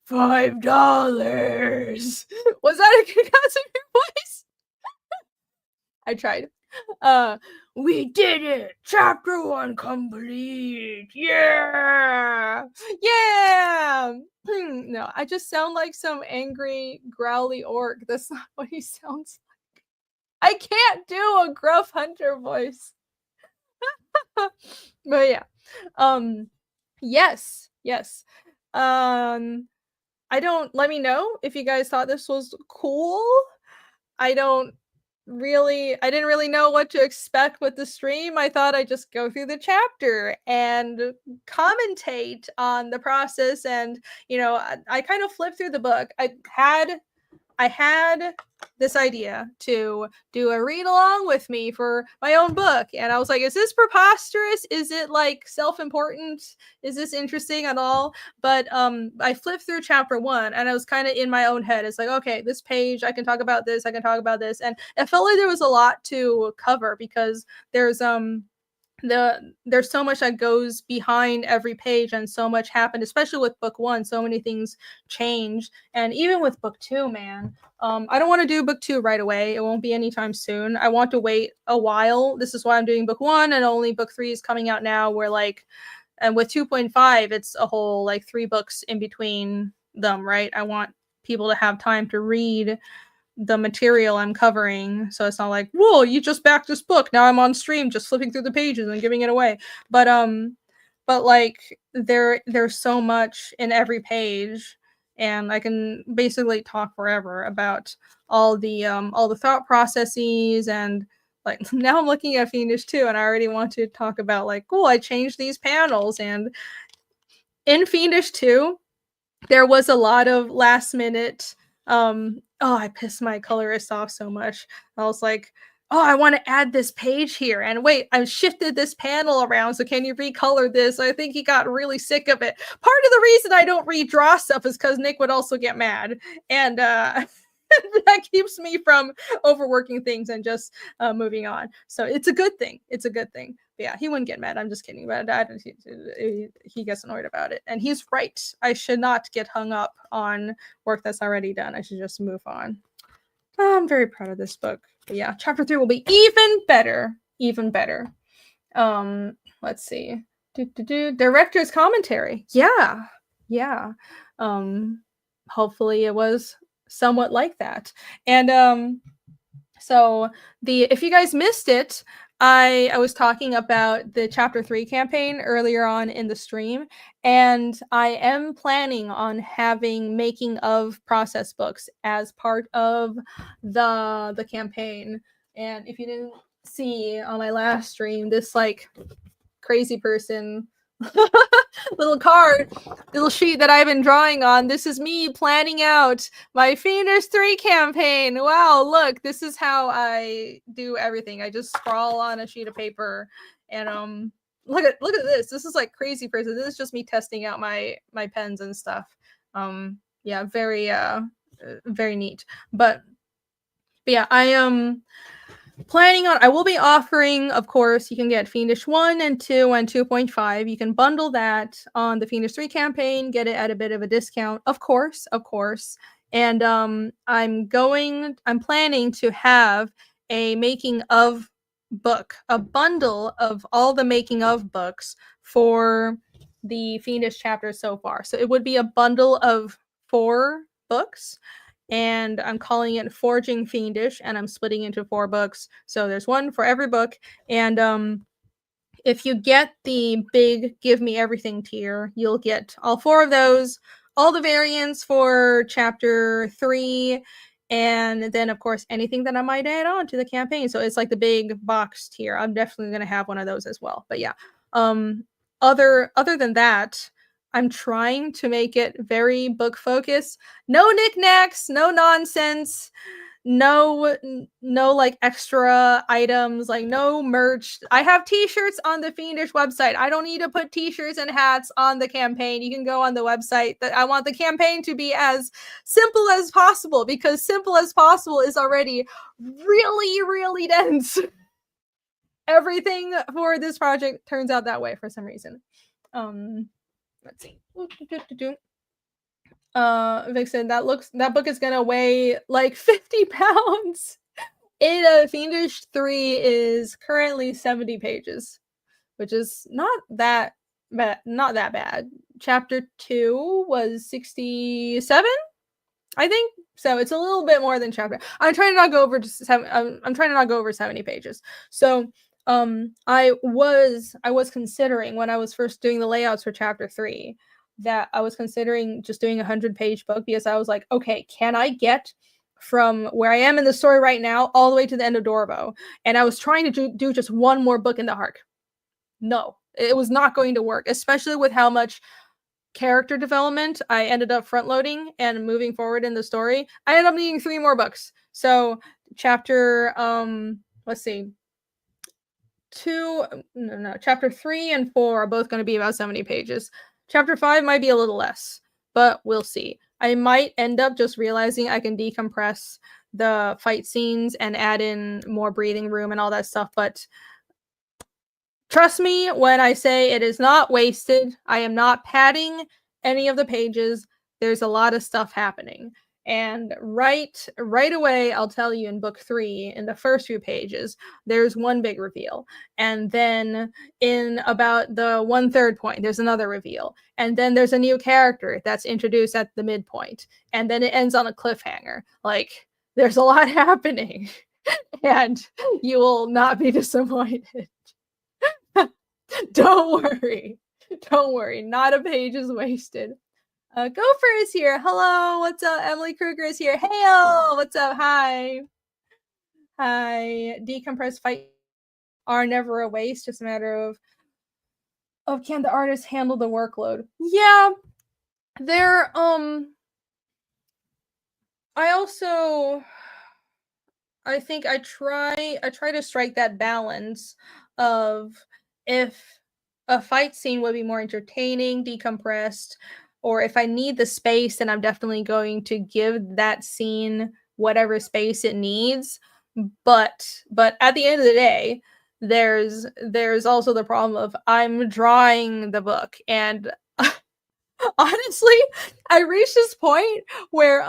Speaker 1: $5. Was that a good cause of your voice? I tried. We did it! Chapter 1 complete! Yeah! Yeah! No, I just sound like some angry, growly orc. That's not what he sounds like. I can't do a gruff hunter voice. But yeah. Yes. Let me know if you guys thought this was cool. I didn't really know what to expect with the stream. I thought I'd just go through the chapter and commentate on the process. And, I kind of flipped through the book. I had this idea to do a read along with me for my own book. And I was like, is this preposterous? Is it like self-important? Is this interesting at all? But I flipped through chapter 1 and I was kind of in my own head. It's like, okay, this page, I can talk about this, I can talk about this. And it felt like there was a lot to cover because there's so much that goes behind every page, and so much happened, especially with book 1. So many things changed, and even with book 2, man. I don't want to do book 2 right away. It won't be anytime soon. I want to wait a while. This is why I'm doing book 1, and only book 3 is coming out now. And with 2.5, it's a whole 3 books in between them, right? I want people to have time to read the material I'm covering, so it's not like, whoa, you just backed this book, now I'm on stream just flipping through the pages and giving it away. But there's so much in every page, and I can basically talk forever about all the thought processes. And now I'm looking at Fiendish 2 and I already want to talk about cool, I changed these panels. And in Fiendish 2 there was a lot of last minute I pissed my colorist off so much. I was like, oh, I want to add this page here. And wait, I shifted this panel around. So can you recolor this? I think he got really sick of it. Part of the reason I don't redraw stuff is because Nick would also get mad. And that keeps me from overworking things and just moving on. So it's a good thing. But yeah, he wouldn't get mad. I'm just kidding. But he gets annoyed about it. And he's right. I should not get hung up on work that's already done. I should just move on. I'm very proud of this book. But yeah, chapter 3 will be even better. Let's see. Director's commentary. Yeah. Hopefully it was somewhat like that. And so if you guys missed it, I was talking about the chapter 3 campaign earlier on in the stream, and I am planning on having making of process books as part of the campaign. And if you didn't see on my last stream, this like crazy person little card, little sheet that I've been drawing on. This is me planning out my Fiendish 3 campaign. Wow, look, this is how I do everything. I just scrawl on a sheet of paper and look at this. This is like crazy person. This is just me testing out my pens and stuff. Yeah, very neat. But yeah, I am planning on, I will be offering, of course, you can get Fiendish 1 and 2 and 2.5. You can bundle that on the Fiendish 3 campaign, get it at a bit of a discount, of course. And I'm planning to have a making of book, a bundle of all the making of books for the Fiendish chapters so far. So it would be a bundle of 4 books. And I'm calling it Forging Fiendish, and I'm splitting into 4 books. So there's one for every book. And if you get the big Give Me Everything tier, you'll get all 4 of those, all the variants for chapter 3, and then of course anything that I might add on to the campaign. So it's like the big box tier. I'm definitely going to have one of those as well. But yeah, other than that, I'm trying to make it very book focused. No knickknacks, no nonsense, no like extra items, like no merch. I have t-shirts on the Fiendish website. I don't need to put t-shirts and hats on the campaign. You can go on the website. That I want the campaign to be as simple as possible, because simple as possible is already really dense. Everything for this project turns out that way for some reason. Let's see. Vixen, that book is gonna weigh like 50 pounds. Fiendish 3 is currently 70 pages, which is not that bad. Chapter 2 was 67, I think. So it's a little bit more than chapter. I'm trying to not go over I'm trying to not go over 70 pages. So I was considering, when I was first doing the layouts for chapter 3, that I was considering just doing a 100-page book, because I was like, okay, can I get from where I am in the story right now all the way to the end of Dorvo? And I was trying to do just one more book in the arc. No, it was not going to work, especially with how much character development I ended up front loading and moving forward in the story. I ended up needing 3 more books. So chapter let's see, chapter 3 and 4 are both going to be about 70 pages. Chapter 5 might be a little less, but we'll see. I might end up just realizing I can decompress the fight scenes and add in more breathing room and all that stuff, but trust me when I say it is not wasted. I am not padding any of the pages. There's a lot of stuff happening. And right away, I'll tell you, in book 3, in the first few pages, there's one big reveal. And then in about the 1/3 point, there's another reveal. And then there's a new character that's introduced at the midpoint. And then it ends on a cliffhanger. Like, there's a lot happening. And you will not be disappointed. Don't worry. Not a page is wasted. Gopher is here. Hello, what's up? Emily Kruger is here. Hey, what's up? Hi. Decompressed fight are never a waste. Just a matter of can the artist handle the workload? Yeah, they're I think I try to strike that balance of, if a fight scene would be more entertaining, decompressed, or if I need the space, then I'm definitely going to give that scene whatever space it needs. But at the end of the day, there's also the problem of I'm drawing the book, and honestly, I reached this point where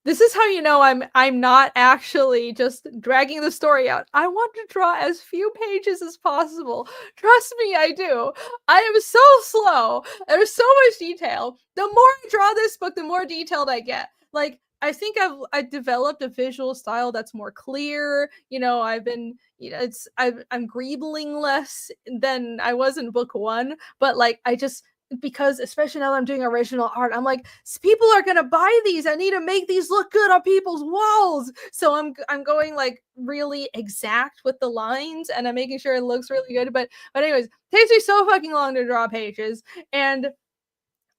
Speaker 1: this is how you know I'm not actually just dragging the story out. I want to draw as few pages as possible. Trust me, I do. I am so slow. There's so much detail. The more I draw this book, the more detailed I get. Like, I think I've developed a visual style that's more clear. You know, I've been, you know, I'm greebling less than I was in book one, but like I just, because especially now that I'm doing original art, I'm like, people are gonna buy these. I need to make these look good on people's walls. So I'm going like really exact with the lines, and I'm making sure it looks really good. But anyways, it takes me so fucking long to draw pages, and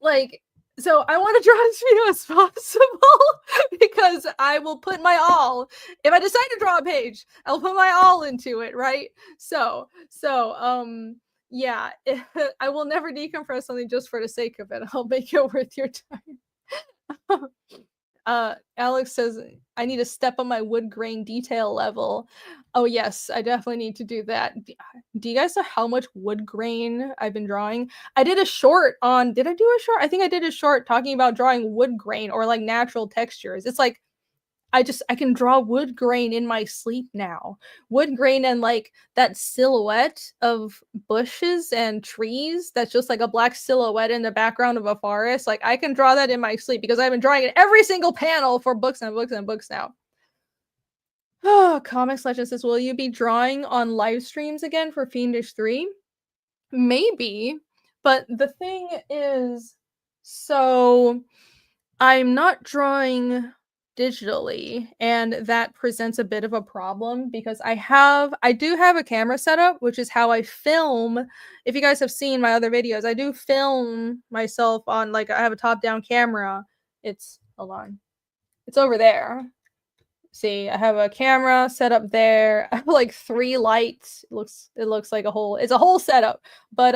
Speaker 1: like, so I want to draw as few as possible because I will put my all. If I decide to draw a page, I'll put my all into it, right? So yeah, I will never decompress something just for the sake of it. I'll make it worth your time. Alex says I need to step on my wood grain detail level. Oh yes, I definitely need to do that. Do you guys know how much wood grain I've been drawing? I did a short on, did I do a short? I think I did a short talking about drawing wood grain or like natural textures. It's like I can draw wood grain in my sleep now. Wood grain and like that silhouette of bushes and trees that's just like a black silhouette in the background of a forest. Like I can draw that in my sleep because I've been drawing in every single panel for books and books and books now. Oh, Comics Legend says, will you be drawing on live streams again for Fiendish 3? Maybe, but the thing is, so I'm not drawing digitally, and that presents a bit of a problem because I do have a camera setup, which is how I film. If you guys have seen my other videos, I do film myself on, like, I have a top-down camera. Hold on. It's over there. See, I have a camera set up there. I have like 3 lights. It looks like it's a whole setup. But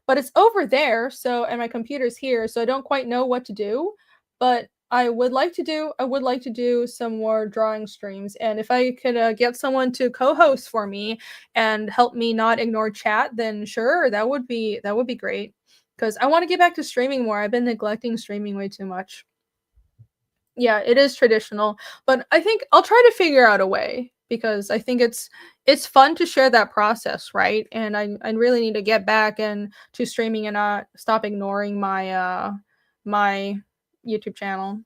Speaker 1: it's over there, so, and my computer's here, so I don't quite know what to do. But I would like to do some more drawing streams, and if I could get someone to co-host for me and help me not ignore chat, then sure, that would be great. Because I want to get back to streaming more. I've been neglecting streaming way too much. Yeah, it is traditional, but I think I'll try to figure out a way because I think it's fun to share that process, right? And I really need to get back and to streaming and not stop ignoring my my YouTube channel.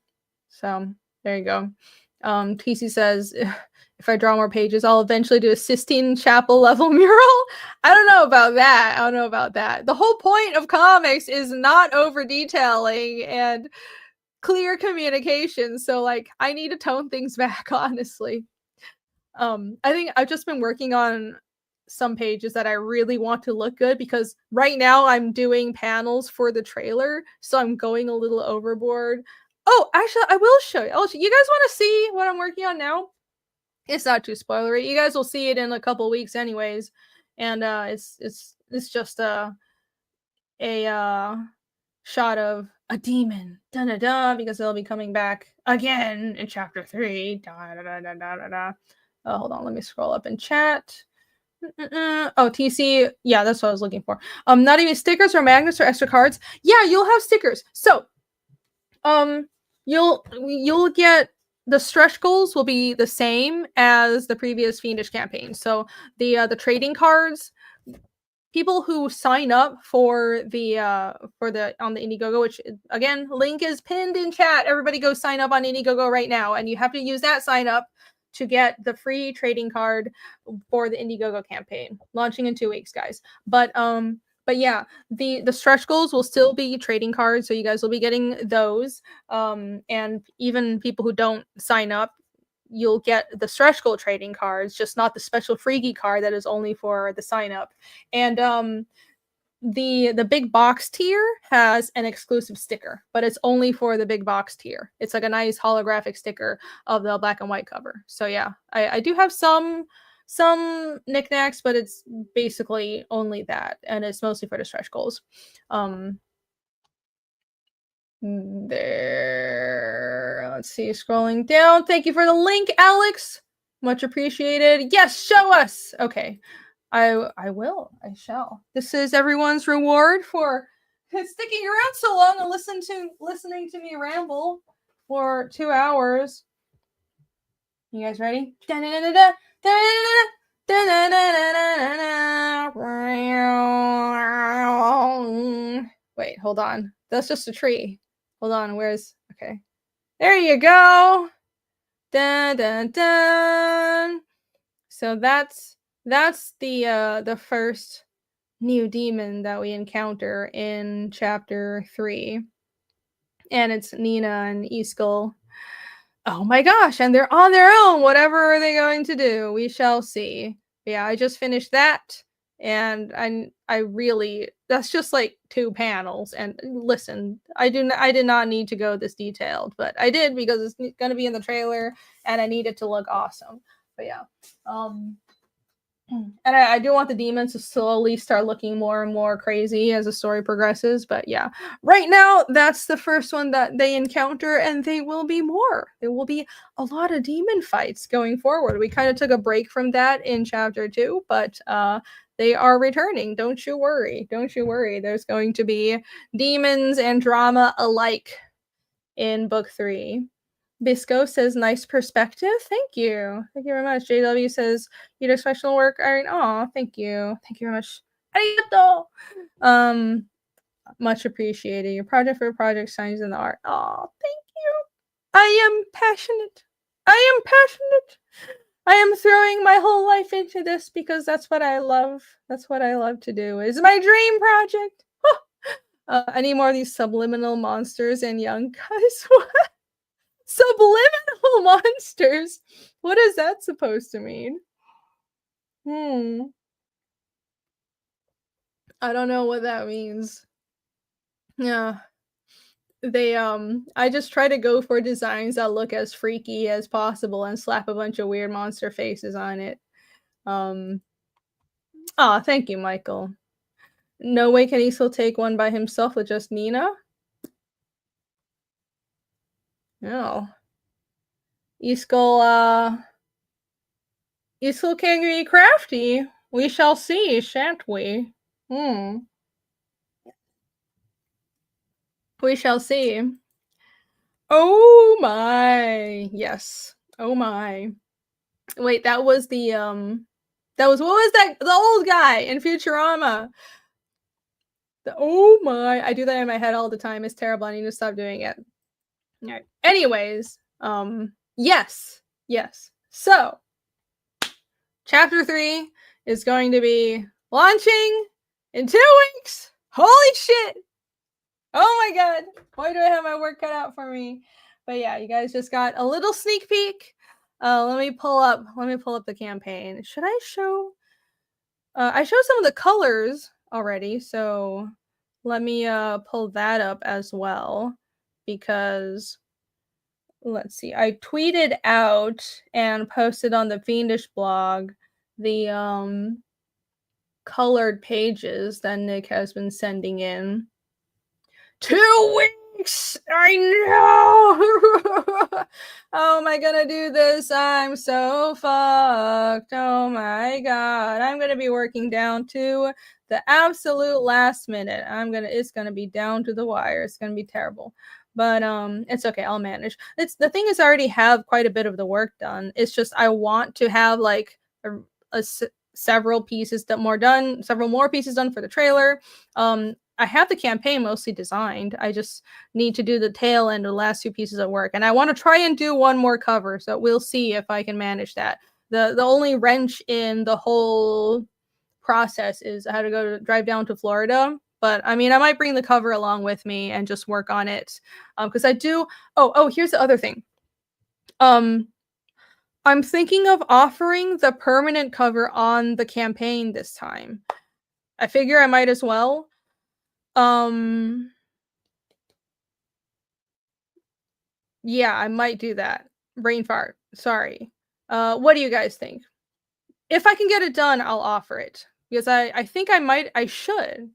Speaker 1: So there you go. TC says if I draw more pages, I'll eventually do a Sistine Chapel level mural. I don't know about that. The whole point of comics is not over detailing and clear communication, so like I need to tone things back, honestly. I think I've just been working on some pages that I really want to look good because right now I'm doing panels for the trailer, so I'm going a little overboard. Oh, actually, I will show you. You guys want to see what I'm working on now? It's not too spoilery. You guys will see it in a couple weeks anyways, and it's just a shot of a demon, because they'll be coming back again in chapter 3. Oh, hold on, let me scroll up in chat. Oh, TC, yeah, that's what I was looking for. Not even stickers or magnets or extra cards. Yeah, you'll have stickers. So, you'll get the stretch goals will be the same as the previous Fiendish campaign. So the trading cards, people who sign up for the on the Indiegogo, which again, link is pinned in chat. Everybody go sign up on Indiegogo right now, and you have to use that sign up to get the free trading card for the Indiegogo campaign, launching in 2 weeks, guys. But yeah, the stretch goals will still be trading cards, so you guys will be getting those. And even people who don't sign up, you'll get the stretch goal trading cards, just not the special freebie card that is only for the sign up. And the big box tier has an exclusive sticker, but it's only for the big box tier. It's like a nice holographic sticker of the black and white cover. So yeah, I do have some knickknacks, but it's basically only that, and it's mostly for the stretch goals. There, let's see, scrolling down. Thank you for the link, Alex. Much appreciated. Yes, show us. Okay, I shall. This is everyone's reward for sticking around so long and listening to me ramble for 2 hours. You guys ready? Wait, hold on. That's just a tree. Hold on, okay. There you go. Dun dun dun. So that's the first new demon that we encounter in chapter 3. And it's Nina and Iskul. Oh my gosh, and they're on their own. Whatever are they going to do? We shall see. Yeah, I just finished that, and I really, that's just like 2 panels. And listen, I did not need to go this detailed, but I did because it's going to be in the trailer, and I need it to look awesome. But yeah, and I do want the demons to slowly start looking more and more crazy as the story progresses. But yeah, right now that's the first one that they encounter, and they will be more. There will be a lot of demon fights going forward. We kind of took a break from that in chapter 2, but they are returning. Don't you worry. Don't you worry. There's going to be demons and drama alike in book 3. Bisco says, nice perspective. Thank you. Thank you very much. JW says, you do special work, Irene. Aw, thank you. Thank you very much. Arigato. Much appreciated. Your project signs in the art. Aw, thank you. I am passionate. I am passionate. I am throwing my whole life into this because that's what I love. That's what I love to do. It's my dream project. I need more of these subliminal monsters and young guys. What? Subliminal monsters? What is that supposed to mean? I don't know what that means. Yeah. They I just try to go for designs that look as freaky as possible and slap a bunch of weird monster faces on it. Oh, thank you, Michael. No way can he still take one by himself with just Nina? No. Iskul can be crafty. We shall see, shan't we? We shall see. Oh my. Yes. Oh my. Wait, that was the what was that? The old guy in Futurama. Oh my. I do that in my head all the time. It's terrible. I need to stop doing it. All right. Anyways, yes. Yes. So, chapter 3 is going to be launching in 2 weeks. Holy shit. Oh my god. Why do I have my work cut out for me? But yeah, you guys just got a little sneak peek. Let me pull up the campaign. Should I show I showed some of the colors already, so let me pull that up as well, because let's see. I tweeted out and posted on the Fiendish blog the colored pages that Nick has been sending in. 2 weeks! I know! How am I gonna do this? I'm so fucked. Oh my god. I'm gonna be working down to the absolute last minute. It's gonna be down to the wire. It's gonna be terrible. But it's okay. I'll manage. The thing is, I already have quite a bit of the work done. It's just I want to have like several more pieces done for the trailer. I have the campaign mostly designed. I just need to do the tail end of the last 2 pieces of work, and I want to try and do 1 more cover. So we'll see if I can manage that. The only wrench in the whole process is I had to drive down to Florida. But I mean, I might bring the cover along with me and just work on it, because I do. Oh, here's the other thing. I'm thinking of offering the permanent cover on the campaign this time. I figure I might as well. Yeah, I might do that. Brain fart. Sorry. What do you guys think? If I can get it done, I'll offer it. Because I think I should.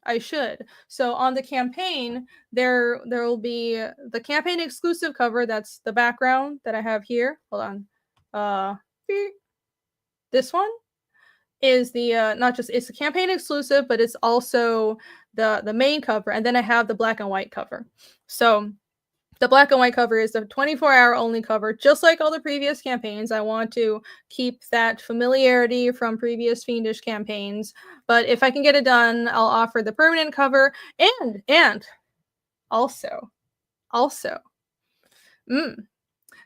Speaker 1: So on the campaign, there will be the campaign exclusive cover. That's the background that I have here. Hold on. This one is the it's a campaign exclusive, but it's also the main cover. And then I have the black and white cover. So the black and white cover is the 24-hour only cover, just like all the previous campaigns. I want to keep that familiarity from previous Fiendish campaigns. But if I can get it done, I'll offer the permanent cover. And also,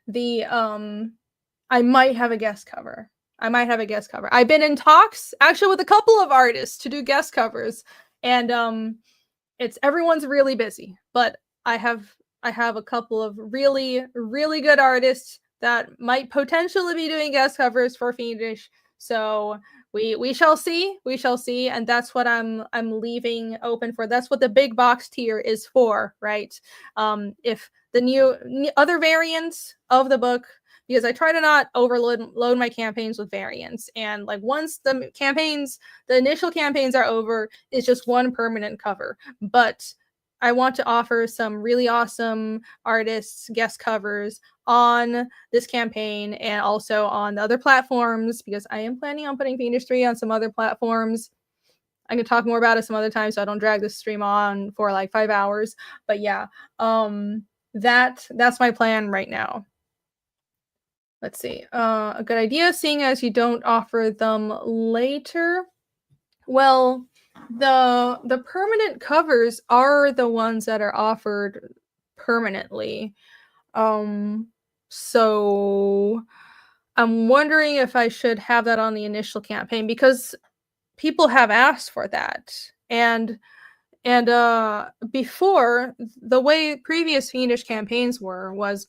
Speaker 1: the I might have a guest cover. I've been in talks actually with a couple of artists to do guest covers, and everyone's really busy, but I have a couple of really good artists that might potentially be doing guest covers for Fiendish. So we shall see. And that's what I'm leaving open for. That's what the big box tier is for, right? If the new other variants of the book, because I try to not overload my campaigns with variants, and like once the initial campaigns are over, it's just one permanent cover. But I want to offer some really awesome artists guest covers on this campaign and also on the other platforms, because I am planning on putting Fiendish 3 on some other platforms. I can talk more about it some other time so I don't drag this stream on for like 5 hours. But yeah, that's my plan right now. Let's see. A good idea, seeing as you don't offer them later. Well, the permanent covers are the ones that are offered permanently. So I'm wondering if I should have that on the initial campaign, because people have asked for that. And before, the way previous Fiendish campaigns was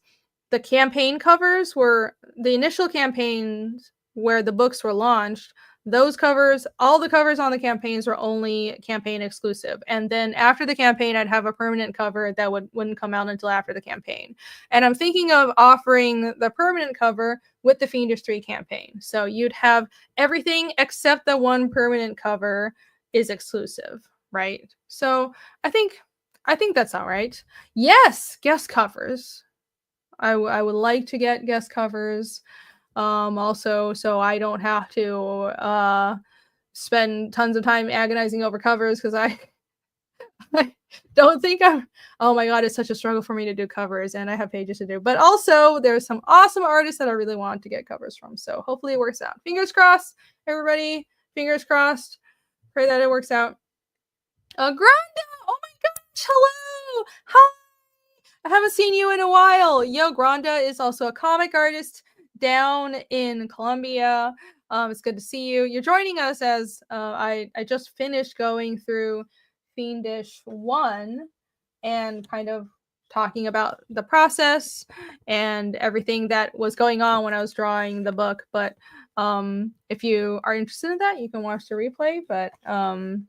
Speaker 1: the campaign covers were the initial campaigns where the books were launched. Those covers, all the covers on the campaigns were only campaign exclusive. And then after the campaign, I'd have a permanent cover that wouldn't come out until after the campaign. And I'm thinking of offering the permanent cover with the Fiendish 3 campaign. So you'd have everything except the one permanent cover is exclusive, right? So I think that's all right. Yes, guest covers. I would like to get guest covers. Also, so I don't have to spend tons of time agonizing over covers, because I don't think oh my god, it's such a struggle for me to do covers, and I have pages to do. But also, there's some awesome artists that I really want to get covers from. So hopefully it works out. Fingers crossed, everybody. Fingers crossed. Pray that it works out. Granda! Oh my gosh, hello! Hi! I haven't seen you in a while. Yo, Granda is also a comic artist down in Colombia. It's good to see you. You're joining us as I just finished going through Fiendish 1 and kind of talking about the process and everything that was going on when I was drawing the book. But if you are interested in that, you can watch the replay. But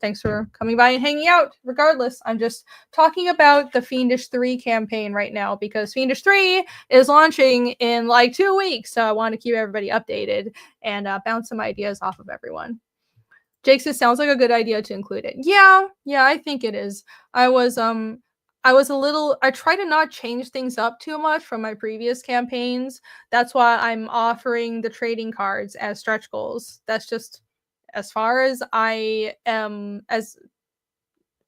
Speaker 1: thanks for coming by and hanging out. Regardless, I'm just talking about the Fiendish 3 campaign right now, because Fiendish 3 is launching in like 2 weeks. So I want to keep everybody updated and bounce some ideas off of everyone. Jake says, sounds like a good idea to include it. Yeah, I think it is. I try to not change things up too much from my previous campaigns. That's why I'm offering the trading cards as stretch goals. That's just as far as I am, as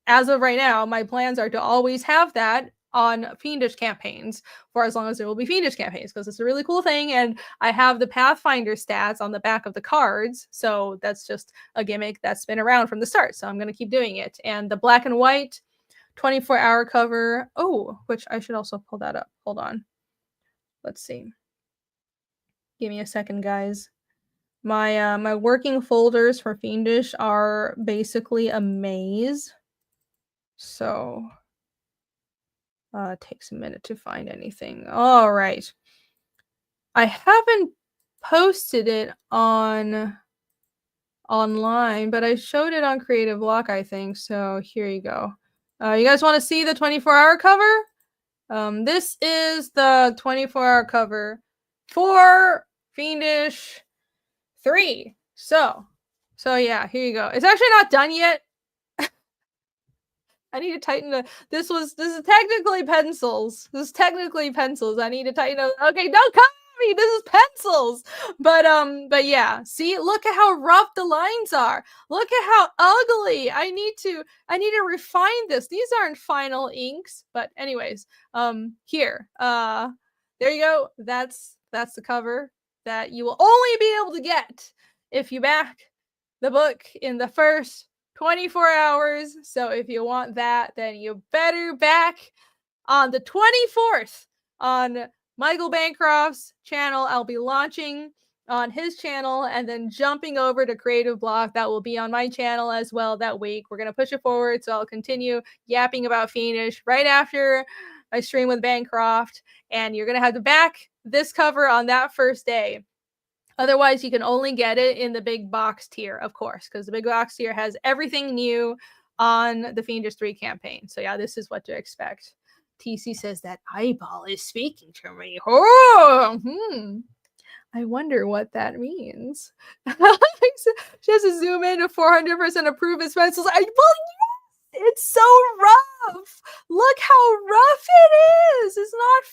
Speaker 1: of right now, my plans are to always have that on Fiendish campaigns for as long as there will be Fiendish campaigns, because it's a really cool thing. And I have the Pathfinder stats on the back of the cards. So that's just a gimmick that's been around from the start. So I'm going to keep doing it. And the black and white 24-hour cover. Oh, which I should also pull that up. Hold on. Let's see. Give me a second, guys. My working folders for Fiendish are basically a maze. So it takes a minute to find anything. All right. I haven't posted it online, but I showed it on Creative Block, I think. So here you go. You guys want to see the 24-hour cover? This is the 24-hour cover for Fiendish 3. So yeah, here you go. It's actually not done yet. I need to tighten this is technically pencils. I need to tighten it. Okay, don't come at me. This is pencils. But yeah, see, look at how rough the lines are. Look at how ugly. I need to refine this. These aren't final inks, but anyways, here. There you go. That's the cover that you will only be able to get if you back the book in the first 24 hours. So if you want that, then you better back on the 24th on Michael Bancroft's channel. I'll be launching on his channel and then jumping over to Creative Block. That will be on my channel as well that week. We're going to push it forward, so I'll continue yapping about Fiendish right after I stream with Bancroft, and you're going to have to back this cover on that first day. Otherwise, you can only get it in the big box tier, of course, because the big box tier has everything new on the Fiendish 3 campaign. So yeah, this is what to expect. TC says that eyeball is speaking to me. Oh, I wonder what that means. She has to zoom in to 400% approve his pencils. It's so rough. Look how rough it is. It's not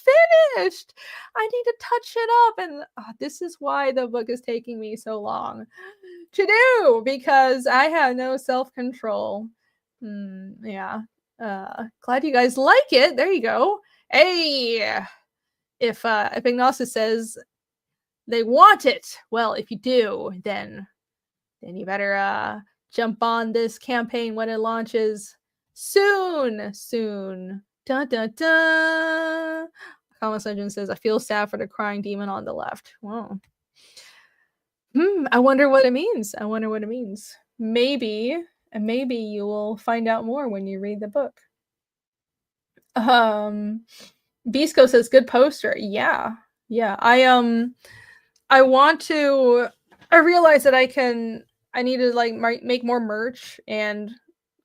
Speaker 1: finished. I need to touch it up. And this is why the book is taking me so long to do, because I have no self-control. Yeah. Glad you guys like it. There you go. Hey, if Ignacio says they want it, well, if you do, then you better jump on this campaign when it launches soon. Dun dun dun. Comics Legend says, I feel sad for the crying demon on the left. Whoa. I wonder what it means. Maybe you will find out more when you read the book. Bisco says, good poster. Yeah. I want to. I realize that I need to like make more merch, and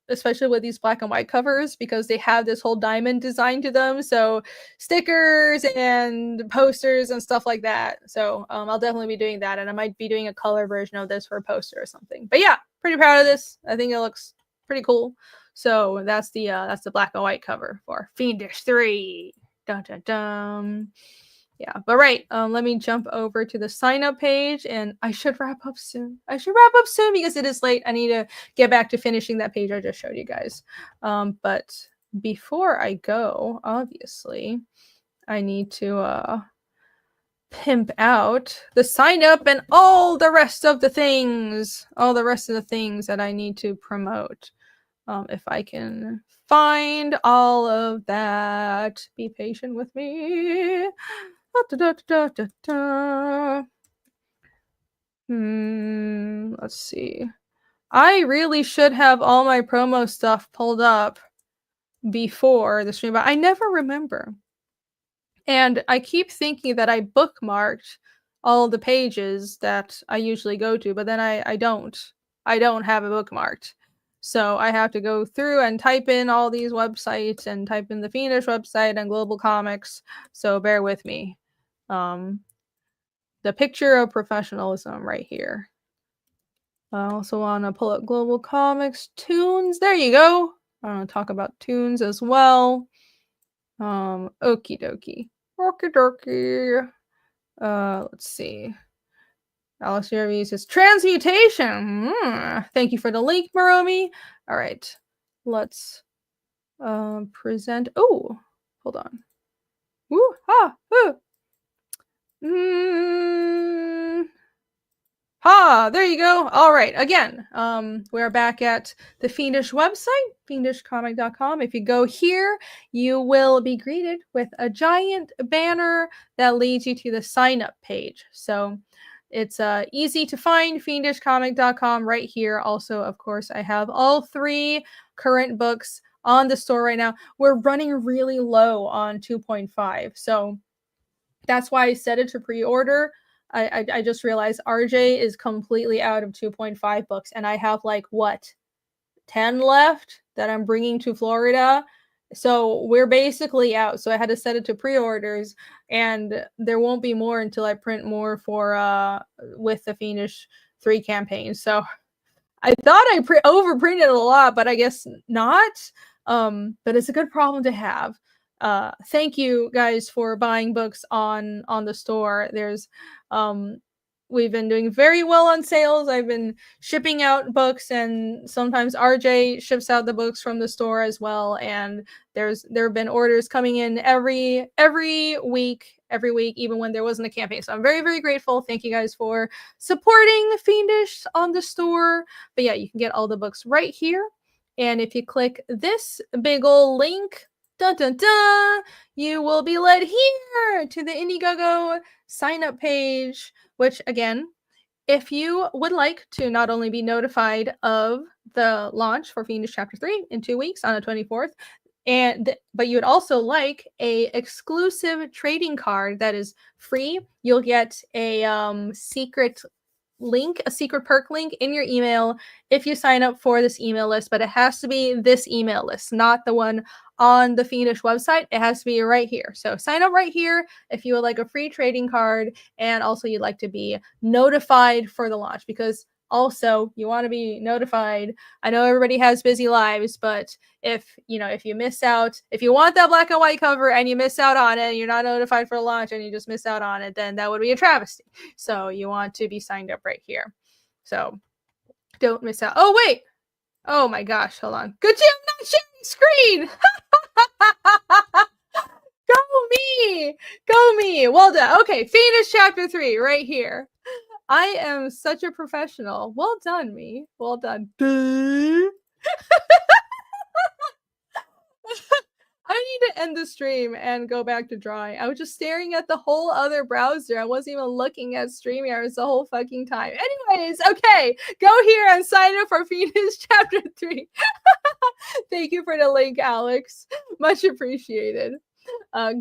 Speaker 1: especially with these black and white covers, because they have this whole diamond design to them. So stickers and posters and stuff like that. So I'll definitely be doing that, and I might be doing a color version of this for a poster or something. But yeah, pretty proud of this. I think it looks pretty cool. So that's the black and white cover for Fiendish 3. Dun dun dun. Yeah, but right, let me jump over to the sign up page, and I should wrap up soon. Because it is late. I need to get back to finishing that page I just showed you guys. But before I go, obviously, I need to pimp out the sign up and all the rest of the things that I need to promote. If I can find all of that, be patient with me. Let's see. I really should have all my promo stuff pulled up before the stream, but I never remember. And I keep thinking that I bookmarked all the pages that I usually go to, but then I don't. I don't have it bookmarked. So I have to go through and type in all these websites and type in the Fiendish website and Global Comics. So bear with me. The picture of professionalism right here. I also want to pull up Global Comics Tunes. There you go. I want to talk about Tunes as well. Okie dokie. Okie dokie. Let's see. Alex Jeremy says transmutation. Thank you for the link, Maromi. All right. Let's present. Oh, hold on. Woo, ha, woo. There you go. All right. Again, we're back at the Fiendish website, fiendishcomic.com. If you go here, you will be greeted with a giant banner that leads you to the sign up page. So it's easy to find, fiendishcomic.com right here. Also, of course, I have all 3 current books on the store right now. We're running really low on 2.5. So that's why I set it to pre-order. I just realized RJ is completely out of 2.5 books, and I have like 10 left that I'm bringing to Florida. So we're basically out. So I had to set it to pre-orders, and there won't be more until I print more for with the Fiendish 3 campaign. So I thought I overprinted a lot, but I guess not. But it's a good problem to have. Thank you guys for buying books on the store. There's we've been doing very well on sales. I've been shipping out books, and sometimes RJ ships out the books from the store as well. And there have been orders coming in every week, even when there wasn't a campaign. So I'm very, very grateful. Thank you guys for supporting Fiendish on the store. But yeah, you can get all the books right here. And if you click this big ol' link dun dun dun, you will be led here to the Indiegogo sign up page, which again, if you would like to not only be notified of the launch for Fiendish Chapter 3 in 2 weeks on the 24th, but you would also like a exclusive trading card that is free, you'll get a secret link, a secret perk link in your email if you sign up for this email list, but it has to be this email list, not the one on the Fiendish website. It has to be right here. So sign up right here if you would like a free trading card, and also you'd like to be notified for the launch, because also you want to be notified. I know everybody has busy lives, but if you miss out, if you want that black and white cover and you miss out on it, and you're not notified for the launch and you just miss out on it, then that would be a travesty. So you want to be signed up right here. So don't miss out. Oh, wait. Oh my gosh. Hold on. Good job, not sharing screen. Go me. Go me. Well done. Okay. Fiendish Chapter 3 right here. I am such a professional. Well done, me. Well done. I need to end the stream and go back to drawing. I was just staring at the whole other browser. I wasn't even looking at StreamYard the whole fucking time. Anyways, okay, go here and sign up for Fiendish Chapter 3. Thank you for the link, Alex. Much appreciated.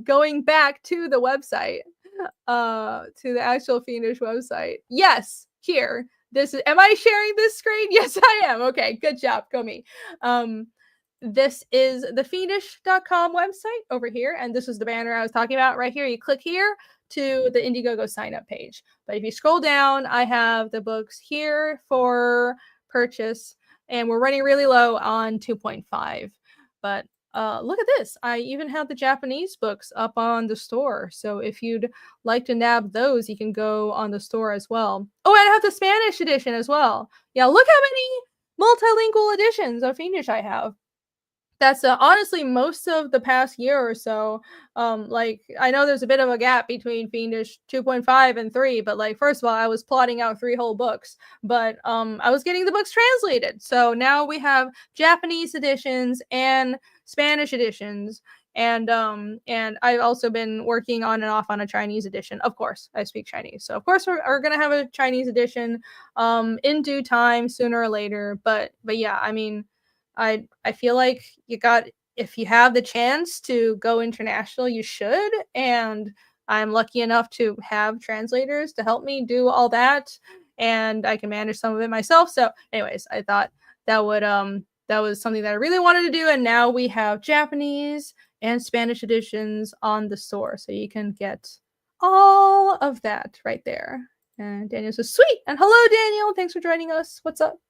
Speaker 1: Going back to the website, to the actual Fiendish website. Yes, here. Am I sharing this screen? Yes, I am. Okay, good job. Go me. This is the fiendish.com website over here, and this is the banner I was talking about right here. You click here to the Indiegogo sign up page. But if you scroll down, I have the books here for purchase, and we're running really low on 2.5. But look at this. I even have the Japanese books up on the store. So if you'd like to nab those, you can go on the store as well. Oh, and I have the Spanish edition as well. Yeah, look how many multilingual editions of Fiendish I have. That's honestly most of the past year or so. Like, I know there's a bit of a gap between Fiendish 2.5 and 3, but like, first of all, I was plotting out 3 whole books, but I was getting the books translated. So now we have Japanese editions and Spanish editions. And I've also been working on and off on a Chinese edition. Of course, I speak Chinese. So of course we're gonna have a Chinese edition in due time, sooner or later. But yeah, I mean, I feel like if you have the chance to go international, you should. And I'm lucky enough to have translators to help me do all that, and I can manage some of it myself. So anyways, I thought that was something that I really wanted to do, and now we have Japanese and Spanish editions on the store, so you can get all of that right there. And Daniel says, sweet. And hello, Daniel. Thanks for joining us. What's up?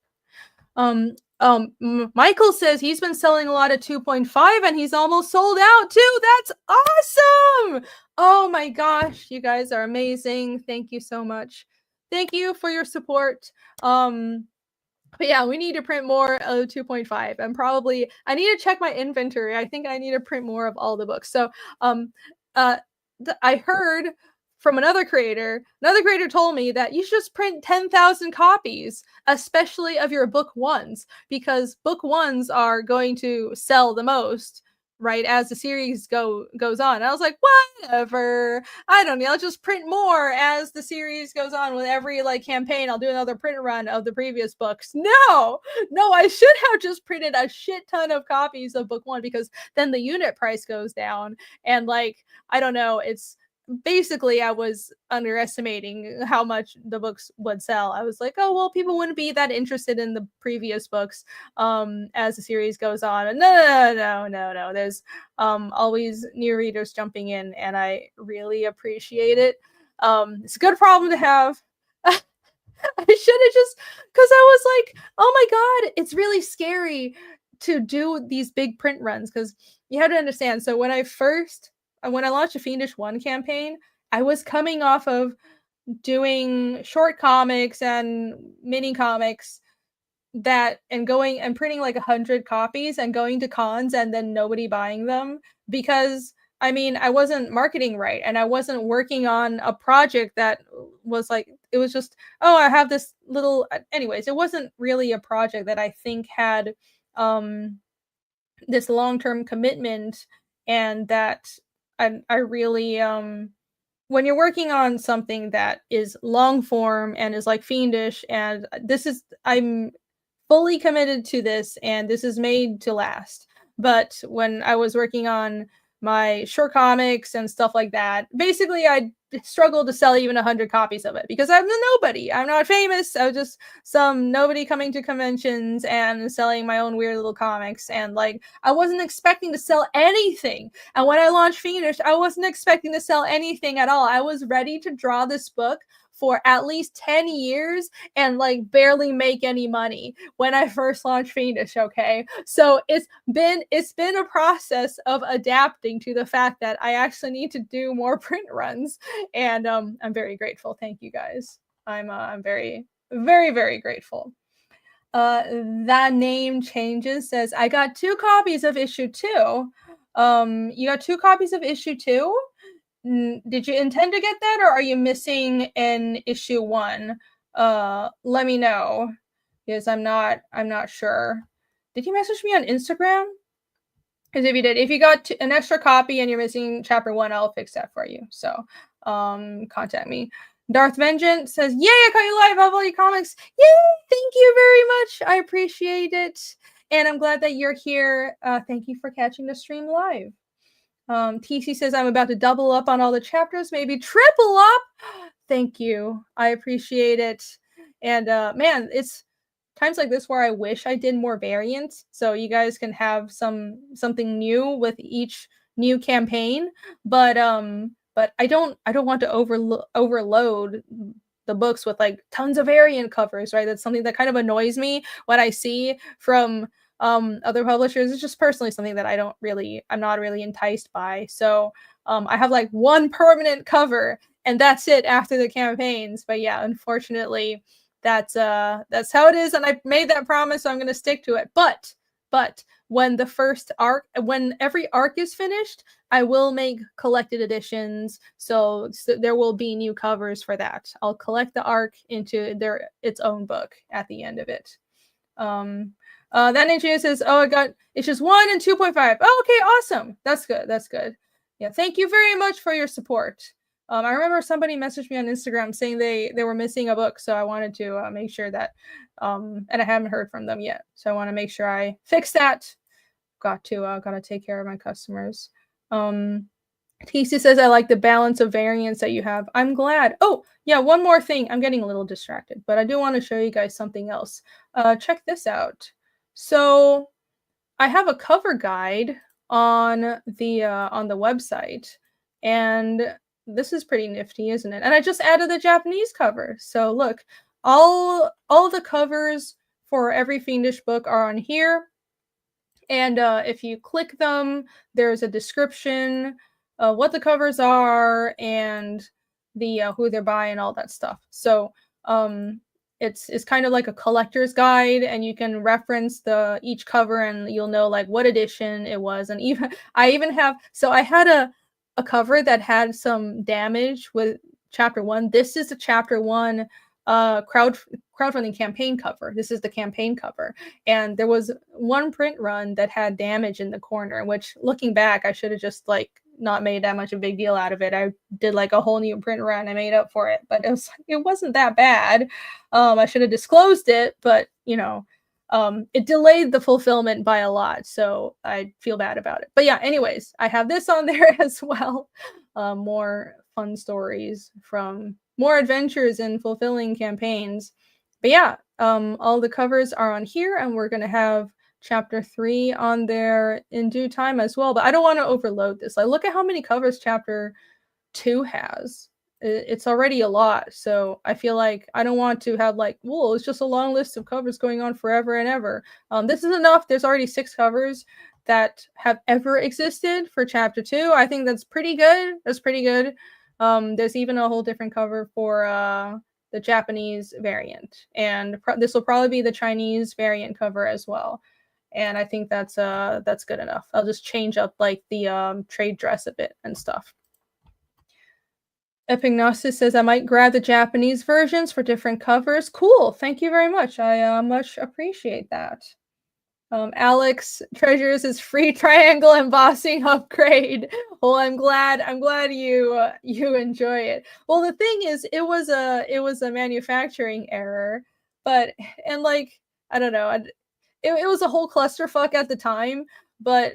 Speaker 1: Michael says he's been selling a lot of 2.5 and he's almost sold out too. That's awesome. Oh my gosh, you guys are amazing. Thank you so much. Thank you for your support. But yeah, we need to print more of 2.5, and probably I need to check my inventory. I think I need to print more of all the books. So I heard from another creator told me that you should just print 10,000 copies, especially of your book ones, because book ones are going to sell the most, right, as the series goes on. And I was like, whatever, I don't know, I'll just print more as the series goes on. With every like campaign, I'll do another print run of the previous books. No, I should have just printed a shit ton of copies of book one, because then the unit price goes down, and like, I don't know, it's basically I was underestimating how much the books would sell. I was like, oh well, people wouldn't be that interested in the previous books as the series goes on. And no, there's always new readers jumping in, and I really appreciate it. It's a good problem to have. I should have just, because I was like, oh my god, it's really scary to do these big print runs, because you have to understand. So when I launched a Fiendish 1 campaign, I was coming off of doing short comics and mini comics and going and printing like 100 copies and going to cons and then nobody buying them, because I mean, I wasn't marketing right, and I wasn't working on a project that was like, it was just, oh, I have this little, anyways, it wasn't really a project that I think had this long-term commitment and that I really when you're working on something that is long form and is like Fiendish, and I'm fully committed to this, and this is made to last. But when I was working on my short comics and stuff like that, basically I struggled to sell even 100 copies of it because I'm a nobody. I'm not famous. I was just some nobody coming to conventions and selling my own weird little comics. And like, I wasn't expecting to sell anything. And when I launched Fiendish, I wasn't expecting to sell anything at all. I was ready to draw this book for at least 10 years and like barely make any money when I first launched Fiendish, okay? So it's been a process of adapting to the fact that I actually need to do more print runs, and I'm very grateful. Thank you guys. I'm very very very grateful. That name changes says I got 2 copies of issue 2. You got 2 copies of issue 2? Did you intend to get that, or are you missing an issue 1? Let me know, because I'm not sure. Did you message me on Instagram? Because if you did, if you got an extra copy and you're missing chapter 1, I'll fix that for you. So contact me. Darth Vengeance says, yay, I caught you live. I love all your comics. Yay, thank you very much. I appreciate it. And I'm glad that you're here. Thank you for catching the stream live. TC says, I'm about to double up on all the chapters, maybe triple up. Thank you. I appreciate it. And man, it's times like this where I wish I did more variants so you guys can have something new with each new campaign. But I don't want to overload the books with like tons of variant covers, right? That's something that kind of annoys me when I see from other publishers. It's just personally something that I'm not really enticed by. So I have like one permanent cover and that's it after the campaigns. But yeah, unfortunately, that's how it is, and I made that promise, so I'm gonna stick to it. But when every arc is finished, I will make collected editions, so there will be new covers for that. I'll collect the arc into its own book at the end of it. That engineer says, oh, I got issues 1 and 2.5. Oh, okay, awesome. That's good. Yeah, thank you very much for your support. I remember somebody messaged me on Instagram saying they were missing a book, so I wanted to make sure that, and I haven't heard from them yet, so I want to make sure I fix that. Got to take care of my customers. TC says, I like the balance of variants that you have. I'm glad. Oh, yeah, one more thing. I'm getting a little distracted, but I do want to show you guys something else. Check this out. So I have a cover guide on the website, and this is pretty nifty, isn't it? And I just added the Japanese cover. So look, all the covers for every Fiendish book are on here. And if you click them, there's a description of what the covers are and the who they're by and all that stuff. So it's kind of like a collector's guide, and you can reference each cover and you'll know like what edition it was. And I had a cover that had some damage with chapter 1. This is the chapter 1 crowdfunding campaign cover. This is the campaign cover, and there was one print run that had damage in the corner, which looking back I should have just like not made that much of a big deal out of it. I did like a whole new print run. I made up for it, but it wasn't that bad. I should have disclosed it, but it delayed the fulfillment by a lot, so I feel bad about it. But yeah, anyways, I have this on there as well. More fun stories from more adventures in fulfilling campaigns. But yeah, all the covers are on here, and we're going to have chapter 3 on there in due time as well. But I don't want to overload this. Like, look at how many covers chapter 2 has. It's already a lot. So I feel like I don't want to have like, whoa, it's just a long list of covers going on forever and ever. This is enough. There's already 6 covers that have ever existed for chapter 2. I think that's pretty good. That's pretty good. There's even a whole different cover for the Japanese variant, and this will probably be the Chinese variant cover as well. And I think that's good enough. I'll just change up like the trade dress a bit and stuff. Epignosis says, I might grab the Japanese versions for different covers. Cool. Thank you very much. I much appreciate that. Alex treasures his free triangle embossing upgrade. Well, I'm glad you enjoy it. Well, the thing is, it was a manufacturing error, but and like I don't know, it was a whole clusterfuck at the time, but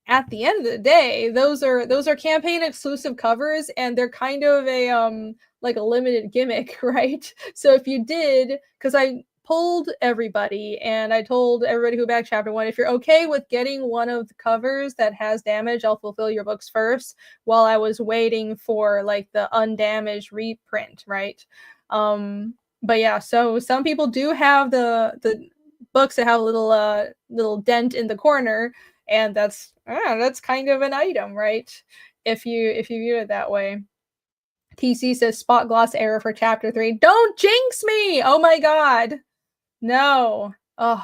Speaker 1: at the end of the day, those are campaign exclusive covers, and they're kind of a like a limited gimmick, right? So if you did, because I polled everybody and I told everybody who backed chapter 1, if you're okay with getting one of the covers that has damage, I'll fulfill your books first, while I was waiting for like the undamaged reprint, right? But yeah, so some people do have the books that have a little dent in the corner, and that's kind of an item, right? If you view it that way. TC says spot gloss error for chapter 3. Don't jinx me! Oh my god. No. Oh,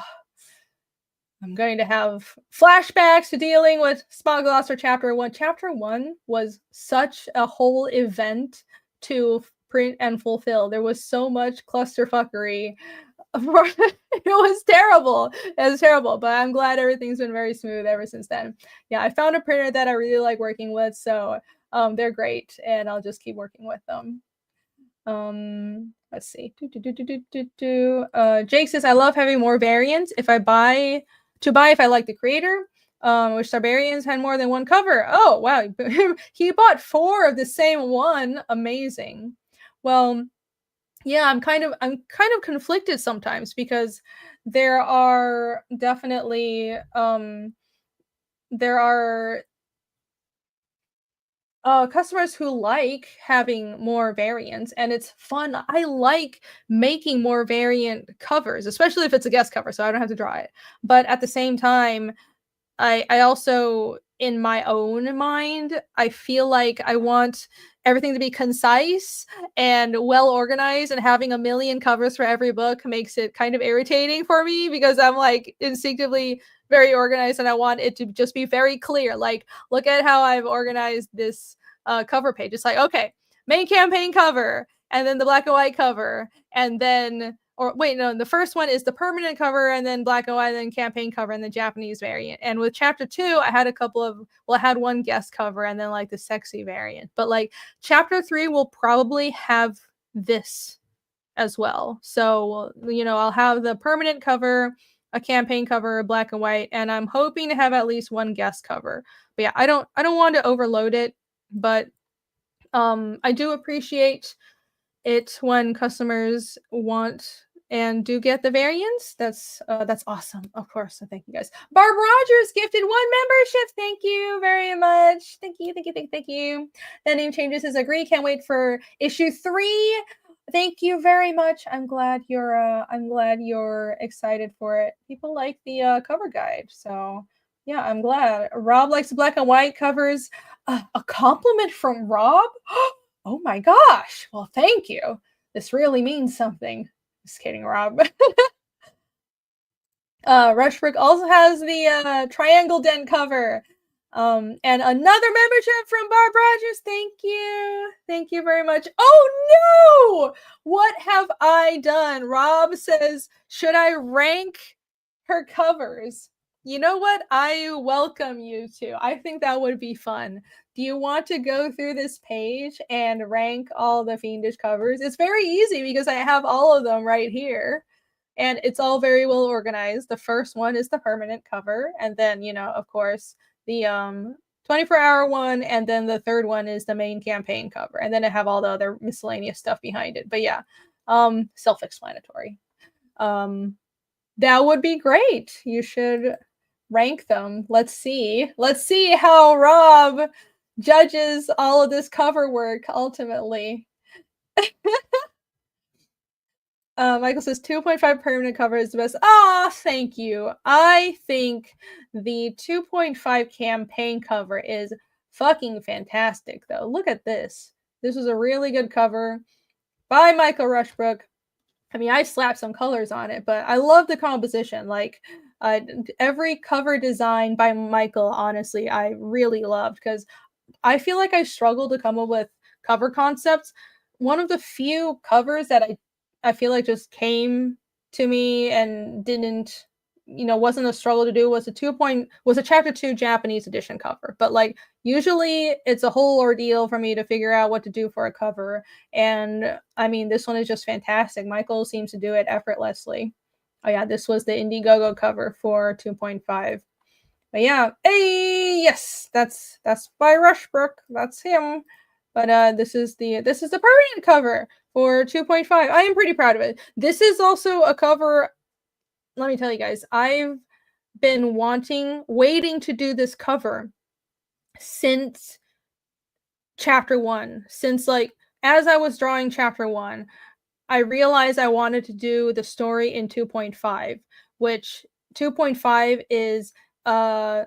Speaker 1: I'm going to have flashbacks to dealing with spot gloss for chapter 1. Chapter 1 was such a whole event to print and fulfill. There was so much clusterfuckery. It was terrible. It was terrible, but I'm glad everything's been very smooth ever since then. Yeah, I found a printer that I really like working with, so they're great, and I'll just keep working with them. Let's see. Jake says, I love having more variants if I buy if I like the creator. Which Siberians had more than one cover. Oh wow, he bought 4 of the same one. Amazing. Well, yeah, I'm kind of conflicted sometimes, because there are definitely there are customers who like having more variants, and it's fun. I like making more variant covers, especially if it's a guest cover, so I don't have to draw it. But at the same time, I also, in my own mind, I feel like I want everything to be concise and well organized, and having a million covers for every book makes it kind of irritating for me, because I'm like instinctively very organized and I want it to just be very clear. Like, look at how I've organized this cover page. It's like, okay, main campaign cover, and then the black and white cover, and then or wait, no, the first one is the permanent cover, and then black and white, and then campaign cover, and the Japanese variant. And with chapter 2, I had I had one guest cover, and then like the sexy variant. But like chapter 3 will probably have this as well. So, I'll have the permanent cover, a campaign cover, black and white, and I'm hoping to have at least one guest cover. But yeah, I don't want to overload it, but I do appreciate it when customers want and do get the variants. That's awesome, of course. So thank you guys. Barb Rogers gifted 1 membership. Thank you very much. Thank you. The name changes is agree. Can't wait for issue 3. Thank you very much. I'm glad you're excited for it. People like the cover guide, so yeah, I'm glad. Rob likes the black and white covers. A compliment from Rob. Oh my gosh. Well, thank you. This really means something. Just kidding, Rob. Rushbrook also has the triangle dent cover. And another membership from Barb Rogers. Thank you. Thank you very much. Oh no! What have I done? Rob says, should I rank her covers? You know what? I welcome you to. I think that would be fun. Do you want to go through this page and rank all the Fiendish covers? It's very easy because I have all of them right here. And it's all very well organized. The first one is the permanent cover. And then, of course, the 24-hour one. And then the third one is the main campaign cover. And then I have all the other miscellaneous stuff behind it. But yeah, self-explanatory. That would be great. You should rank them. Let's see how Rob judges all of this cover work ultimately. Michael says 2.5 permanent cover is the best. Ah, thank you. I think the 2.5 campaign cover is fucking fantastic, though. Look at this. This was a really good cover by Michael Rushbrook. I mean, I slapped some colors on it, but I love the composition. Like, every cover design by Michael, honestly, I really loved, because I feel like I struggle to come up with cover concepts. One of the few covers that I feel like just came to me and didn't wasn't a struggle to do was a chapter 2 Japanese edition cover. But like usually it's a whole ordeal for me to figure out what to do for a cover. And I mean, this one is just fantastic. Michael seems to do it effortlessly. Oh yeah, this was the Indiegogo cover for 2.5. But yeah, hey, yes, that's by Rushbrook. That's him. But this is the permanent cover for 2.5. I am pretty proud of it. This is also a cover. Let me tell you guys, I've been waiting to do this cover since chapter 1. Since like as I was drawing chapter 1, I realized I wanted to do the story in 2.5, which 2.5 is a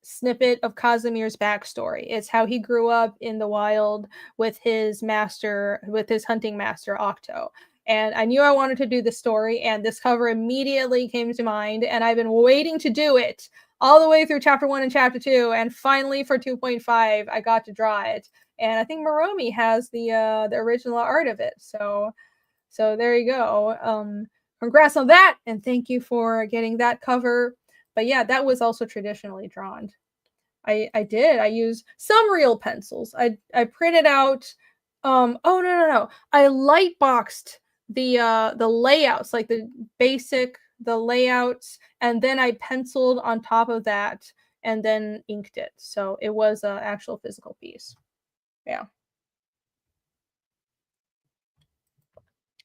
Speaker 1: snippet of Casimir's backstory. It's how he grew up in the wild with his hunting master, Octo. And I knew I wanted to do the story, and this cover immediately came to mind, and I've been waiting to do it all the way through chapter 1 and chapter 2, and finally for 2.5, I got to draw it. And I think Moromi has the original art of it. So there you go. Congrats on that, and thank you for getting that cover. But yeah, that was also traditionally drawn. I did. I used some real pencils. I printed out. Oh no! I light boxed the layouts, like the layouts, and then I penciled on top of that, and then inked it. So it was an actual physical piece. Yeah.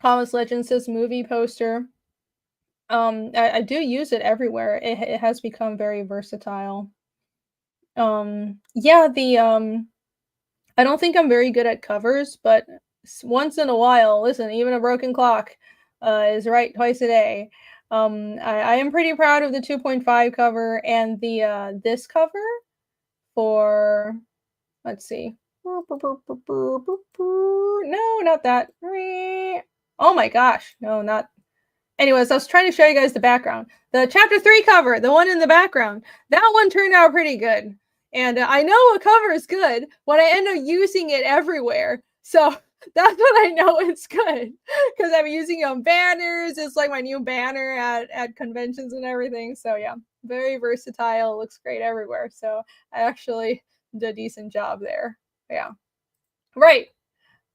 Speaker 1: Thomas Legend says movie poster. I do use it everywhere. It has become very versatile. Yeah, I don't think I'm very good at covers, but once in a while, listen, even a broken clock is right twice a day. I am pretty proud of the 2.5 cover and the this cover for, let's see. No, not that. Oh my gosh. No, not. Anyways, I was trying to show you guys the background. The chapter 3 cover, the one in the background, that one turned out pretty good. And I know a cover is good when I end up using it everywhere. So that's when I know it's good, because I'm using it on banners. It's like my new banner at conventions and everything. So yeah, very versatile. Looks great everywhere. So I actually did a decent job there. Yeah. Right.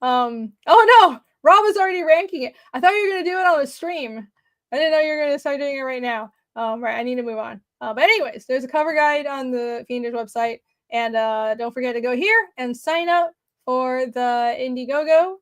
Speaker 1: Oh no, Rob is already ranking it. I thought you were gonna do it on a stream. I didn't know you were gonna start doing it right now. Right, I need to move on. But anyways, there's a cover guide on the Fiendish website, and don't forget to go here and sign up for the Indiegogo.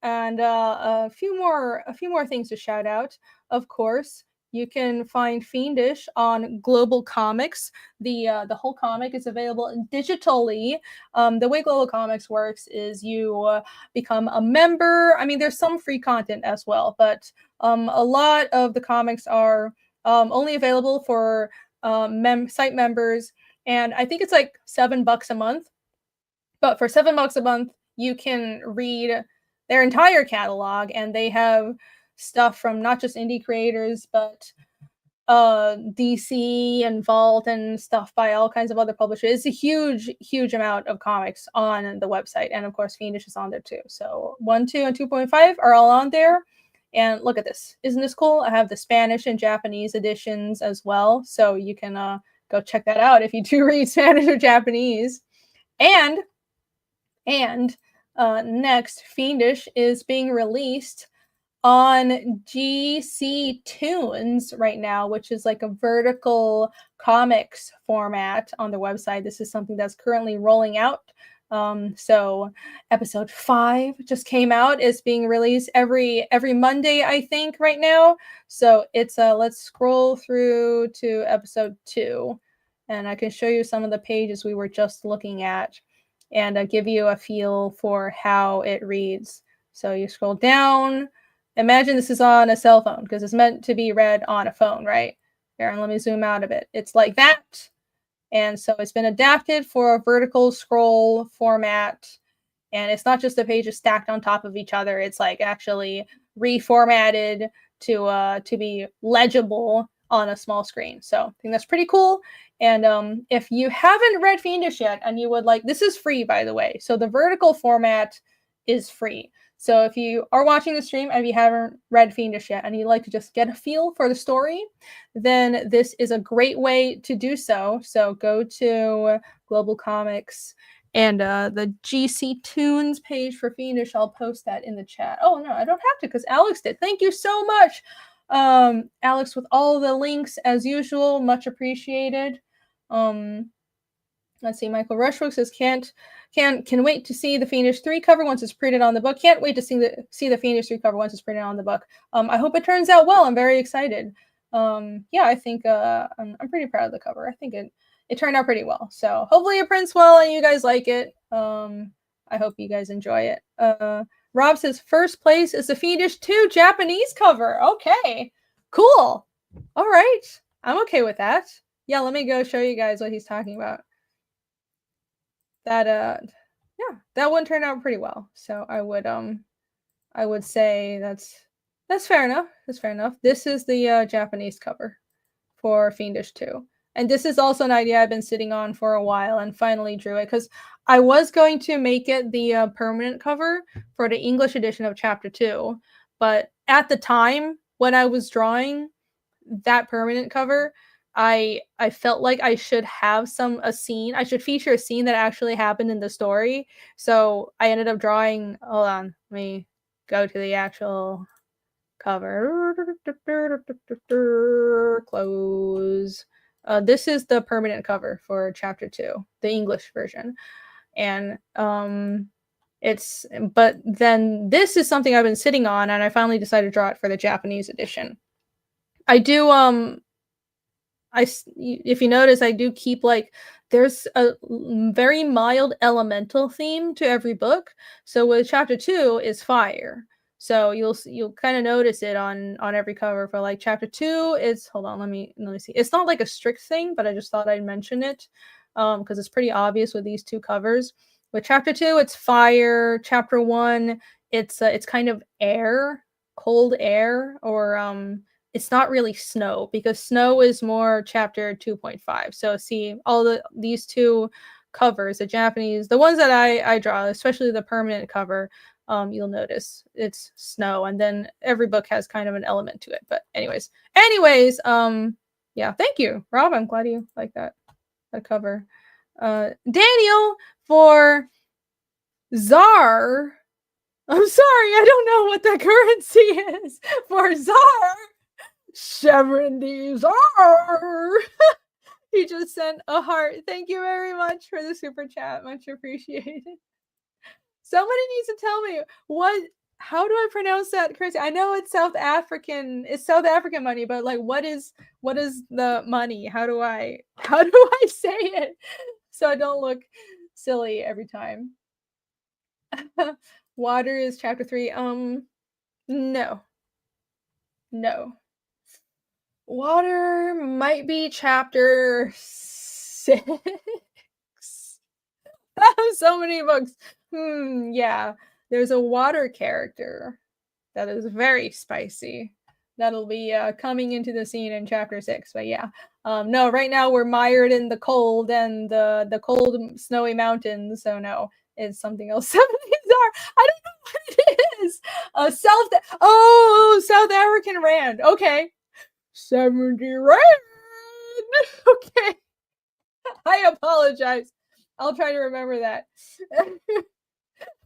Speaker 1: And a few more things to shout out. Of course, you can find Fiendish on Global Comics. The whole comic is available digitally. The way Global Comics works is you become a member. I mean, there's some free content as well, but a lot of the comics are only available for site members, and I think it's like $7 a month. But for $7 a month, you can read their entire catalog, and they have stuff from not just indie creators, but DC and Vault and stuff by all kinds of other publishers. It's a huge amount of comics on the website, and of course Fiendish is on there too. So 1, 2, and 2.5 are all on there. And look at this. Isn't this cool? I have the Spanish and Japanese editions as well, so you can go check that out if you do read Spanish or Japanese. And next, Fiendish is being released on GC Tunes right now, which is like a vertical comics format on the website. This is something that's currently rolling out. So episode 5 just came out. It's being released every Monday, I think, right now. So it's let's scroll through to episode 2, and I can show you some of the pages we were just looking at, and give you a feel for how it reads. So you scroll down. Imagine this is on a cell phone, because it's meant to be read on a phone, right? Here, and let me zoom out a bit. It's like that. And so it's been adapted for a vertical scroll format. And it's not just the pages stacked on top of each other. It's like actually reformatted to be legible on a small screen. So I think that's pretty cool. And if you haven't read Fiendish yet and you would like, this is free, by the way. So the vertical format is free. So if you are watching the stream and you haven't read Fiendish yet and you'd like to just get a feel for the story, then this is a great way to do so. So go to Global Comics and the GC Tunes page for Fiendish. I'll post that in the chat. Oh, no, I don't have to because Alex did. Thank you so much, Alex, with all the links as usual. Much appreciated. Let's see. Michael Rushbrook says can wait to see the Fiendish 3 cover once it's printed on the book. Can't wait to see the Fiendish 3 cover once it's printed on the book. I hope it turns out well. I'm very excited. Yeah, I think I'm pretty proud of the cover. I think it turned out pretty well. So hopefully it prints well and you guys like it. I hope you guys enjoy it. Rob says first place is the Fiendish 2 Japanese cover. Okay, cool. All right, I'm okay with that. Yeah, let me go show you guys what he's talking about. That yeah, that one turned out pretty well. So I would say that's fair enough. That's fair enough. This is the Japanese cover for Fiendish 2. And this is also an idea I've been sitting on for a while and finally drew it because I was going to make it the permanent cover for the English edition of Chapter 2. But at the time when I was drawing that permanent cover, I felt like I should have a scene. I should feature a scene that actually happened in the story. So I ended up drawing. Hold on, let me go to the actual cover. Close. This is the permanent cover for Chapter 2, the English version, and but then this is something I've been sitting on, and I finally decided to draw it for the Japanese edition. I do if you notice, I do keep there's a very mild elemental theme to every book. So with Chapter 2 is fire. So you'll kind of notice it on every cover for Chapter 2 is, hold on, let me see. It's not like a strict thing, but I just thought I'd mention it because it's pretty obvious with these 2 covers. With Chapter 2, it's fire. Chapter 1, it's kind of air, cold air, or it's not really snow because snow is more Chapter 2.5. So see these 2 covers, the Japanese, the ones that I draw, especially the permanent cover, you'll notice it's snow, and then every book has kind of an element to it. But anyways, yeah, thank you, Rob. I'm glad you like that cover. Daniel for Czar. I'm sorry, I don't know what that currency is for Czar. 70 Czar. He just sent a heart. Thank you very much for the super chat. Much appreciated. Somebody needs to tell me how do I pronounce that currency? I know it's South African. It's South African money, but what is the money? How do I say it so I don't look silly every time? Water is Chapter 3. No. Water might be Chapter 6. So many books. Yeah. There's a water character that is very spicy. That'll be coming into the scene in Chapter 6. But yeah. No, right now we're mired in the cold and the cold snowy mountains. So no, it's something else. 70s are. I don't know what it is. South African Rand. Okay. 70 Rand. Okay. I apologize. I'll try to remember that.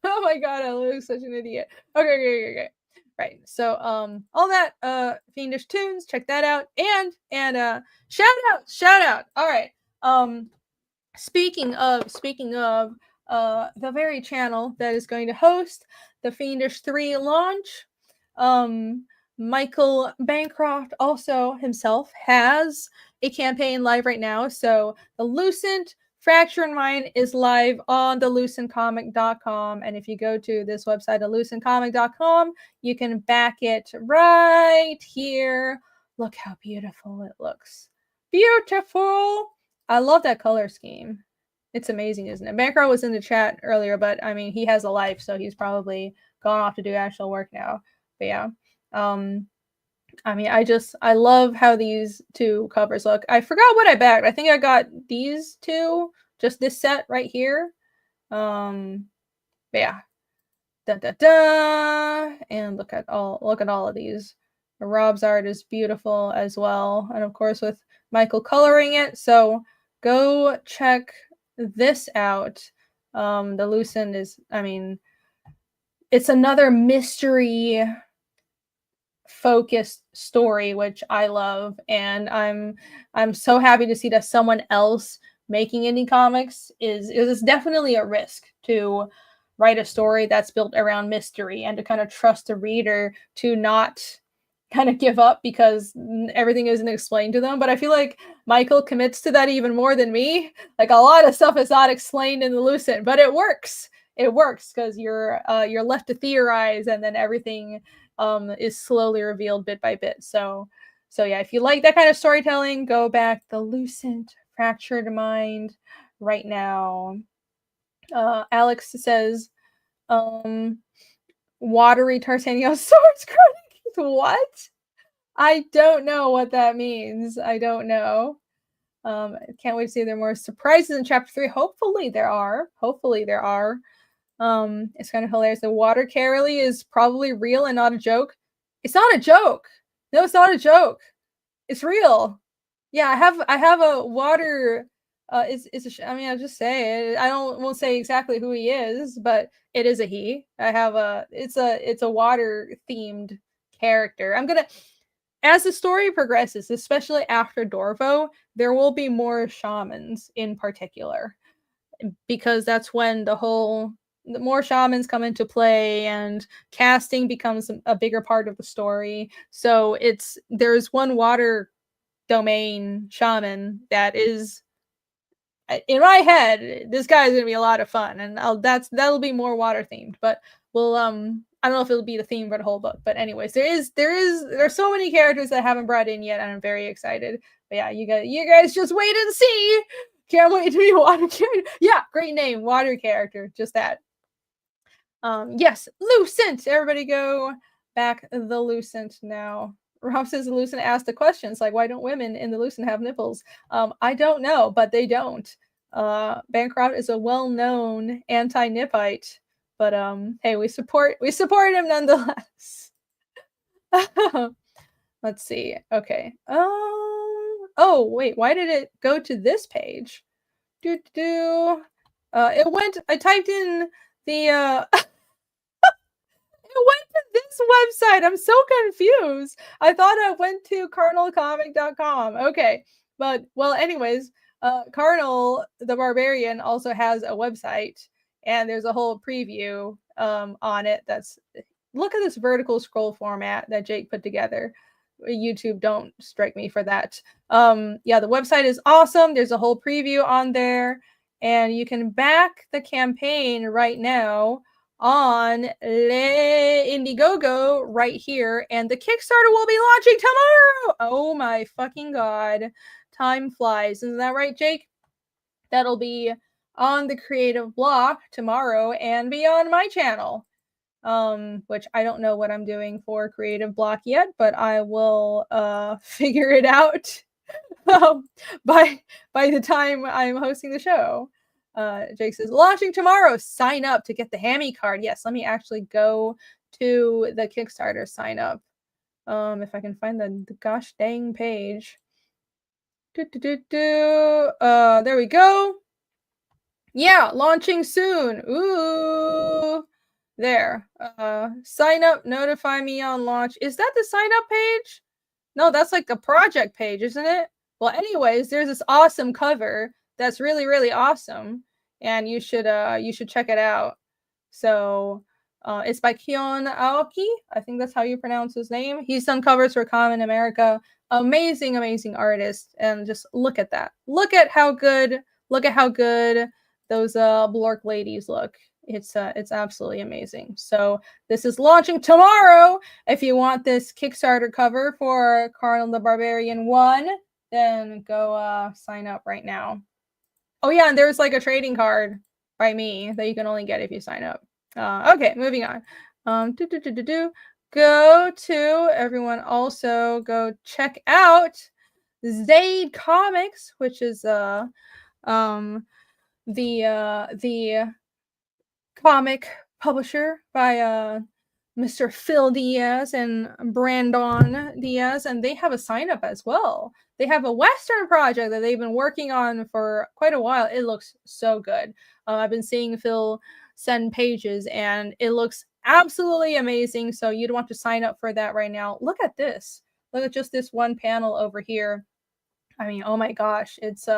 Speaker 1: Oh my god, I look such an idiot. Okay. Right. So all that Fiendish Tunes, check that out. And shout out. All right. Speaking of the very channel that is going to host the Fiendish 3 launch, Michael Bancroft also himself has a campaign live right now. So the Lucent Fracture in Mind is live on the lucentcomic.com. And if you go to this website, the lucentcomic.com, you can back it right here. Look how beautiful it looks. Beautiful. I love that color scheme. It's amazing, isn't it? Bancroft was in the chat earlier, but I mean, he has a life, so he's probably gone off to do actual work now. But yeah. I mean, I love how these 2 covers look. I forgot what I backed. I think I got these 2, just this set right here. But yeah, Da da da! And look at all of these. Rob's art is beautiful as well, and of course with Michael coloring it. So go check this out. The Lucent is, I mean, it's another mystery focused story, which I love, and I'm so happy to see that someone else making indie comics is definitely a risk to write a story that's built around mystery and to kind of trust the reader to not kind of give up because everything isn't explained to them. But I feel like Michael commits to that even more than me. Like a lot of stuff is not explained in the Lucent, but it works. It works because you're left to theorize, and then everything is slowly revealed bit by bit. So yeah, if you like that kind of storytelling, go back the Lucent Fractured Mind right now. Alex says, watery Tartanios swords chronic. What? I don't know what that means. I don't know. Can't wait to see there are more surprises in chapter 3. Hopefully there are. It's kind of hilarious. The water Carolee is probably real and not a joke. It's not a joke. No, it's not a joke. It's real. Yeah, I have a water. I mean, I'll just say it. Won't say exactly who he is, but it is a he. It's a water themed character. As the story progresses, especially after Dorvo, there will be more shamans in particular, because that's when the more shamans come into play and casting becomes a bigger part of the story. So there's one water domain shaman that is, in my head, this guy is gonna be a lot of fun, and that'll be more water themed. But we'll I don't know if it'll be the theme for the whole book, but anyways, there's so many characters that I haven't brought in yet, and I'm very excited. But yeah, you guys just wait and see. Can't wait to be a water character. Yeah, great name, water character. Just that. Yes, Lucent. Everybody go back the Lucent now. Rob says the Lucent asked the questions like, why don't women in the Lucent have nipples? I don't know, but they don't. Bancroft is a well-known anti-nippite, but hey, we support him nonetheless. Let's see. Okay. Oh wait, why did it go to this page? I typed in the it went to this website. I'm so confused. I thought I went to cardinalcomic.com. Okay. But, well, anyways, Cardinal the Barbarian also has a website, and there's a whole preview on it. Look at this vertical scroll format that Jake put together. YouTube, don't strike me for that. Yeah, the website is awesome. There's a whole preview on there, and you can back the campaign right now on Indiegogo right here, and the Kickstarter will be launching tomorrow. Oh my fucking god, time flies. Isn't that right, Jake? That'll be on the Creative Block tomorrow and be on my channel, which I don't know what I'm doing for Creative Block yet, but I will figure it out by the time I'm hosting the show. Jake says, launching tomorrow. Sign up to get the Hammy card. Yes, let me actually go to the Kickstarter sign up. If I can find the gosh dang page. There we go. Yeah, launching soon. Ooh. There. Sign up, notify me on launch. Is that the sign up page? No, that's like the project page, isn't it? Well, anyways, there's this awesome cover that's really, really awesome, and you should check it out. So it's by Kion Aoki. I think that's how you pronounce his name. He's done covers for Common America. Amazing, amazing artist. And just look at that. Look at how good those Blork ladies look. It's absolutely amazing. So this is launching tomorrow. If you want this Kickstarter cover for Cardinal the Barbarian 1, then go sign up right now. Oh yeah, and there's like a trading card by me that you can only get if you sign up. Okay, moving on. Go to everyone. Also go check out Zaid Comics, which is the comic publisher by Mr. Phil Diaz and Brandon Diaz, and they have a sign up as well. They have a Western project that they've been working on for quite a while. It looks so good. I've been seeing Phil send pages, and it looks absolutely amazing. So you'd want to sign up for that right now. Look at this. Look at just this one panel over here. I mean, oh my gosh, it's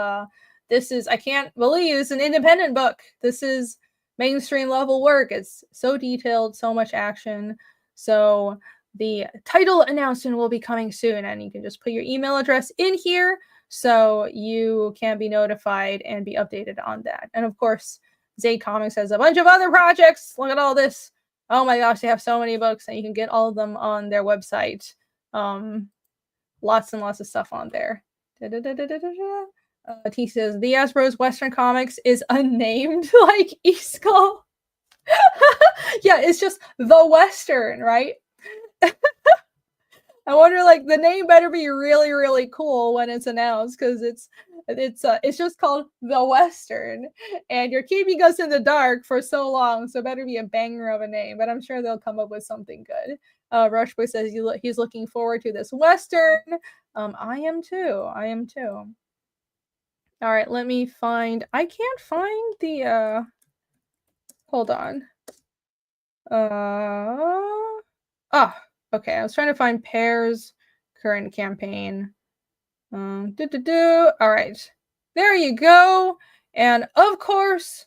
Speaker 1: this is, I can't believe it's an independent book. This is mainstream level work. It's so detailed, so much action. So the title announcement will be coming soon, and you can just put your email address in here so you can be notified and be updated on that. And of course, Zay Comics has a bunch of other projects. Look at all this. Oh my gosh, they have so many books, and you can get all of them on their website. Lots and lots of stuff on there. T says the Hasbro's Western Comics is unnamed, like E-Skull. Yeah, it's just the Western, right? I wonder, like, the name better be really, really cool when it's announced, because it's just called the Western, and you're keeping us in the dark for so long, so it better be a banger of a name. But I'm sure they'll come up with something good. Rushboy says he's looking forward to this Western. I am too. I am too. All right, let me find. I can't find the. Hold on. Okay. I was trying to find Pear's current campaign. All right, there you go. And of course,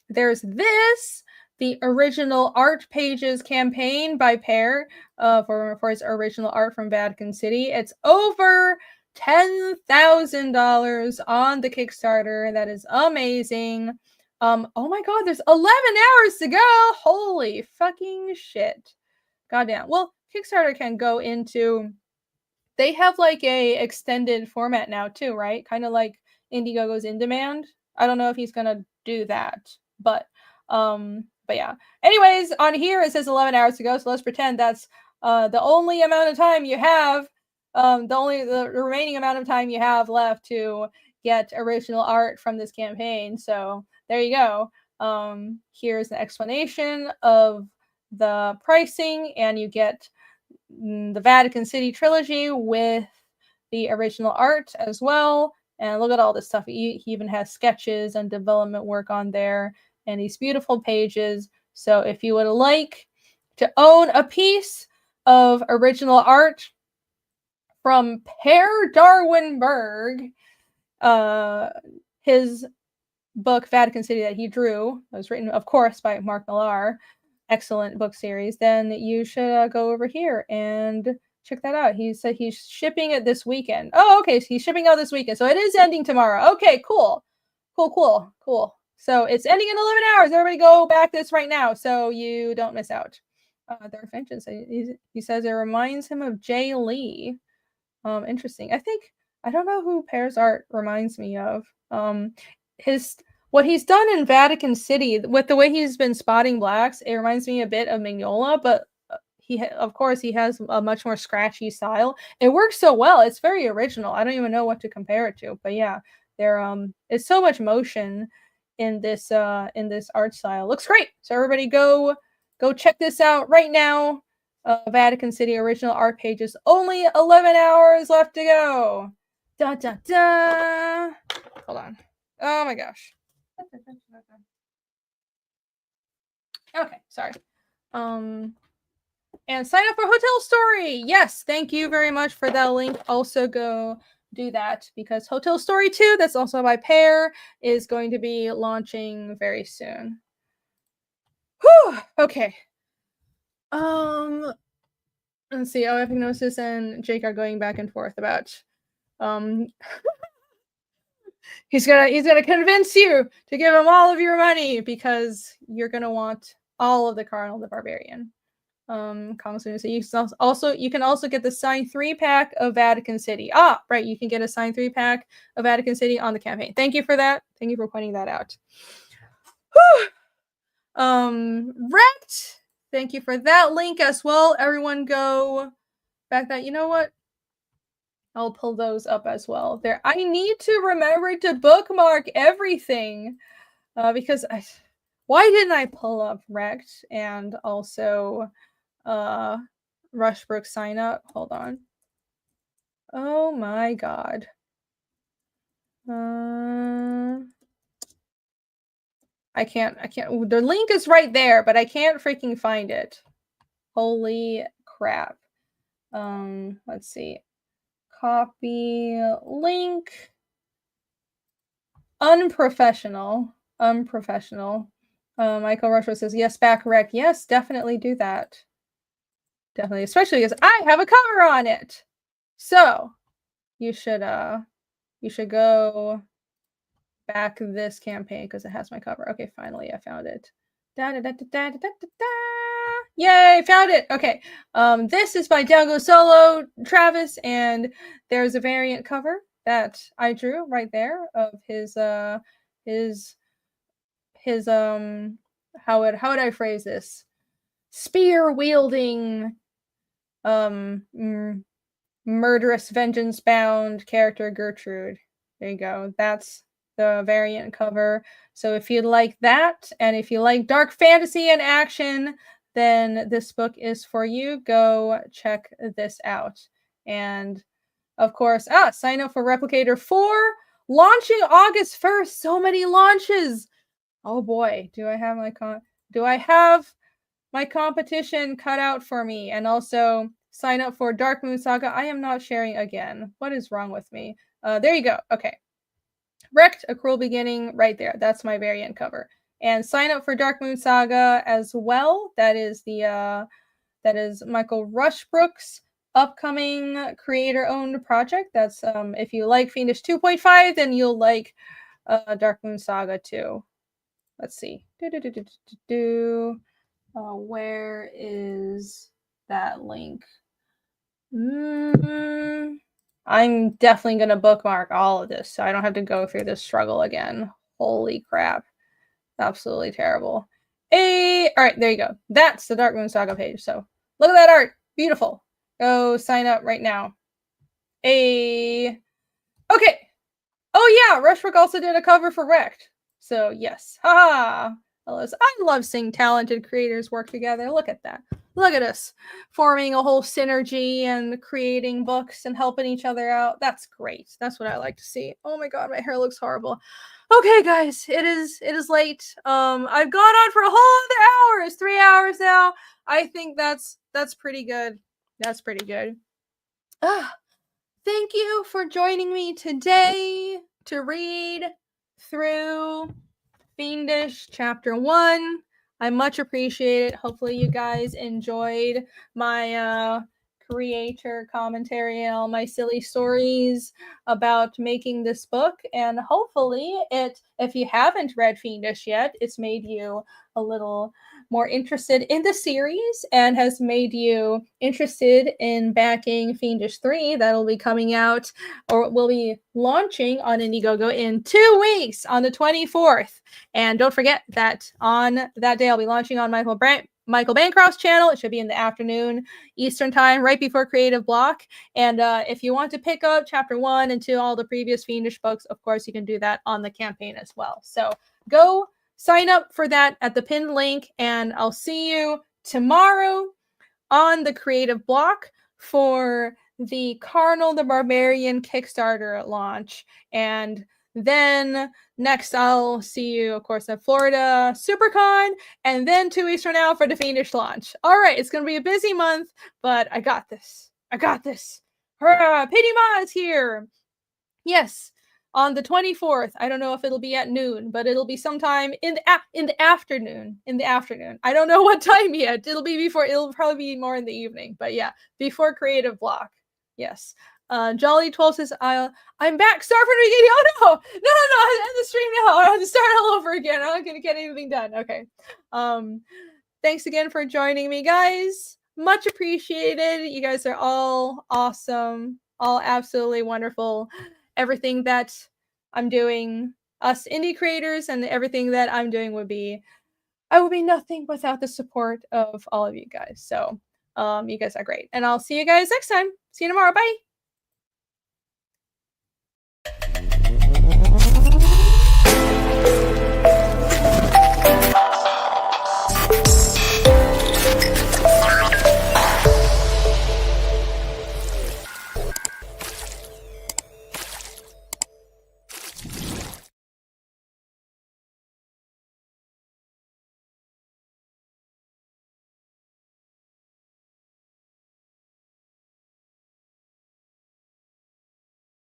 Speaker 1: there's this. The original art pages campaign by Pear for his original art from Vatican City. It's over $10,000 on the Kickstarter. That is amazing. Oh my god, there's 11 hours to go. Holy fucking shit. Goddamn. Well, Kickstarter can go into, they have like a extended format now too, right? Kind of like Indiegogo's In Demand. I don't know if he's gonna do that, but yeah. Anyways, on here it says 11 hours to go, so let's pretend that's the only amount of time you have, the remaining amount of time you have left to get original art from this campaign. So there you go. Here's the explanation of the pricing, and you get the Vatican City trilogy with the original art as well. And look at all this stuff. He even has sketches and development work on there, and these beautiful pages. So if you would like to own a piece of original art from Per Darwinberg, his book Vatican City that he drew, was written, of course, by Mark Millar, excellent book series, then you should go over here and check that out. He said he's shipping it this weekend. Oh, okay, so he's shipping out this weekend. So it is ending tomorrow. Okay, cool. So it's ending in 11 hours. Everybody go back this right now so you don't miss out. Darth Vengeance, he says it reminds him of Jay Lee. Interesting. I don't know who Pear's art reminds me of. What he's done in Vatican City with the way he's been spotting blacks, it reminds me a bit of Mignola, but of course he has a much more scratchy style. It works so well. It's very original. I don't even know what to compare it to, but yeah, it's so much motion in this art style. Looks great. So everybody go check this out right now. Vatican City original art pages. Only 11 hours left to go. Da da da. Hold on. Oh my gosh. Okay, sorry. And sign up for Hotel Story. Yes, thank you very much for that link. Also go do that, because Hotel Story 2, that's also by Pear, is going to be launching very soon. Whew, okay. Let's see. Epignosis and Jake are going back and forth about he's gonna convince you to give him all of your money because you're gonna want all of the Cardinal the Barbarian. So you can also get the signed 3-pack of Vatican City. Ah, right, you can get a signed 3-pack of Vatican City on the campaign. Thank you for that. Thank you for pointing that out. Whew. Wrecked. Thank you for that link as well. Everyone go back that. You know what? I'll pull those up as well. There, I need to remember to bookmark everything because Why didn't I pull up Rect and also Rushbrook sign up? Hold on. Oh my god. I can't. The link is right there, but I can't freaking find it. Holy crap. Let's see. Copy link. Unprofessional. Michael Rushford says, yes, back Rec. Yes, definitely do that. Definitely, especially because I have a cover on it. So you should go back this campaign because it has my cover. Okay, finally I found it. Yay, found it. Okay. This is by Delgo Solo Travis, and there's a variant cover that I drew right there of his how would I phrase this? Spear wielding murderous vengeance bound character Gertrude. There you go. That's the variant cover. So if you like that, and if you like dark fantasy and action, then this book is for you. Go check this out. And of course, sign up for Replicator 4, launching August 1st. So many launches. Oh boy, do I have my competition cut out for me? And also sign up for Dark Moon Saga. I am not sharing again. What is wrong with me? There you go. Okay. Wrecked, A Cruel Beginning, right there. That's my variant cover. And sign up for Dark Moon Saga as well. That is Michael Rushbrook's upcoming creator-owned project. That's if you like Fiendish 2.5, then you'll like Dark Moon Saga too. Let's see. Where is that link? I'm definitely going to bookmark all of this so I don't have to go through this struggle again. Holy crap. Absolutely terrible. All right, there you go. That's the Dark Moon Saga page. So look at that art. Beautiful. Go sign up right now. Okay. Oh yeah, Rushbrook also did a cover for Wrecked. So yes. Haha. I love seeing talented creators work together. Look at that. Look at us forming a whole synergy and creating books and helping each other out. That's great. That's what I like to see. Oh my god, my hair looks horrible. Okay, guys, it is late. I've gone on for a whole other hour. It's 3 hours now. I think that's pretty good. That's pretty good. Thank you for joining me today to read through Fiendish Chapter 1. I much appreciate it. Hopefully you guys enjoyed my creator commentary and all my silly stories about making this book. And hopefully if you haven't read Fiendish yet, it's made you a little more interested in the series and has made you interested in backing Fiendish 3. That'll be coming out, or will be launching on Indiegogo in 2 weeks on the 24th. And don't forget that on that day I'll be launching on Michael Bancroft's channel. It should be in the afternoon Eastern time, right before Creative Block. And if you want to pick up Chapter 1 and 2, all the previous Fiendish books, of course you can do that on the campaign as well. So go sign up for that at the pinned link, and I'll see you tomorrow on the Creative Block for the Carnal the Barbarian Kickstarter launch. And then next I'll see you, of course, at Florida SuperCon, and then 2 weeks from now for the Fiendish launch. All right, it's going to be a busy month, but I got this. Hurrah! Pity Ma's here. Yes. On the 24th, I don't know if it'll be at noon, but it'll be sometime in the afternoon. I don't know what time yet. It'll probably be more in the evening, but yeah, before Creative Block. Yes. Jolly 12 says, I'm back. Start from the beginning. Oh no, I end the stream now. I have to start all over again. I'm not gonna get anything done. Okay. Thanks again for joining me, guys. Much appreciated. You guys are all awesome, all absolutely wonderful. Everything that I'm doing, us indie creators, and everything that I'm doing I would be nothing without the support of all of you guys. So you guys are great. And I'll see you guys next time. See you tomorrow. Bye.